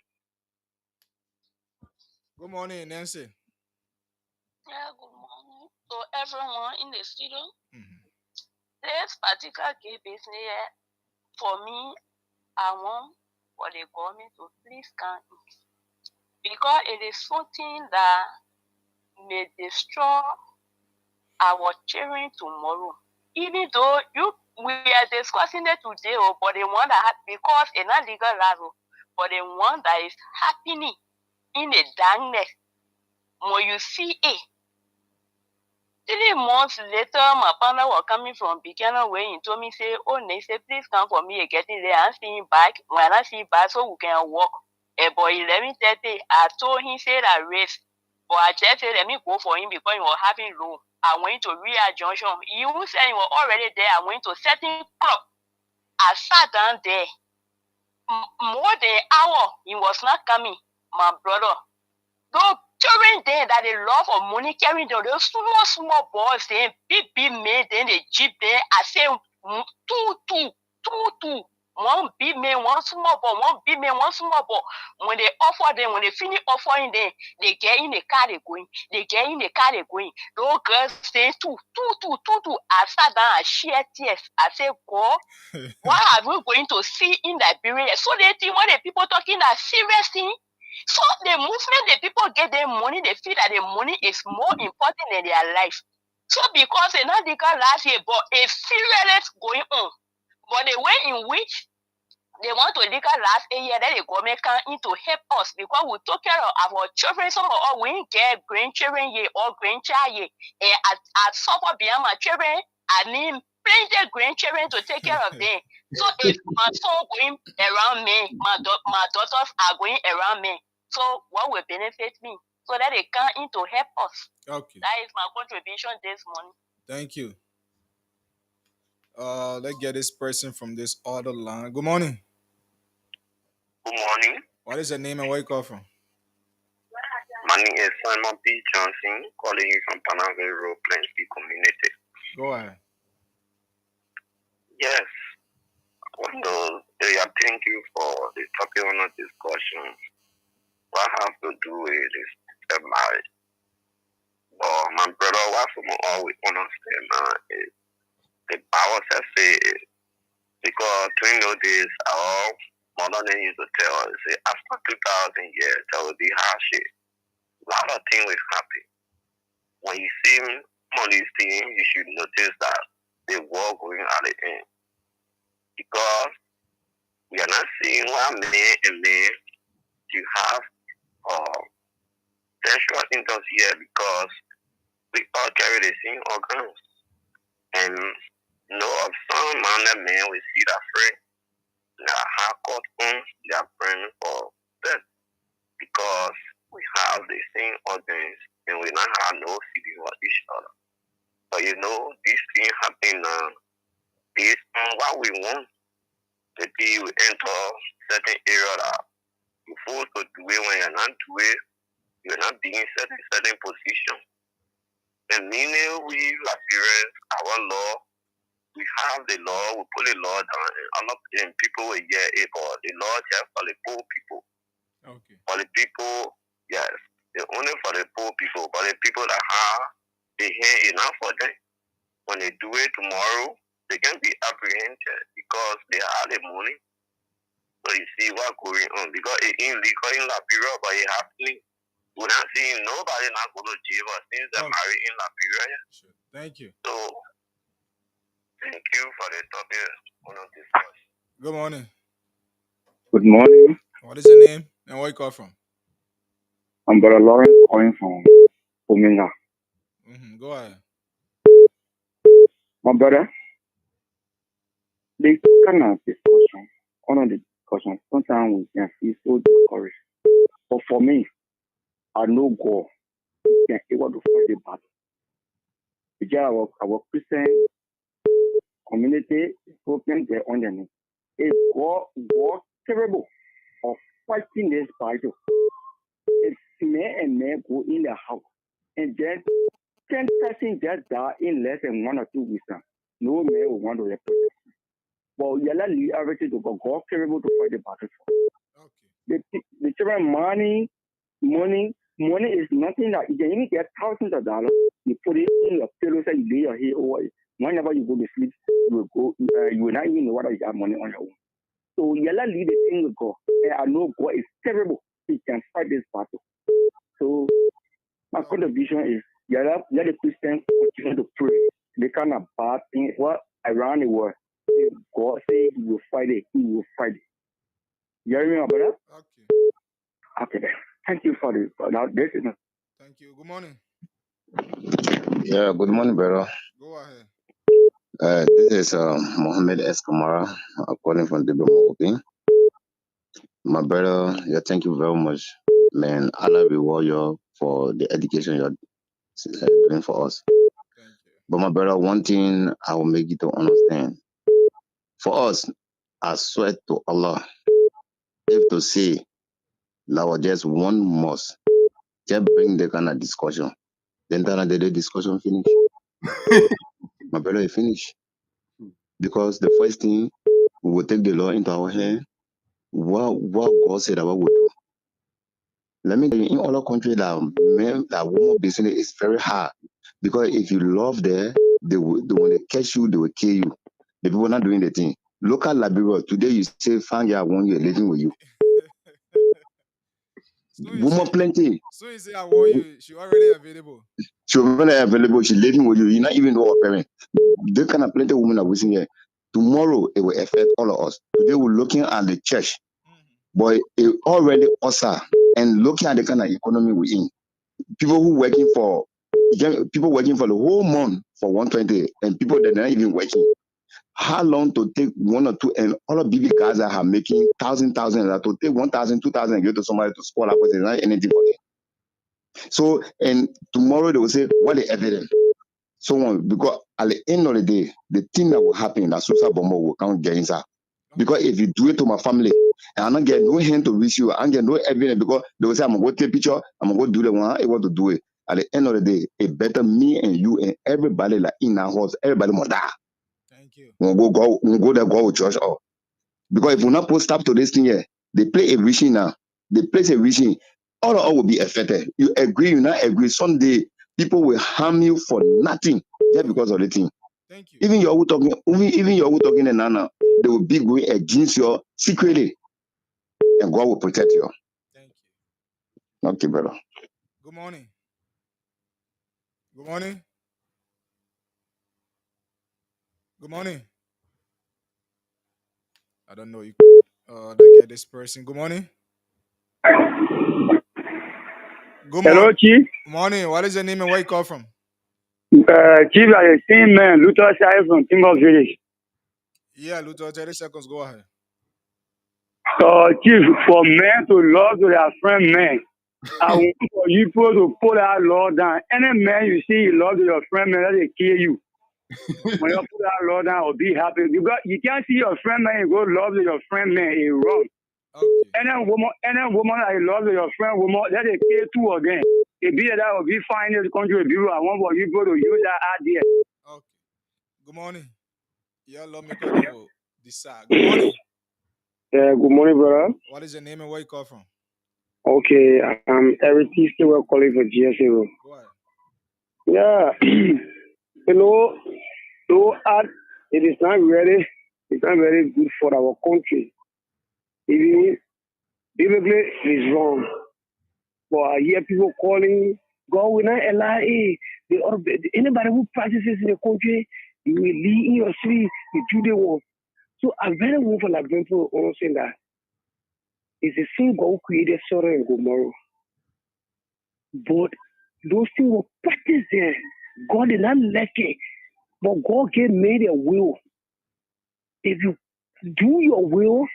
Good morning, Nancy. Yeah, good morning to everyone in the studio. This particular case business, for me, I want for the government to please can it. Because it is something that may destroy our children tomorrow. Even though we are discussing it today, but the one that because it's not legal level, but the one that is happening in the darkness, when you see it. 3 months later, my partner was coming from Buchanan way. He told me, say, oh, they say, please come for me. Getting there. I'm seeing back. When I see back, so we can walk. But 11:30, I told him, say that race. But I just said, let me go for him because he was having low. I went to Ria Junction. He said he was already there. I went to certain club. I sat down there. More than an hour, he was not coming. My brother. Those children there that they love for money carrying them, those small boys, then big men, then the jeep there. I say two. One big man, one small boy, one big man, one small boy. When they offer them, when they finish offering them, they get in the car, they're going. They get in the car, they're going. Those girls say two. I sat down, I shed tears. I say, God, what are we going to see in Liberia? So they think when the people talking that serious thing. So the movement, the people get their money, they feel that the money is more important than their life. So because they not declared last year, but a serious going on. But the way in which they want to declare last year, that the government come in to help us because we took care of our children. Some of us we get grandchildren here or grandchild here. And I suffer behind my children. I need plenty of grandchildren to take care of them. So if my son going around me, my daughters are going around me. So what will benefit me? So that they come in to help us. Okay. That is my contribution this morning. Thank you. Let's get this person from this other line. Good morning. Good morning. What is your name and where you call from? My name is Simon P. Johnson, calling you from Panaville Road, Plains community. Go ahead. Yes. Thank you for the topic on the discussion. What I have to do with this marriage. But my brother, what from all we understand now is the powers that say because during those days, our mother then used to tell us, say, after 2,000 years, there will be hardship. A lot of things will happen. When you see all these things, you should notice that the war going at the end. Because we are not seeing one man and man to have sexual intercourse here because we all carry carry the same organs. And know of some man that man we see that friend. Now high court owns their friend for death because we have the same organs and we not have no feeling for each other. But you know, these things happen based on what we want. The day we enter certain area that you forced to do it when you're not doing it, you're not being certain position. And meaning we Liberians, our law, we have the law, we put the law down, and people will hear it, but the law just for the poor people. Okay. For the people, yes, it's only for the poor people, but the people that have the hand enough for them, when they do it tomorrow, they can be apprehended because they have the money. So you see what's going on, because it ain't legal in Liberia, but it happening. We're not seeing nobody not go to jail since they're married in Liberia. Yeah. Sure. Thank you. So, thank you for the topic on this question. Good morning. Good morning. What is your name and where you call from? I'm Brother Lawrence calling from Ominga. Go ahead. My brother, the kind of discussion, one of the discussions, sometimes we can feel so discouraged. But for me, I know God can able to fight the battle. Because our Christian community is broken their underneath. If God terrible of fighting this battle, if men and men go in the house and then 10 persons just die in less than 1 or 2 weeks, no man will want to represent. But yalla leave everything to God. God terrible to fight the battle for. The children money is nothing that you can even get thousands of dollars. You put it in your pillow, say you lay your head over it. Whenever you go to sleep, you will not even know whether you got money on your own. So yalla leave the thing with God. And I know God is terrible. He can fight this battle. So my contribution is let the Christians continue to pray. The kind of bad things around the world. If God say he will fight it, he will fight it. You hear me, my brother? Okay then. Thank you for this. Thank you. Good morning. Yeah, good morning, brother. Go ahead. This is Mohammed Eskamara, calling from Dibomogopin. My brother, thank you very much, man. Allah reward you for the education you're doing for us. But my brother, one thing I will make you to understand. For us, I swear to Allah, if to say that was just one must, just bring the kind of discussion. Then the discussion finish. My brother, it finish. Because the first thing, we will take the law into our hand. What God said about would do. Let me tell you, in other countries, that woman business is very hard. Because if you love them, when they catch you, they will kill you. The people not doing the thing. Look at Liberia. Today you say, find your one year living with you. Woman plenty. So you say I want you, she already available. She already available, she living with you. You not even know her parent. They kind of plenty of women are waiting here. Tomorrow it will affect all of us. Today we're looking at the church. But it already also and looking at the kind of economy we're in. People working for the whole month for 120 and people that are not even working. How long to take 1 or 2 and all the big guys that are making thousand to take 1,000, 2,000 and go to somebody to score up because there's not anything for them. So and tomorrow they will say what the evidence. So on because at the end of the day, the thing that will happen that Susa Bombo will come get inside. Because if you do it to my family, and I'm not getting no hand to reach you, I'm getting no evidence because they will say, I'm going to go take a picture, I'm going to go do the one, I'm able to do it. At the end of the day, it better me and you and everybody like in our house, everybody must die. Thank you. We'll go there, go to church. Because if we not put stop to this thing here, they play a vision now. They place a vision, all will be affected. You agree, you not agree. Someday, people will harm you for nothing just because of the thing. Thank you. Even you're talking and Nana, they will be going against you secretly. And God will protect you. Thank you. Okay, brother. Good morning. Good morning. Good morning. I don't know you. Don't get this person. Good morning. Good Hello, morning. Chief. Morning. What is your name and where you call from? Chief, I the same man, Luther Shai from Timber Village. Yeah, Luther, 30 seconds. Go ahead. Chief, for men to love to their friend men, I want for you people to put that law down. Any man you see you love to your friend man, they kill you. When you put that law down, or be happy. You can't see your friend man and go love to your friend man. It's wrong. Any woman that you love to your friend woman, let it kill two of them. It be that will be fine in the country. I want for you people to use that idea. Okay. Good morning. Yeah, lawmaker will decide. Good morning. Good morning, brother. What is your name and where you call from? Okay, I'm Eric Stewart calling for GSA. Go ahead. Yeah, you know, it is not really, it's not very good for our country. Even biblically, it is wrong. But I hear people calling, God will not allow anybody who practices in the country, you will leave in your city, you do the work. So I very want for like people saying that it's a sin God created Sodom and Gomorrah. But those things were practiced there. God did not like it. But God made a will. If you do your will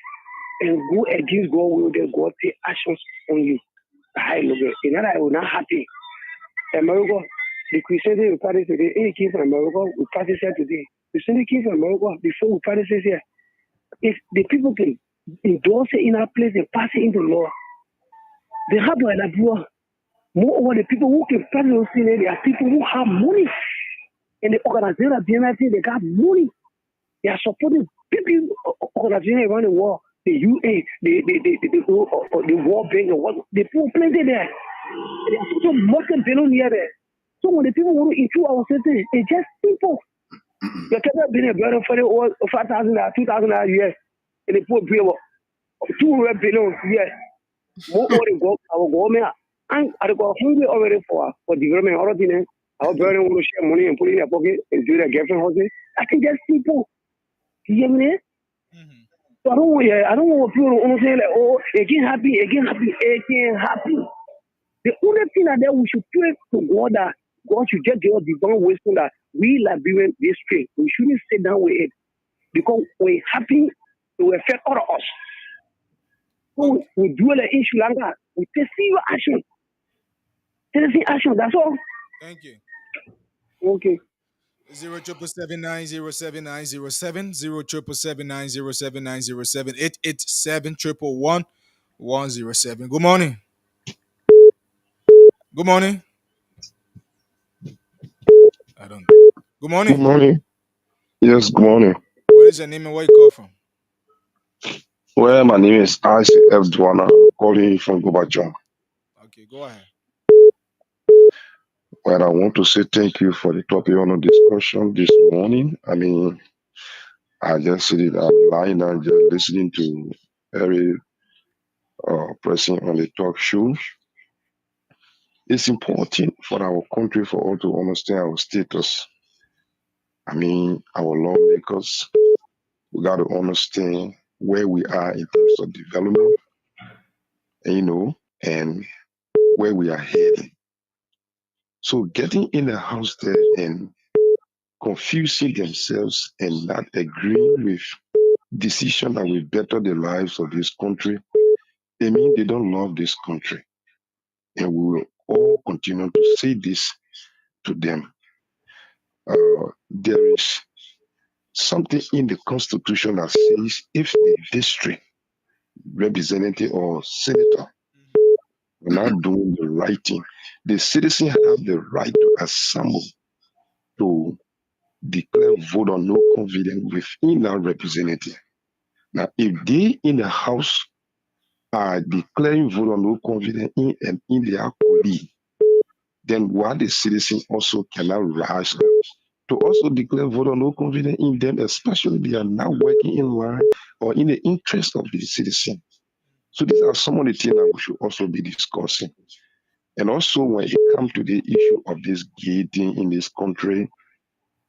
and go against God's will, then God take actions on you. I love it. In that I will not happy. America, the Christianity we practice today, any came from America, we practice here today. The Christianity came from America before we practice it here. If the people can endorse it in our place and pass it into law, they have a poor. Moreover, the people who can practice those things, they are people who have money. And the organization behind that, they got money. They are supporting people organizations around the world. The UA, the World Bank, the people plenty there. They are such a multi-billionaire there. So when the people want to improve our system, it's just simple. You can't be a brother for the $5,000, $2,000 US, and they put bill $200 billion US. More our government, and I got hungry already for development. All of them, our brother want to share money and put it in their pocket and do their girlfriend housing. I think that's simple. You hear me? So I don't want people to say like, oh, again happy. The only thing that we should pray to God that God should just give us divine wisdom that we Liberians this straight. We shouldn't sit down with it because we're happy, it will affect all of us. So we do it in Sri Lanka. We take serious action. That's all. Thank you. Okay. 07779079070 07779079070 887-111-107. Good morning. Good morning. I don't know. Good morning. Good morning. Yes, good morning. What is your name and where you call from? Well, my name is Isaac F. Dwana, calling from Gobacha. Okay, go ahead. Well, I want to say thank you for the topic on the discussion this morning. I mean, I just said it, I'm lying and just listening to every person on the talk show. It's important for our country for us to understand our status. I mean, our lawmakers, we got to understand where we are in terms of development, and where we are heading. So getting in the house there and confusing themselves and not agreeing with decision that will better the lives of this country, they mean they don't love this country. And we will all continue to say this to them. There is something in the Constitution that says if the district representative or senator are not doing the right thing, the citizens have the right to assemble to declare vote on no confidence within that representative. Now, if they in the House are declaring vote on no confidence in their colleague, then why the citizens also cannot rise up to also declare vote on no confidence in them, especially if they are not working in line or in the interest of the citizen. So these are some of the things that we should also be discussing. And also when it comes to the issue of this gay thing in this country,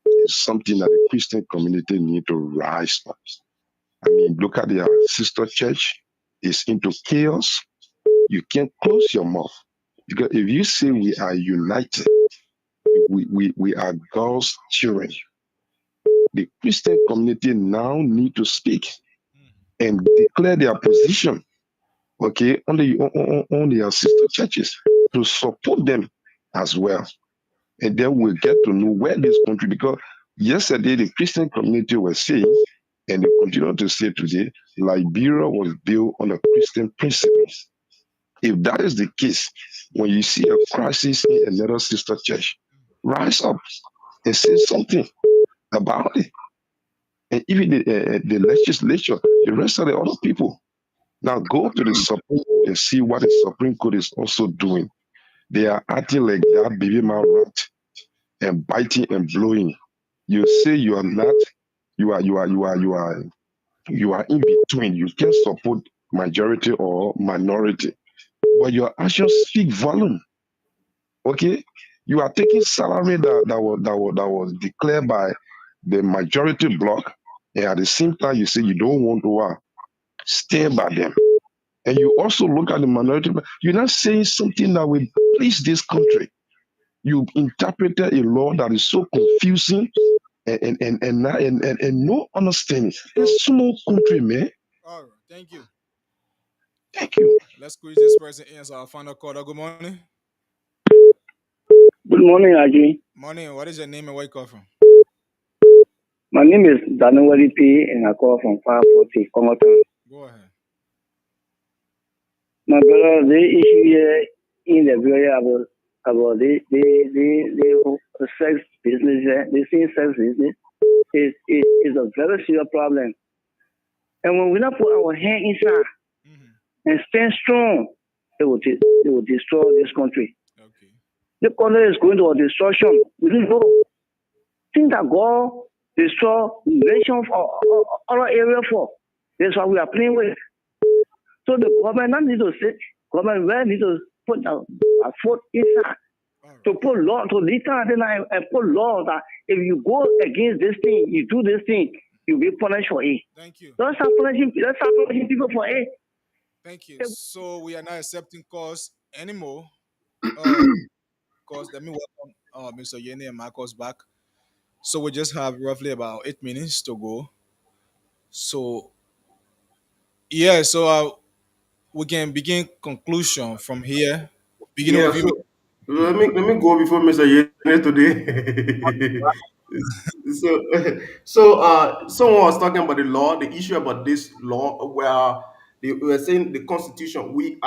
it's something that the Christian community need to rise up. I mean, look at their sister church. It's into chaos. You can't close your mouth. Because if you say we are united, we are God's children. The Christian community now need to speak and declare their position, okay, on their sister churches to support them as well. And then we'll get to know where this country, because yesterday the Christian community was saying, and they continue to say today, Liberia was built on the Christian principles. If that is the case, when you see a crisis in another sister church, rise up and say something about it. And even the legislature, the rest of the other people, now go to the Supreme Court and see what the Supreme Court is also doing. They are acting like that baby man rat and biting and blowing. You say you are not, you are in between. You can support majority or minority, but your actions speak volume. Okay, you are taking salary that was declared by the majority bloc, and at the same time you say you don't want to stand by them. And you also look at the minority. You're not saying something that will please this country. You interpreted a law that is so confusing and no understanding. It's small country, man. All right, thank you. Thank you. Let's squeeze this person in as our final caller. Good morning. Good morning, Aji. Morning. What is your name and where you call from? My name is Daniel P. and I call from 540 Congoton. Go ahead. My brother, the issue here in the area about the sex business, the same sex business, is a very serious problem. And when we not put our hand inside and stand strong, it will destroy this country. Okay. The country is going to a destruction. We don't know. Think that God destroy nation for other area for. That's what we are playing with. So the government need to sit. Government need to put a foot inside to put law to listen and put law that if you go against this thing, you do this thing, you'll be punished for it. Thank you. Let's start punishing people for it. Thank you. So we are not accepting calls anymore. Because let me welcome Mr. Yene and Marcos back. So we just have roughly about 8 minutes to go. So yeah, so we can begin conclusion from here. Beginning Yeah, with you. so let me go before Mr. Yene today. Someone was talking about the law, the issue about this law where they were saying the constitution. We're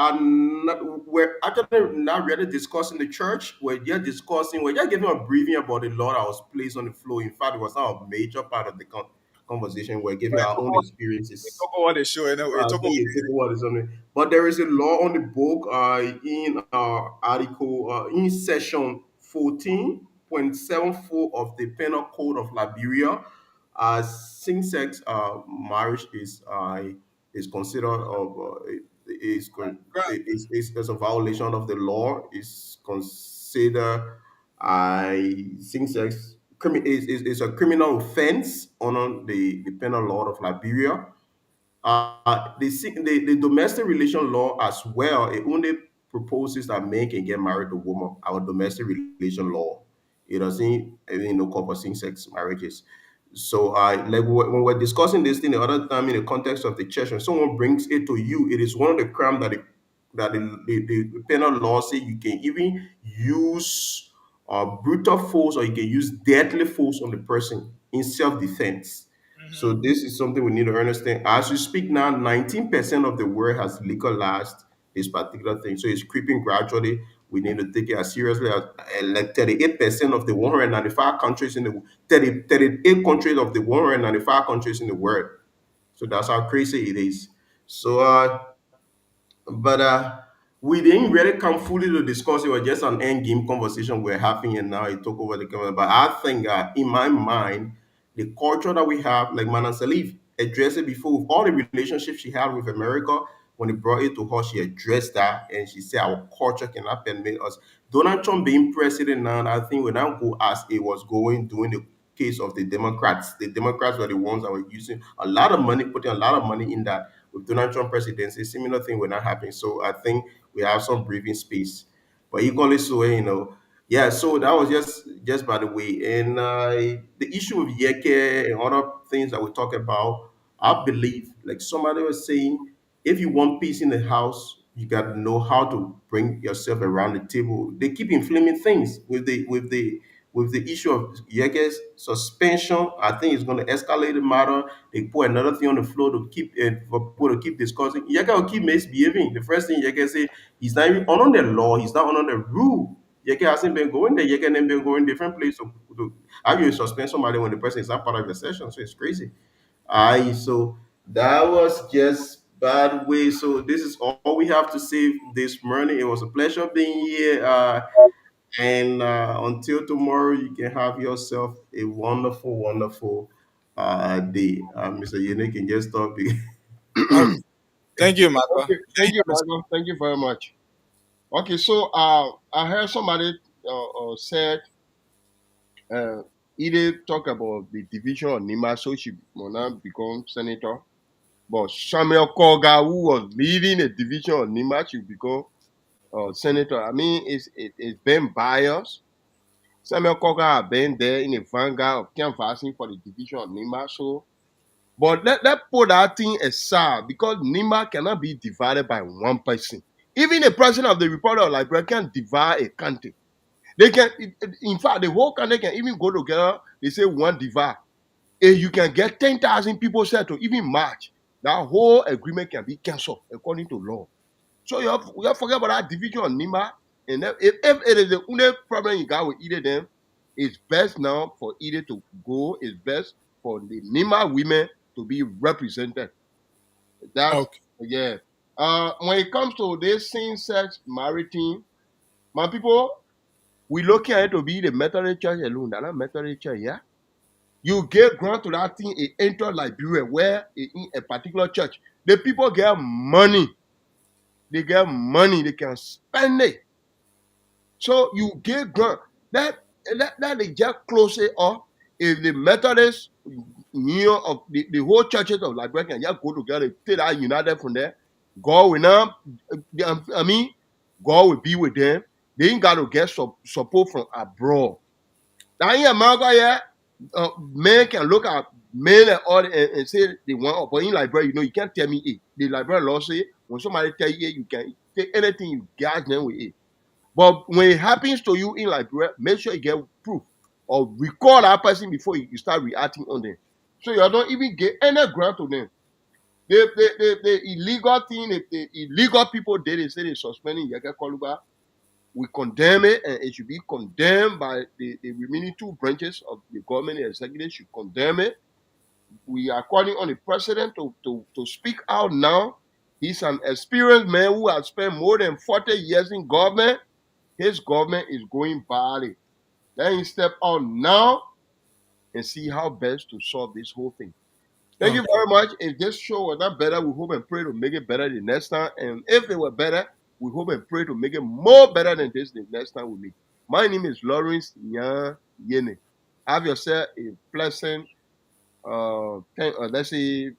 actually not really discussing the church. We're just giving a briefing about the law that was placed on the floor. In fact, it was not a major part of the conversation. We're giving our own experiences. Talk about the show, But there is a law on the book in article in section 14.74 of the Penal Code of Liberia. Same-sex marriage is considered is a violation of the law. Is considered same-sex is a criminal offense under the penal law of Liberia. The domestic relation law as well, it only proposes that men can get married to women. Our domestic relation law, it doesn't cover same-sex marriages. So like when we're discussing this thing the other time in the context of the church, when someone brings it to you, it is one of the crimes that the penal law say you can even use brutal force or you can use deadly force on the person in self-defense. So this is something we need to understand. As we speak now, 19% of the world has legalized this particular thing. So it's creeping gradually. We need to take it as seriously as like 38% of the 195 countries in the 38 countries of the 195 countries in the world. So that's how crazy it is. So but we didn't really come fully to discuss it. It was just an end game conversation we're having, and now it took over the camera. But I think in my mind, the culture that we have, like Manan Salif addressed it before, with all the relationships she had with America, when they brought it to her, she addressed that and she said our culture cannot permit us. Donald Trump being president now, I think we now go as it was going during the case of the Democrats. The Democrats were the ones that were using a lot of money, putting a lot of money in that. With Donald Trump presidency, similar thing will not happen. So I think we have some breathing space. But equally so, Yeah, so that was just by the way. And the issue of Yeke and other things that we talk about, I believe, like somebody was saying, if you want peace in the house, you got to know how to bring yourself around the table. They keep inflaming things with the issue of Yeke's suspension. I think it's going to escalate the matter. They put another thing on the floor to keep for people to keep discussing. Yeke will keep misbehaving. The first thing Yeke say, he's not even on the law. He's not on the rule. Yeke hasn't been going there. Yeke has been going different places. To how you suspend somebody when the person is not part of the session. So it's crazy. So that was just bad way. So this is all we have to say this morning. It was a pleasure being here. And until tomorrow, you can have yourself a wonderful, wonderful day. Mr. Yene can just stop. Thank you, Marco. Okay, thank you, Michael. Thank you very much. Okay, so I heard somebody said Ide talk about the division of Nima, so she will not become senator. But Samuel Koga, who was leading the division of Nima, should become senator. I mean, it's been biased. Samuel Koga have been there in the vanguard of canvassing for the division of Nima. So, but let put that thing aside because Nima cannot be divided by one person. Even the president of the Republic of Liberia can divide a country. They can, in fact, the whole country can even go together. They say one divide. And you can get 10,000 people set to even march. That whole agreement can be cancelled according to law. So you have to forget about that division of Nima. And if it is the only problem you got with either of them, it's best now for either to go. It's best for the Nima women to be represented. That's yeah. When it comes to this same-sex marriage thing, my people, we looking at it to be the Methodist Church alone. That's not Methodist Church, yeah. You get grant to that thing, it enter Liberia where in a particular church, the people get money. They get money, they can spend it. So you get grant. That they just close it up. If the Methodist Union of the whole churches of Liberia can just go together, take that united from there, God will now, I mean, God will be with them. They ain't got to get support from abroad. Now in America, yeah, men can look at men and all and say they want, but in Liberia, you can't tell me it. The Liberia law say when somebody tell you you can take anything you got them with it. But when it happens to you in Liberia, make sure you get proof or record that person before you start reacting on them. So you don't even get any grant to them. The illegal thing, the illegal people they say they suspending Yeke Koluba. We condemn it, and it should be condemned by the remaining two branches of the government and executive should condemn it. We are calling on the president to speak out now. He's an experienced man who has spent more than 40 years in government. His government is going badly. Let him step out now and see how best to solve this whole thing. Thank you very much. If this show was not better, we hope and pray to make it better the next time. And if it were better, we hope and pray to make it more better than this the next time we meet. My name is Lawrence Nya Yene. Have yourself a pleasant, let's say,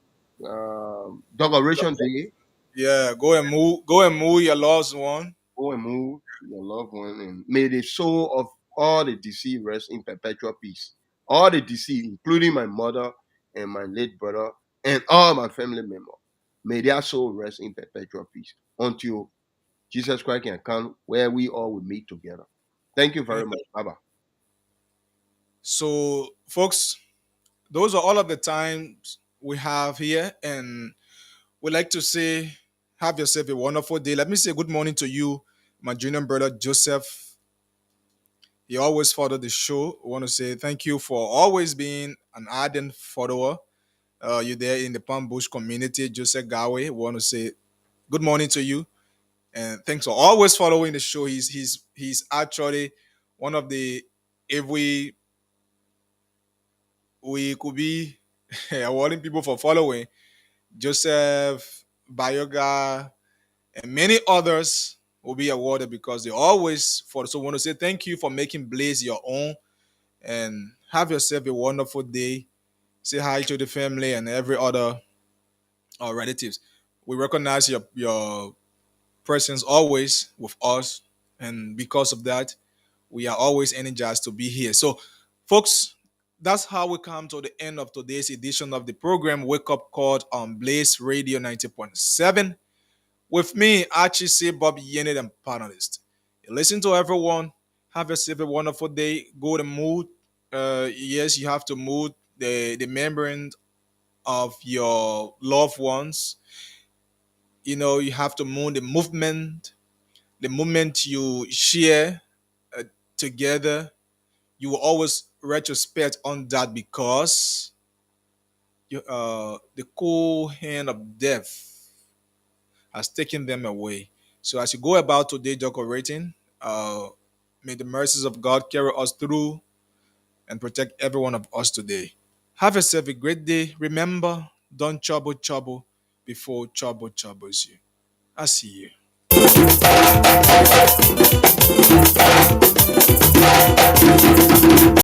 Decoration Day. Yeah, go and move your lost one. Go and move your loved one, and may the soul of all the deceased rest in perpetual peace. All the deceased, including my mother and my late brother and all my family members, may their soul rest in perpetual peace until Jesus Christ can come where we all will meet together. Thank you very much. Bye-bye. So, folks, those are all of the times we have here, and we'd like to say, have yourself a wonderful day. Let me say good morning to you, my junior brother Joseph. He always followed the show. I want to say thank you for always being an ardent follower. You're there in the Palm Bush community, Joseph Gawe. I want to say good morning to you, and thanks for always following the show. He's actually one of the, if we could be awarding people for following Joseph, Bayoga, and many others will be awarded because they always for. So I want to say thank you for making Blaze your own, and have yourself a wonderful day. Say hi to the family and every other relatives. We recognize your presence always with us, and because of that, we are always energized to be here. So, folks, that's how we come to the end of today's edition of the program Wake Up Call on Blaze Radio 90.7. With me, Archie C. Bobby Yennet, and panelist. Listen to everyone. Have yourself a wonderful day. Go to mood. Yes, you have to mood the membrane of your loved ones. You know, you have to mood the movement you share together. You will always retrospect on that because the cool hand of death has taken them away. So as you go about today decorating, may the mercies of God carry us through and protect every one of us today. Have yourself a great day. Remember, don't trouble before trouble troubles you. I see you.